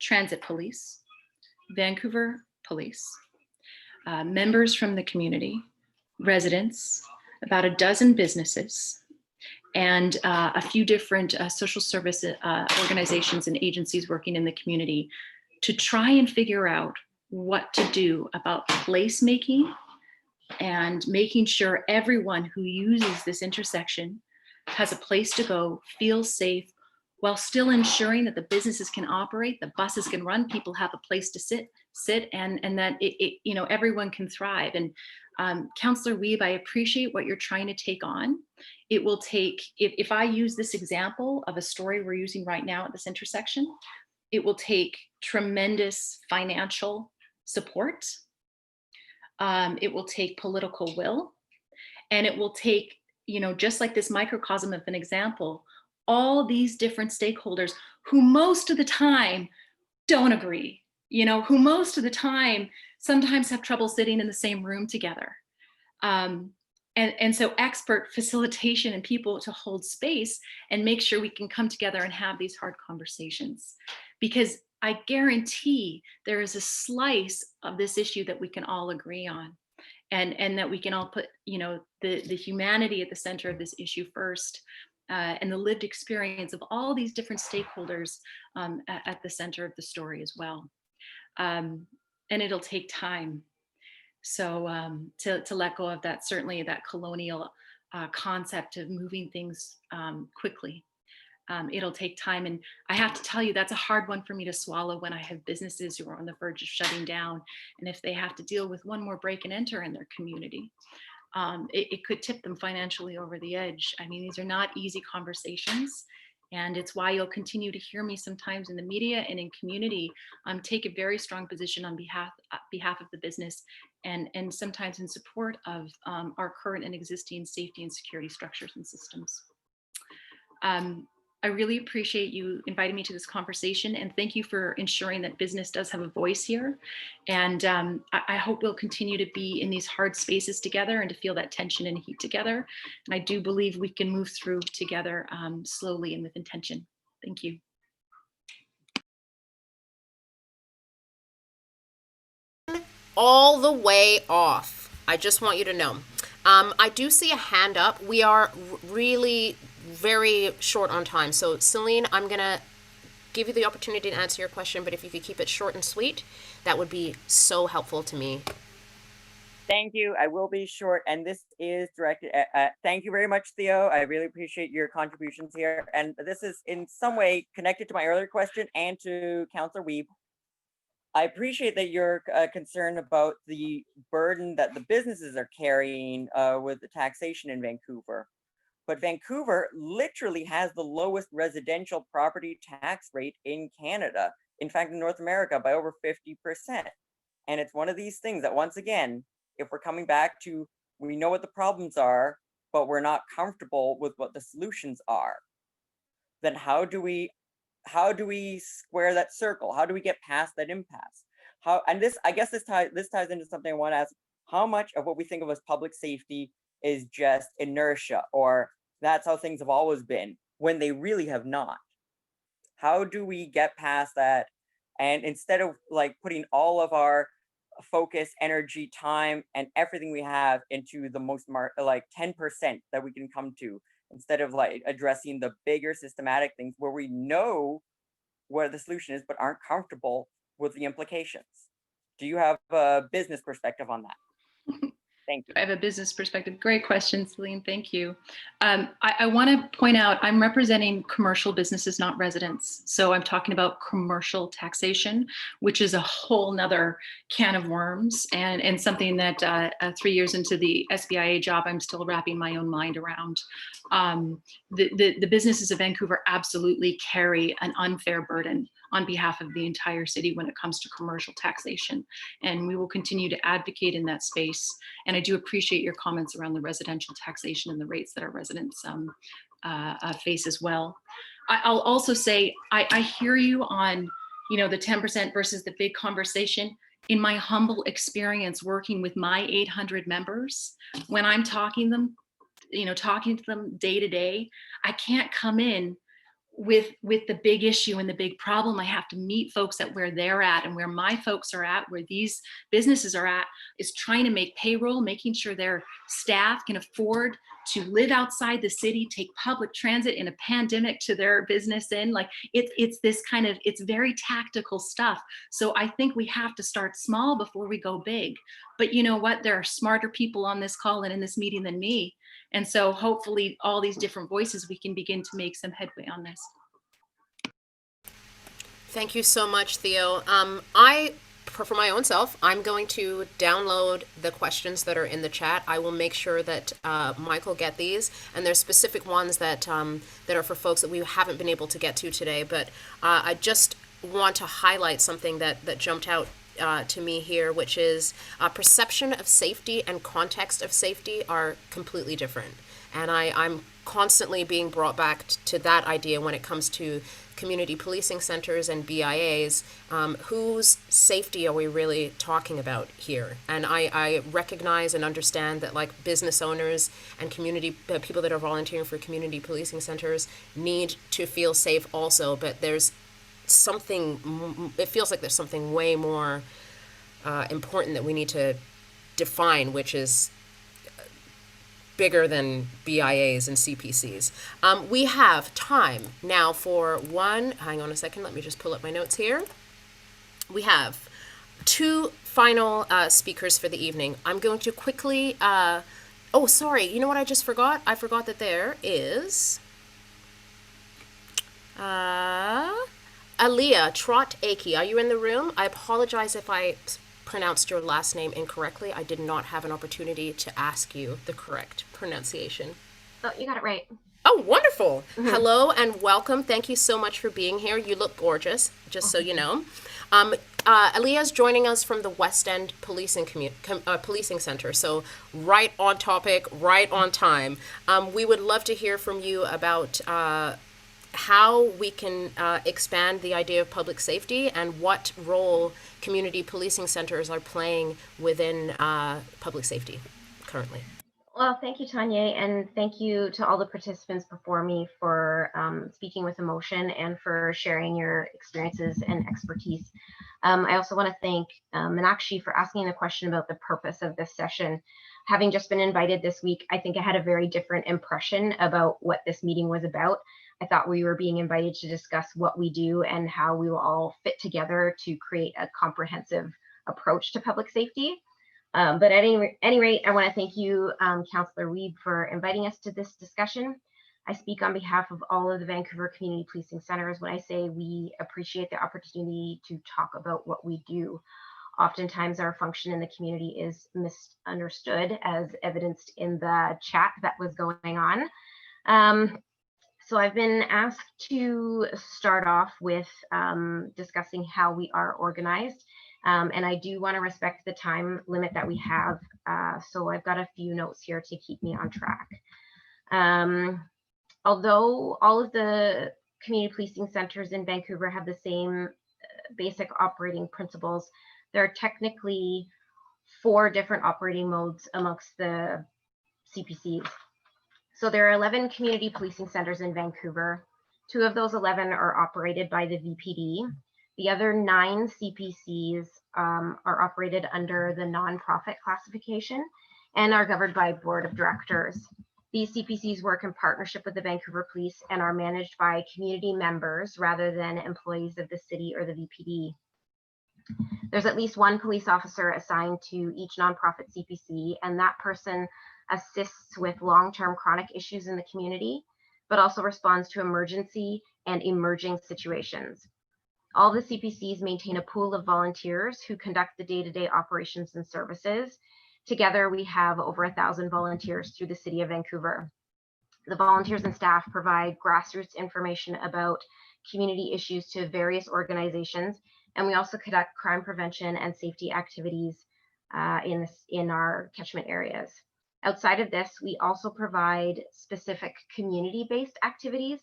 Transit Police, Vancouver Police, members from the community, residents, about a dozen businesses, and a few different social service organizations and agencies working in the community to try and figure out what to do about placemaking and making sure everyone who uses this intersection has a place to go, feels safe, while still ensuring that the businesses can operate, the buses can run, people have a place to sit, and that everyone can thrive. And Councillor Wiebe, I appreciate what you're trying to take on. It will take, if I use this example of a story we're using right now at this intersection, it will take tremendous financial support. It will take political will, and it will take, just like this microcosm of an example, all these different stakeholders who most of the time don't agree, who most of the time sometimes have trouble sitting in the same room together. And so expert facilitation and people to hold space and make sure we can come together and have these hard conversations. Because I guarantee there is a slice of this issue that we can all agree on, and that we can all put, the humanity at the center of this issue first, and the lived experience of all these different stakeholders at the center of the story as well. And it'll take time. So to let go of that, certainly that colonial concept of moving things quickly. It'll take time. And I have to tell you, that's a hard one for me to swallow when I have businesses who are on the verge of shutting down. And if they have to deal with one more break and enter in their community, it could tip them financially over the edge. I mean, these are not easy conversations. And it's why you'll continue to hear me sometimes in the media and in community take a very strong position on behalf of the business, and sometimes in support of our current and existing safety and security structures and systems. I really appreciate you inviting me to this conversation, and thank you for ensuring that business does have a voice here. And I hope we'll continue to be in these hard spaces together and to feel that tension and heat together. And I do believe we can move through together slowly and with intention. Thank you. All the way off. I just want you to know. I do see a hand up. We are really very short on time. So Celine, I'm gonna give you the opportunity to answer your question, but if you could keep it short and sweet, that would be so helpful to me. Thank you. I will be short, and this is directed at, thank you very much, Theo. I really appreciate your contributions here. And this is in some way connected to my earlier question and to Councillor Wiebe. I appreciate that you're concerned about the burden that the businesses are carrying with the taxation in Vancouver. But Vancouver literally has the lowest residential property tax rate in Canada. In fact, in North America by over 50%. And it's one of these things that, once again, if we're coming back to, we know what the problems are, but we're not comfortable with what the solutions are, then how do we square that circle? How do we get past that impasse? And this, I guess this ties into something I want to ask. How much of what we think of as public safety is just inertia, or that's how things have always been, when they really have not? How do we get past that? And instead of like putting all of our focus, energy, time, and everything we have into the most 10% that we can come to, instead of like addressing the bigger systematic things where we know what the solution is, but aren't comfortable with the implications. Do you have a business perspective on that? Thank you. I have a business perspective. Great question, Celine. Thank you. I want to point out, I'm representing commercial businesses, not residents. So I'm talking about commercial taxation, which is a whole nother can of worms, and something that 3 years into the SBIA job, I'm still wrapping my own mind around. The businesses of Vancouver absolutely carry an unfair burden on behalf of the entire city when it comes to commercial taxation. And we will continue to advocate in that space. And I do appreciate your comments around the residential taxation and the rates that our residents face as well. I'll also say, I hear you on, you know, the 10% versus the big conversation. In my humble experience working with my 800 members, when I'm talking to them day to day, I can't come in with the big issue and the big problem. I have to meet folks at where they're at, and where my folks are at, where these businesses are at, is trying to make payroll, making sure their staff can afford to live outside the city, take public transit in a pandemic to their business in. Like it's this kind of, it's very tactical stuff. So I think we have to start small before we go big. But you know what? There are smarter people on this call and in this meeting than me. And so hopefully all these different voices, we can begin to make some headway on this. Thank you so much, Theo. For my own self, I'm going to download the questions that are in the chat. I will make sure that Michael get these, and there's specific ones that that are for folks that we haven't been able to get to today. But I just want to highlight something that jumped out to me here, which is perception of safety and context of safety are completely different. And I'm constantly being brought back to that idea when it comes to community policing centers and BIAs. Whose safety are we really talking about here? And I recognize and understand that, like, business owners and community people that are volunteering for community policing centers need to feel safe also, but there's something, it feels like there's something way more important that we need to define, which is bigger than BIAs and CPCs. We have time now for hang on a second, let me just pull up my notes here. We have two final speakers for the evening. I'm going to quickly, oh, sorry, you know what I just forgot? I forgot that there is Aleya Trott Akey. Are you in the room? I apologize if I pronounced your last name incorrectly. I did not have an opportunity to ask you the correct pronunciation. Oh, you got it right. Oh, wonderful. Hello and welcome. Thank you so much for being here. You look gorgeous, just so you know. Aleya is joining us from the West End Policing Center, so right on topic, right on time. We would love to hear from you about how we can expand the idea of public safety and what role community policing centers are playing within public safety currently. Well, thank you, Tonye, and thank you to all the participants before me for speaking with emotion and for sharing your experiences and expertise. I also want to thank Meenakshi for asking the question about the purpose of this session. Having just been invited this week, I think I had a very different impression about what this meeting was about. I thought we were being invited to discuss what we do and how we will all fit together to create a comprehensive approach to public safety. But at any rate, I want to thank you, Councillor Wiebe, for inviting us to this discussion. I speak on behalf of all of the Vancouver Community Policing Centers when I say we appreciate the opportunity to talk about what we do. Oftentimes our function in the community is misunderstood, as evidenced in the chat that was going on. So I've been asked to start off with discussing how we are organized. And I do want to respect the time limit that we have. So I've got a few notes here to keep me on track. Although all of the community policing centers in Vancouver have the same basic operating principles, there are technically 4 different operating modes amongst the CPCs. So there are 11 community policing centers in Vancouver. 2 of those 11 are operated by the VPD. The other 9 CPCs are operated under the nonprofit classification and are governed by board of directors. These CPCs work in partnership with the Vancouver Police and are managed by community members rather than employees of the city or the VPD. There's at least 1 police officer assigned to each nonprofit CPC, and that person assists with long-term chronic issues in the community, but also responds to emergency and emerging situations. All the CPCs maintain a pool of volunteers who conduct the day-to-day operations and services. Together, we have over 1,000 volunteers through the City of Vancouver. The volunteers and staff provide grassroots information about community issues to various organizations, and we also conduct crime prevention and safety activities in our catchment areas. Outside of this, we also provide specific community-based activities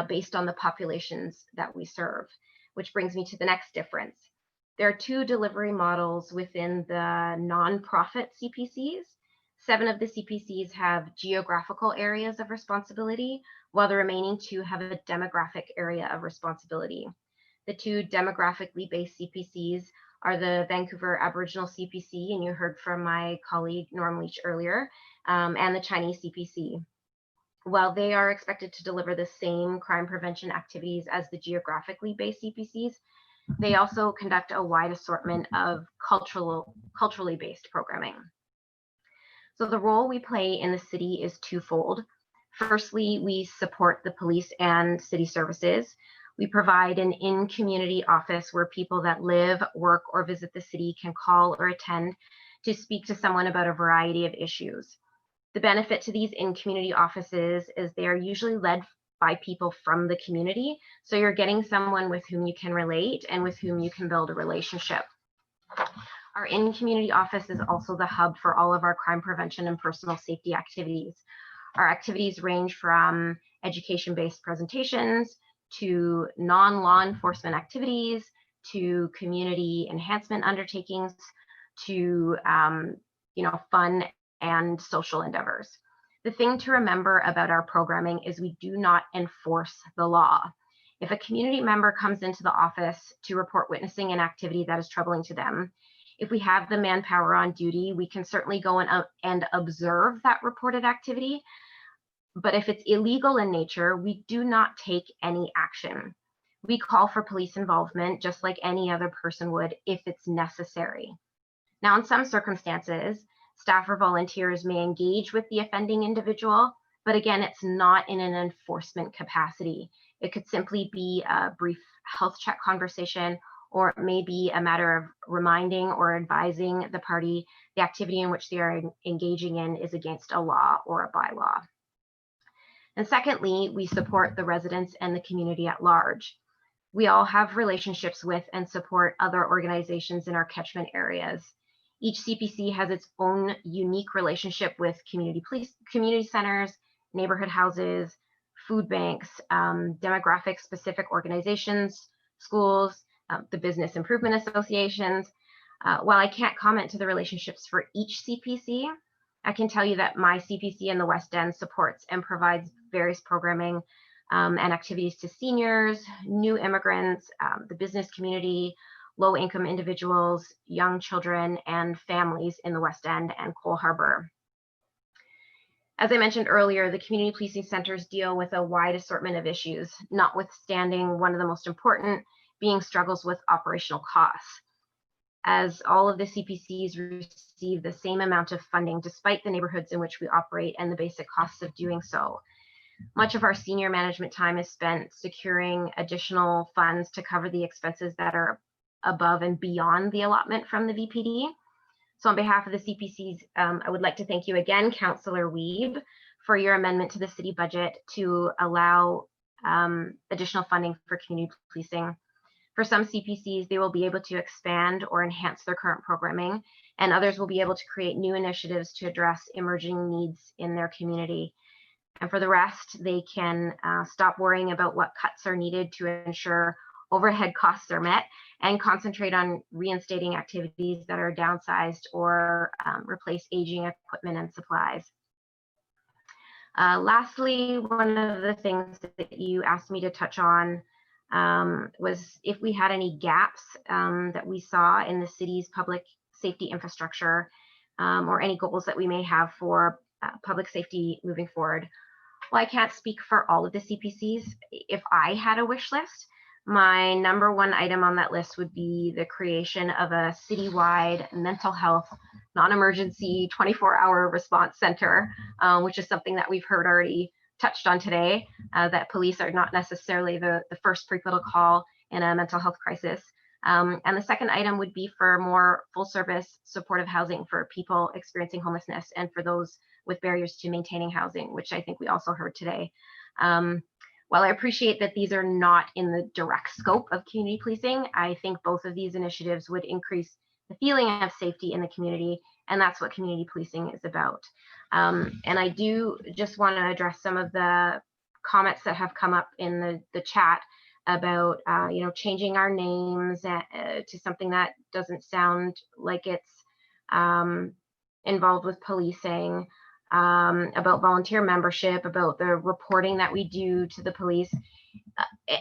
based on the populations that we serve, which brings me to the next difference. There are two delivery models within the nonprofit CPCs. 7 of the CPCs have geographical areas of responsibility, while the remaining 2 have a demographic area of responsibility. The 2 demographically based CPCs are the Vancouver Aboriginal CPC, and you heard from my colleague Norm Leach earlier, and the Chinese CPC. While they are expected to deliver the same crime prevention activities as the geographically based CPCs, they also conduct a wide assortment of culturally based programming. So the role we play in the city is twofold. Firstly, we support the police and city services. We provide an in-community office where people that live, work, or visit the city can call or attend to speak to someone about a variety of issues. The benefit to these in-community offices is they are usually led by people from the community, so you're getting someone with whom you can relate and with whom you can build a relationship. Our in-community office is also the hub for all of our crime prevention and personal safety activities. Our activities range from education-based presentations to non-law enforcement activities, to community enhancement undertakings, to fun and social endeavors. The thing to remember about our programming is we do not enforce the law. If a community member comes into the office to report witnessing an activity that is troubling to them, if we have the manpower on duty, we can certainly go and observe that reported activity. But if it's illegal in nature, we do not take any action. We call for police involvement just like any other person would if it's necessary. Now, in some circumstances, staff or volunteers may engage with the offending individual, but again, it's not in an enforcement capacity. It could simply be a brief health check conversation, or it may be a matter of reminding or advising the party the activity in which they are engaging in is against a law or a bylaw. And secondly, we support the residents and the community at large. We all have relationships with and support other organizations in our catchment areas. Each CPC has its own unique relationship with community centers, neighborhood houses, food banks, demographic specific organizations, schools, the business improvement associations. While I can't comment to the relationships for each CPC, I can tell you that my CPC in the West End supports and provides various programming and activities to seniors, new immigrants, the business community, low-income individuals, young children, and families in the West End and Cole Harbour. As I mentioned earlier, the community policing centers deal with a wide assortment of issues, notwithstanding one of the most important being struggles with operational costs. As all of the CPCs receive the same amount of funding despite the neighborhoods in which we operate and the basic costs of doing so. Much of our senior management time is spent securing additional funds to cover the expenses that are above and beyond the allotment from the VPD. So on behalf of the CPCs, I would like to thank you again, Councillor Wiebe, for your amendment to the city budget to allow additional funding for community policing. For some CPCs, they will be able to expand or enhance their current programming, and others will be able to create new initiatives to address emerging needs in their community. And for the rest, they can stop worrying about what cuts are needed to ensure overhead costs are met and concentrate on reinstating activities that are downsized or replace aging equipment and supplies. Lastly, one of the things that you asked me to touch on was if we had any gaps that we saw in the city's public safety infrastructure or any goals that we may have for public safety moving forward. Well, I can't speak for all of the CPCs. If I had a wish list, my number one item on that list would be the creation of a citywide mental health non-emergency 24-hour response center, which is something that we've heard already touched on today, that police are not necessarily the first people to call in a mental health crisis. And the second item would be for more full service supportive housing for people experiencing homelessness and for those with barriers to maintaining housing, which I think we also heard today. While I appreciate that these are not in the direct scope of community policing, I think both of these initiatives would increase the feeling of safety in the community, and that's what community policing is about. And I do just want to address some of the comments that have come up in the chat about changing our names to something that doesn't sound like it's involved with policing, about volunteer membership, about the reporting that we do to the police.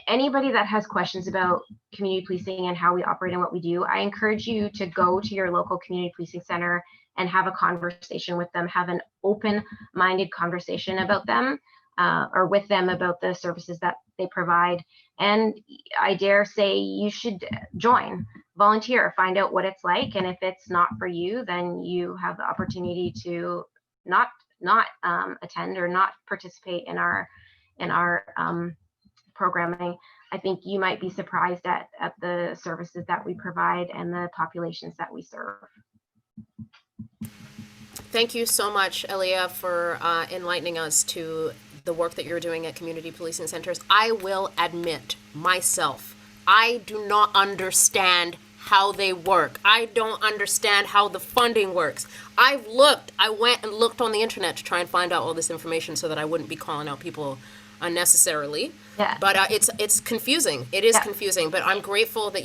Anybody that has questions about community policing and how we operate and what we do, I encourage you to go to your local community policing center and have a conversation with them, have an open-minded conversation about them or with them about the services that they provide. And I dare say you should join, volunteer, find out what it's like. And if it's not for you, then you have the opportunity to not attend or not participate in our programming. I think you might be surprised at the services that we provide and the populations that we serve. Thank you so much, Aleya, for enlightening us to the work that you're doing at community policing centers. I will admit myself, I do not understand how they work. I don't understand how the funding works. I went and looked on the internet to try and find out all this information so that I wouldn't be calling out people unnecessarily. Yeah. But it's confusing. It is confusing. But I'm grateful that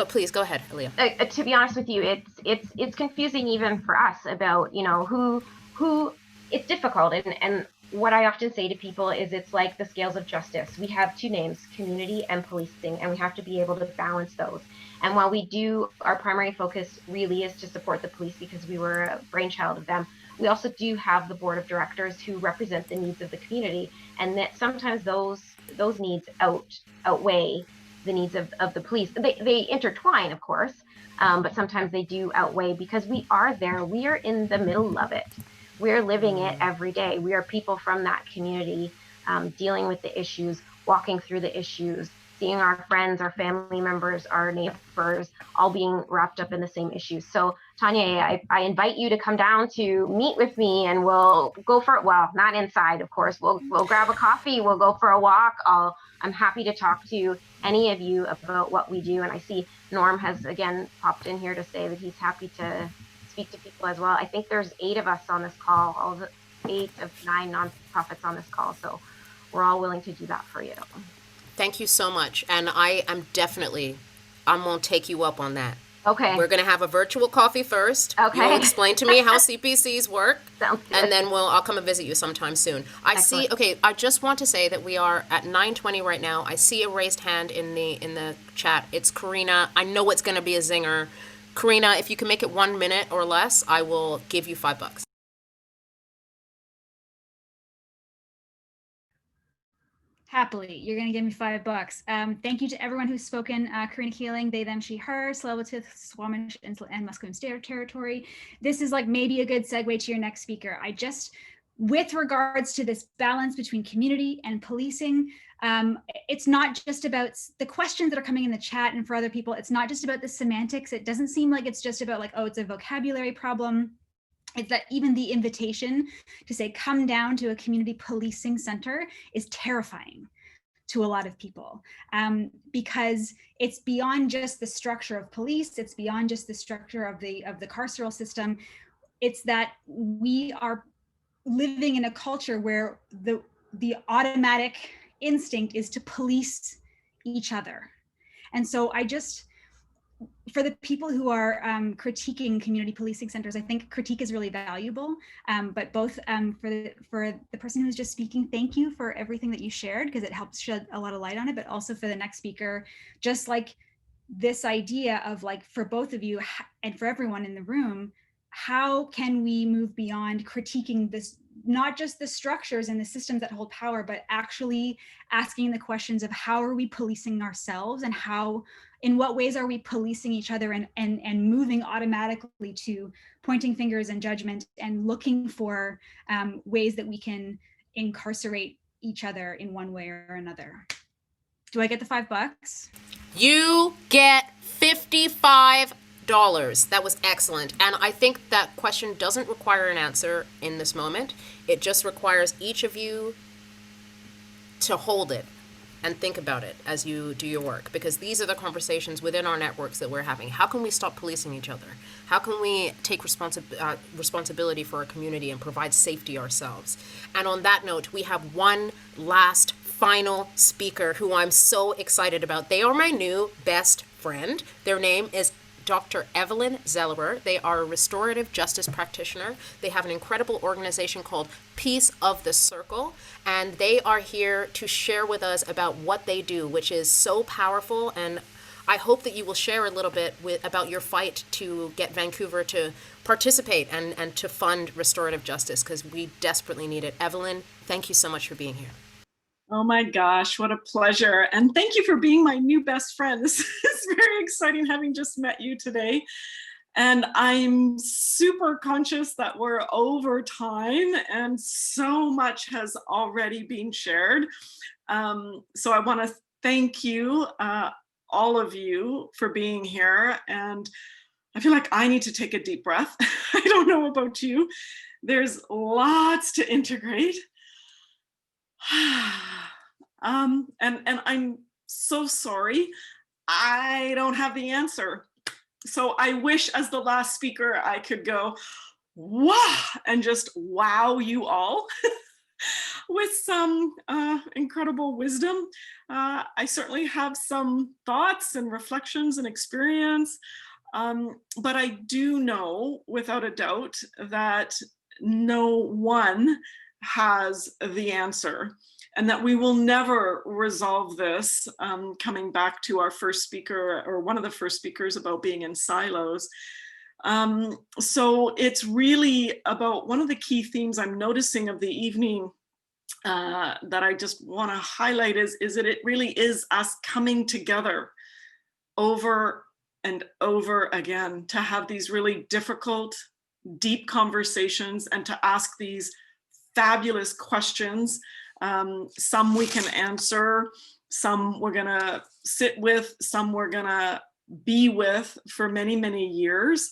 please go ahead, Aleya. To be honest with you, it's confusing even for us about who it's difficult, and what I often say to people is it's like the scales of justice. We have two names, community and policing, and we have to be able to balance those. And while we do, our primary focus really is to support the police because we were a brainchild of them, we also do have the board of directors who represent the needs of the community, and that sometimes those needs outweigh the needs of the police. They intertwine, of course, but sometimes they do outweigh because we are there. We are in the middle of it. We're living it every day. We are people from that community, dealing with the issues, walking through the issues, seeing our friends, our family members, our neighbors, all being wrapped up in the same issues. So Tonye, I invite you to come down to meet with me, and we'll go for, well, not inside, of course. We'll grab a coffee, we'll go for a walk. I'm happy to talk to any of you about what we do. And I see Norm has again popped in here to say that he's happy to speak to people as well. I think there's 8 of us on this call, all the 8 of 9 nonprofits on this call. So we're all willing to do that for you. Thank you so much. And I'm going to take you up on that. Okay. We're going to have a virtual coffee first. Okay. You'll explain to me how CPCs work. Sounds good. And then I'll come and visit you sometime soon. I just want to say that we are at 9:20 right now. I see a raised hand in the chat. It's Karina. I know it's going to be a zinger. Karina, if you can make it 1 minute or less, I will give you $5. Happily, you're going to give me $5. Thank you to everyone who's spoken. Karina Keeling, they, them, she, her, Tsleil-Waututh, Squamish, and Musqueam territory. This is like maybe a good segue to your next speaker. With regards to this balance between community and policing, it's not just about the questions that are coming in the chat and for other people. It's not just about the semantics. It doesn't seem like it's just about like, oh, it's a vocabulary problem. It's that even the invitation to say, come down to a community policing center is terrifying to a lot of people, because it's beyond just the structure of police. It's beyond just the structure of the carceral system. It's that we are living in a culture where the automatic instinct is to police each other. And so for the people who are critiquing community policing centers, I think critique is really valuable, but both for the person who's just speaking, thank you for everything that you shared, because it helps shed a lot of light on it, but also for the next speaker, just like this idea of like, for both of you and for everyone in the room, how can we move beyond critiquing this, not just the structures and the systems that hold power, but actually asking the questions of how are we policing ourselves, and in what ways are we policing each other, and moving automatically to pointing fingers and judgment and looking for ways that we can incarcerate each other in one way or another. Do I get the $5? You get $55. That was excellent. And I think that question doesn't require an answer in this moment. It just requires each of you to hold it and think about it as you do your work, because these are the conversations within our networks that we're having. How can we stop policing each other? How can we take responsibility for our community and provide safety ourselves? And on that note, we have one last final speaker who I'm so excited about. They are my new best friend. Their name is Dr. Evelyn Zellerer. They are a restorative justice practitioner. They have an incredible organization called Peace of the Circle, and they are here to share with us about what they do, which is so powerful. And I hope that you will share a little bit about your fight to get Vancouver to participate and to fund restorative justice, because we desperately need it. Evelyn, thank you so much for being here. Oh my gosh, what a pleasure. And thank you for being my new best friend. This is very exciting, having just met you today. And I'm super conscious that we're over time and so much has already been shared. So I want to thank you, all of you, for being here. And I feel like I need to take a deep breath. I don't know about you. There's lots to integrate. And I'm so sorry. I don't have the answer. So I wish, as the last speaker, I could go, wow, and just wow you all with some incredible wisdom. I certainly have some thoughts and reflections and experience, but I do know without a doubt that no one has the answer, and that we will never resolve this, coming back to our first speaker, or one of the first speakers, about being in silos. So it's really about one of the key themes I'm noticing of the evening that I just want to highlight is that it really is us coming together over and over again to have these really difficult, deep conversations and to ask these fabulous questions. Some we can answer, some we're gonna sit with, some we're gonna be with for many, many years,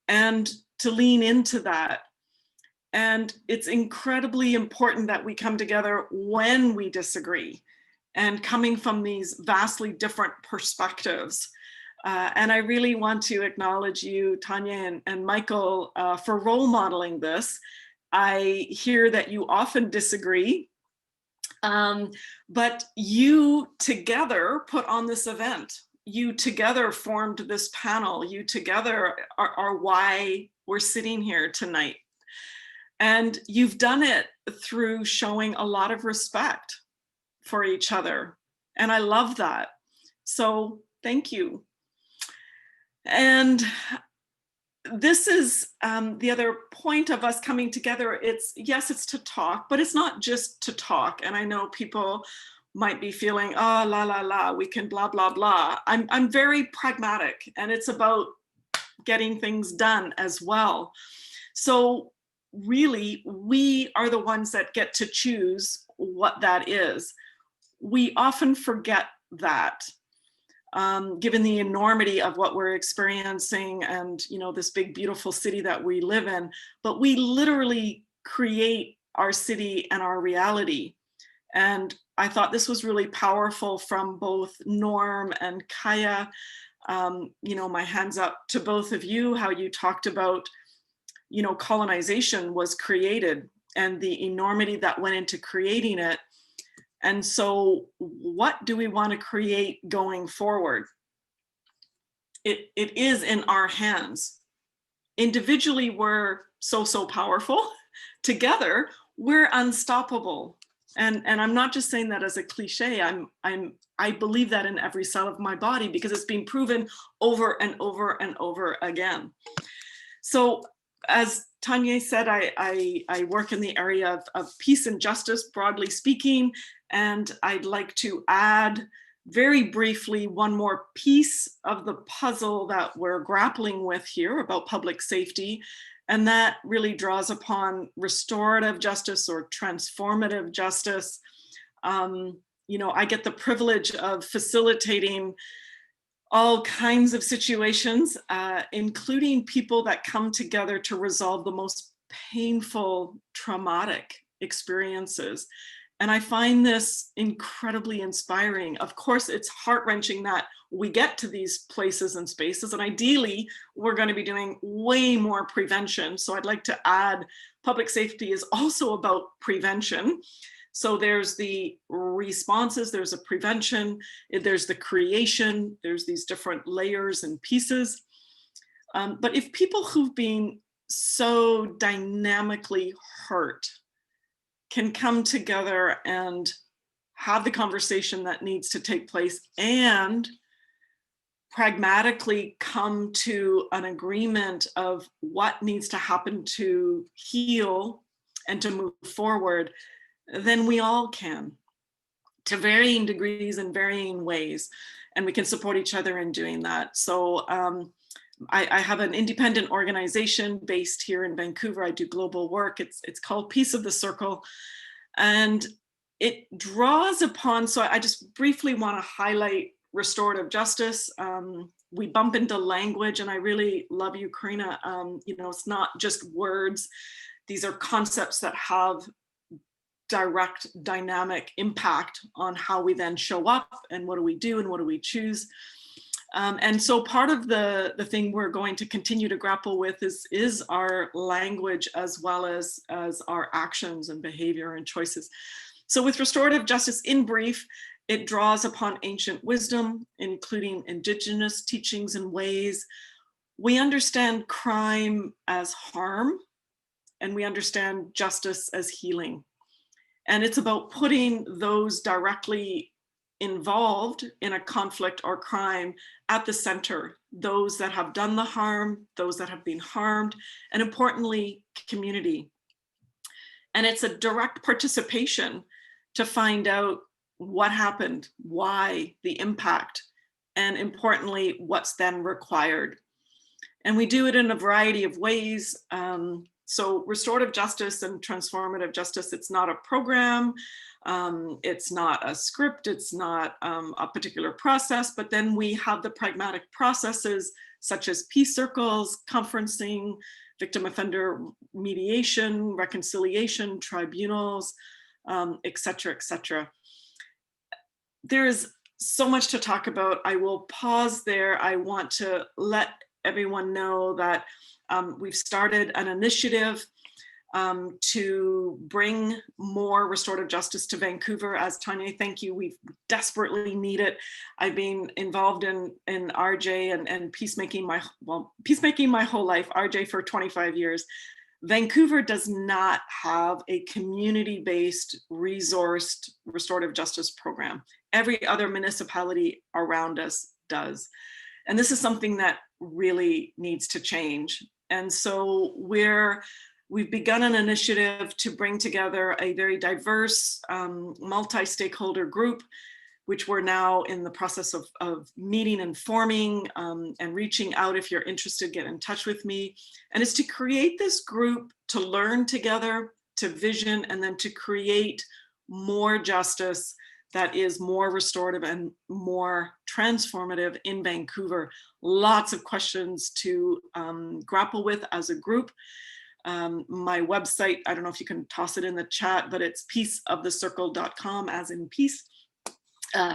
and to lean into that. And it's incredibly important that we come together when we disagree and coming from these vastly different perspectives. And I really want to acknowledge you, Tonye and Michael, for role modeling this. I hear that you often disagree, but you together put on this event. You together formed this panel. You together are why we're sitting here tonight. And you've done it through showing a lot of respect for each other. And I love that. So thank you. And this is the other point of us coming together. Yes, it's to talk, but it's not just to talk. And I know people might be feeling, oh, la, la, la, we can blah, blah, blah. I'm very pragmatic, and it's about getting things done as well. So really, we are the ones that get to choose what that is. We often forget that. Given the enormity of what we're experiencing and, you know, this big, beautiful city that we live in, but we literally create our city and our reality. And I thought this was really powerful from both Norm and Kayah. You know, my hands up to both of you, how you talked about, you know, colonization was created and the enormity that went into creating it. And so what do we want to create going forward? It is in our hands. Individually, we're so powerful. Together, we're unstoppable. And I'm not just saying that as a cliche. I believe that in every cell of my body, because it's been proven over and over and over again. So as Tonye said, I work in the area of peace and justice, broadly speaking, and I'd like to add very briefly one more piece of the puzzle that we're grappling with here about public safety, and that really draws upon restorative justice or transformative justice. You know, I get the privilege of facilitating all kinds of situations, including people that come together to resolve the most painful, traumatic experiences. And I find this incredibly inspiring. Of course, it's heart-wrenching that we get to these places and spaces, and ideally, we're going to be doing way more prevention. So I'd like to add, public safety is also about prevention. So there's the responses, there's a prevention, there's the creation, there's these different layers and pieces. But if people who've been so dynamically hurt can come together and have the conversation that needs to take place and pragmatically come to an agreement of what needs to happen to heal and to move forward, then we all can, to varying degrees and varying ways, and we can support each other in doing that. So I have an independent organization based here in Vancouver. I do global work. It's called Piece of the Circle, and it draws upon, so I just briefly want to highlight restorative justice. We bump into language, and I really love you, Karina. You know, it's not just words. These are concepts that have direct dynamic impact on how we then show up and what do we do and what do we choose. And so part of the thing we're going to continue to grapple with is our language as well as our actions and behavior and choices. So with restorative justice, in brief, it draws upon ancient wisdom, including indigenous teachings and ways. We understand crime as harm, and we understand justice as healing. And it's about putting those directly involved in a conflict or crime at the center, those that have done the harm, those that have been harmed, and importantly, community. And it's a direct participation to find out what happened, why, the impact, and importantly, what's then required. And we do it in a variety of ways. So restorative justice and transformative justice, it's not a program, it's not a script, it's not a particular process, but then we have the pragmatic processes such as peace circles, conferencing, victim offender mediation, reconciliation, tribunals, et cetera, et cetera. There is so much to talk about. I will pause there. I want to let everyone know that we've started an initiative to bring more restorative justice to Vancouver. As Tonye, thank you, we desperately need it. I've been involved in RJ and peacemaking my whole life, RJ for 25 years. Vancouver does not have a community-based, resourced restorative justice program. Every other municipality around us does. And this is something that really needs to change. And so we've begun an initiative to bring together a very diverse, multi-stakeholder group, which we're now in the process of meeting and forming and reaching out. If you're interested, get in touch with me. And it's to create this group to learn together, to vision, and then to create more justice that is more restorative and more transformative in Vancouver. Lots of questions to grapple with as a group. My website, I don't know if you can toss it in the chat, but it's pieceofthecircle.com, as in peace.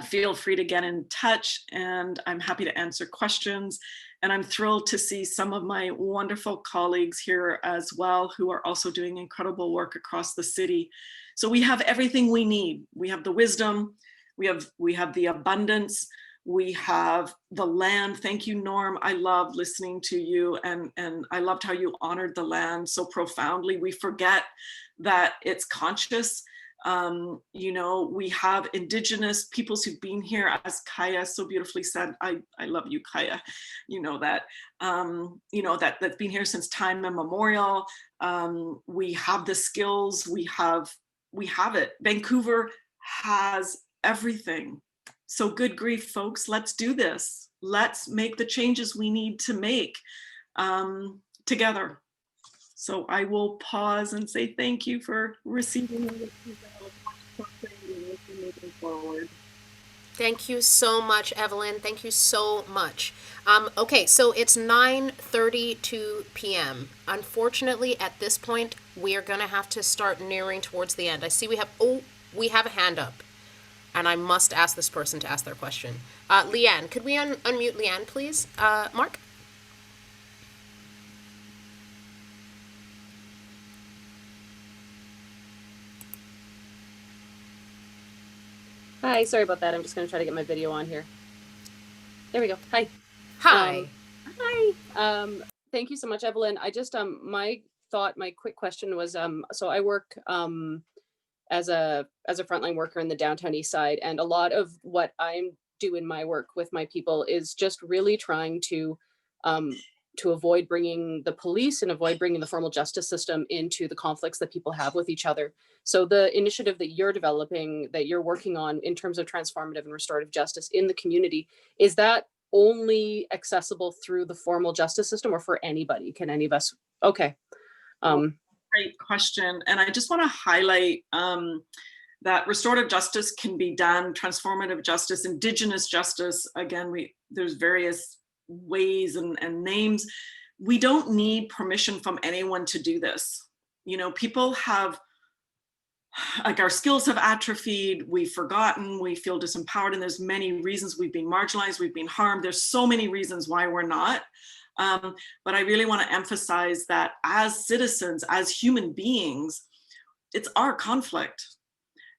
Feel free to get in touch, and I'm happy to answer questions. And I'm thrilled to see some of my wonderful colleagues here as well, who are also doing incredible work across the city. So we have everything we need. We have the wisdom, we have the abundance, we have the land. Thank you, Norm. I love listening to you, and I loved how you honored the land so profoundly. We forget that it's conscious. You know, we have indigenous peoples who've been here, as Kayah so beautifully said. I love you, Kayah. You know that, that's been here since time immemorial. We have the skills, we have it. Vancouver has everything. So good grief, folks, let's do this. Let's make the changes we need to make together. So I will pause and say thank you for receiving me. Moving forward. Thank you so much, Evelyn. Thank you so much. Okay, so it's 9:32 p.m. Unfortunately, at this point, we are going to have to start nearing towards the end. I see we have, we have a hand up, and I must ask this person to ask their question. Leanne, could we unmute Leanne, please? Mark? Hi, sorry about that. I'm just going to try to get my video on here. There we go. Hi. Hi. Hi. Thank you so much, Evelyn. I just, my quick question was, so I work as a frontline worker in the downtown east side, and a lot of what I'm doing my work with my people is just really trying to avoid bringing the police and avoid bringing the formal justice system into the conflicts that people have with each other. So the initiative that you're developing, that you're working on in terms of transformative and restorative justice in the community, is that only accessible through the formal justice system or for anybody? Can any of us? Okay. Great question. And I just want to highlight that restorative justice can be done, transformative justice, Indigenous justice. Again, there's various ways and names. We don't need permission from anyone to do this. You know, people have, like, our skills have atrophied, we've forgotten, we feel disempowered, and there's many reasons. We've been marginalized, we've been harmed. There's so many reasons why we're not. But I really want to emphasize that as citizens, as human beings, it's our conflict.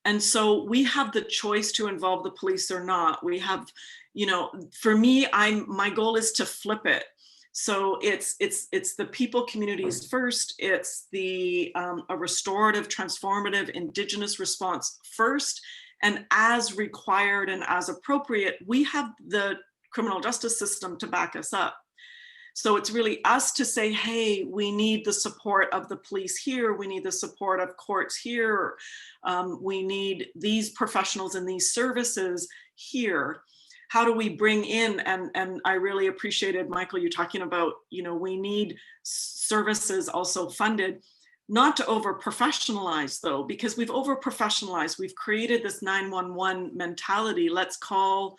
And so we have the choice to involve the police or not. We have, you know, for me, my goal is to flip it. So it's the people communities first. It's a restorative, transformative, Indigenous response first. And as required and as appropriate, we have the criminal justice system to back us up. So it's really us to say, hey, we need the support of the police here. We need the support of courts here. We need these professionals and these services here. How do we bring in, and I really appreciated, Michael, you talking about, you know, we need services also funded, not to over professionalize though, because we've over professionalized. We've created this 911 mentality. Let's call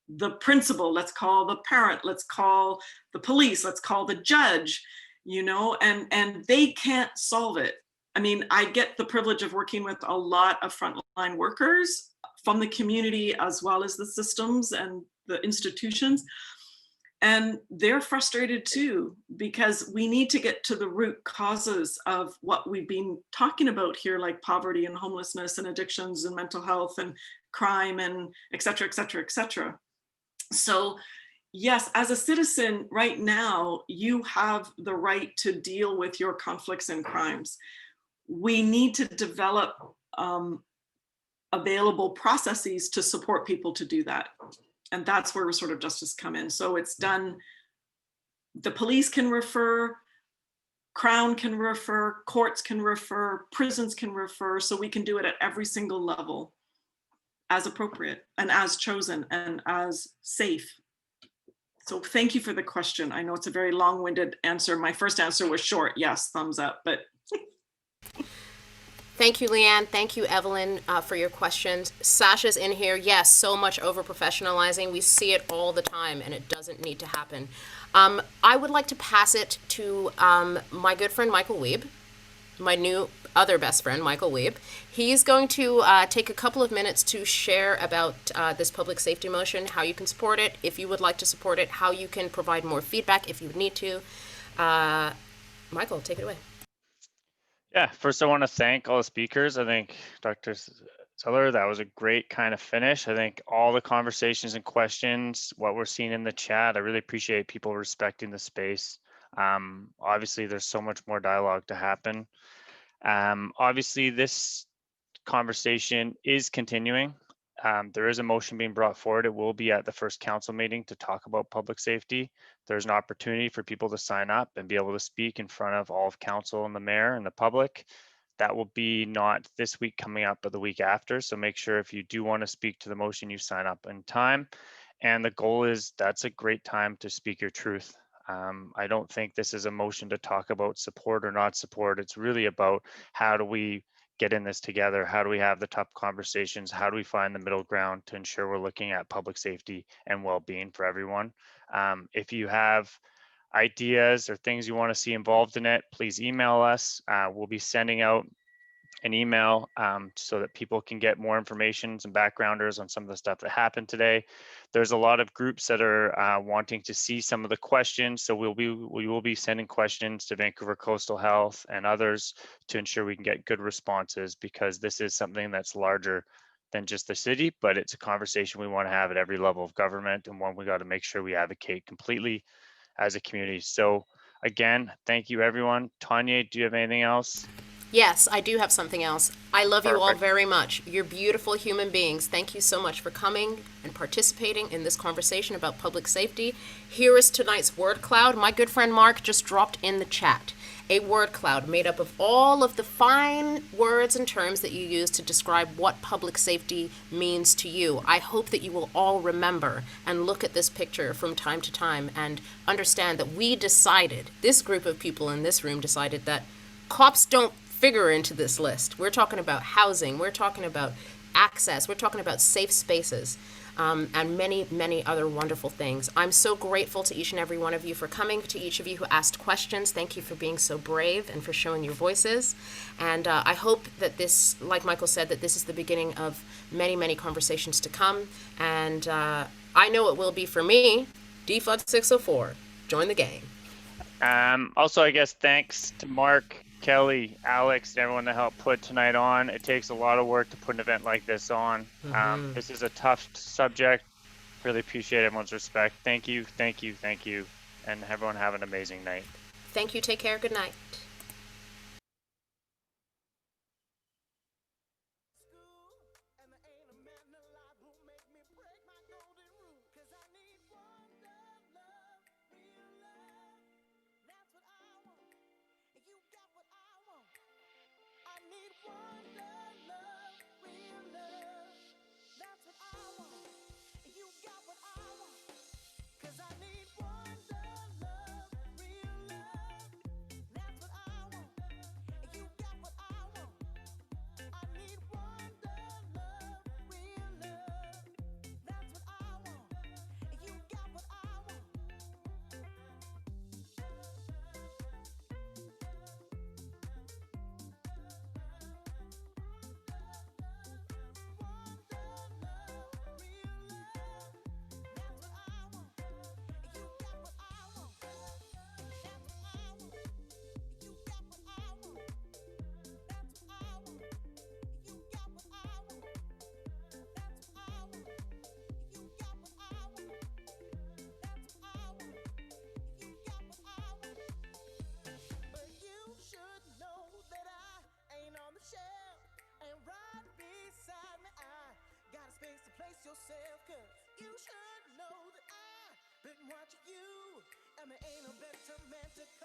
the principal, let's call the parent, let's call the police, let's call the judge, you know, and they can't solve it. I mean, I get the privilege of working with a lot of frontline workers from the community as well as the systems and the institutions. And they're frustrated too, because we need to get to the root causes of what we've been talking about here, like poverty and homelessness and addictions and mental health and crime and et cetera, et cetera, et cetera. So yes, as a citizen right now, you have the right to deal with your conflicts and crimes. We need to develop available processes to support people to do that. And that's where restorative justice come in. So it's done, the police can refer, Crown can refer, courts can refer, prisons can refer, so we can do it at every single level as appropriate and as chosen and as safe. So thank you for the question. I know it's a very long-winded answer. My first answer was short, yes, thumbs up, but. Thank you, Leanne. Thank you, Evelyn, for your questions. Sasha's in here. Yes, so much over-professionalizing. We see it all the time, and it doesn't need to happen. I would like to pass it to my good friend, Michael Wiebe, my new other best friend, Michael Wiebe. He's going to take a couple of minutes to share about this public safety motion, how you can support it, if you would like to support it, how you can provide more feedback if you would need to. Michael, take it away. Yeah, first I want to thank all the speakers. I think Dr. Zeller, that was a great kind of finish. I think all the conversations and questions, what we're seeing in the chat, I really appreciate people respecting the space. Obviously, there's so much more dialogue to happen. Obviously, this conversation is continuing. There is a motion being brought forward. It will be at the first council meeting to talk about public safety. There's an opportunity for people to sign up and be able to speak in front of all of council and the mayor and the public. That will be not this week coming up, but the week after. So make sure if you do want to speak to the motion, you sign up in time. And the goal is that's a great time to speak your truth. I don't think this is a motion to talk about support or not support. It's really about how do we get in this together? How do we have the tough conversations? How do we find the middle ground to ensure we're looking at public safety and well-being for everyone? If you have ideas or things you want to see involved in it, please email us. We'll be sending out an email so that people can get more information, some backgrounders on some of the stuff that happened today. There's a lot of groups that are wanting to see some of the questions, so we will be sending questions to Vancouver Coastal Health and others to ensure we can get good responses, because this is something that's larger than just the city, but it's a conversation we want to have at every level of government, and one we got to make sure we advocate completely as a community. So again, thank you everyone. Tonye, do you have anything else? Yes, I do have something else. I love you all Perfect. very much. You're beautiful human beings. Thank you so much for coming and participating in this conversation about public safety. Here is tonight's word cloud. My good friend Mark just dropped in the chat a word cloud made up of all of the fine words and terms that you use to describe what public safety means to you. I hope that you will all remember and look at this picture from time to time and understand that we decided, this group of people in this room decided that cops don't figure into this list. We're talking about housing, we're talking about access, we're talking about safe spaces, and many, many other wonderful things. I'm so grateful to each and every one of you for coming, to each of you who asked questions. Thank you for being so brave and for showing your voices. And I hope that this, like Michael said, that this is the beginning of many, many conversations to come. And I know it will be for me. Defund 604, join the gang. Also, I guess thanks to Mark, Kelly, Alex, and everyone that helped put tonight on. It takes a lot of work to put an event like this on. This is a tough subject. Really appreciate everyone's respect. Thank you, thank you, thank you. And everyone have an amazing night. Thank you. Take care. Good night. Yourself, 'cause you should know that I've been watching you, and there ain't a better man to come.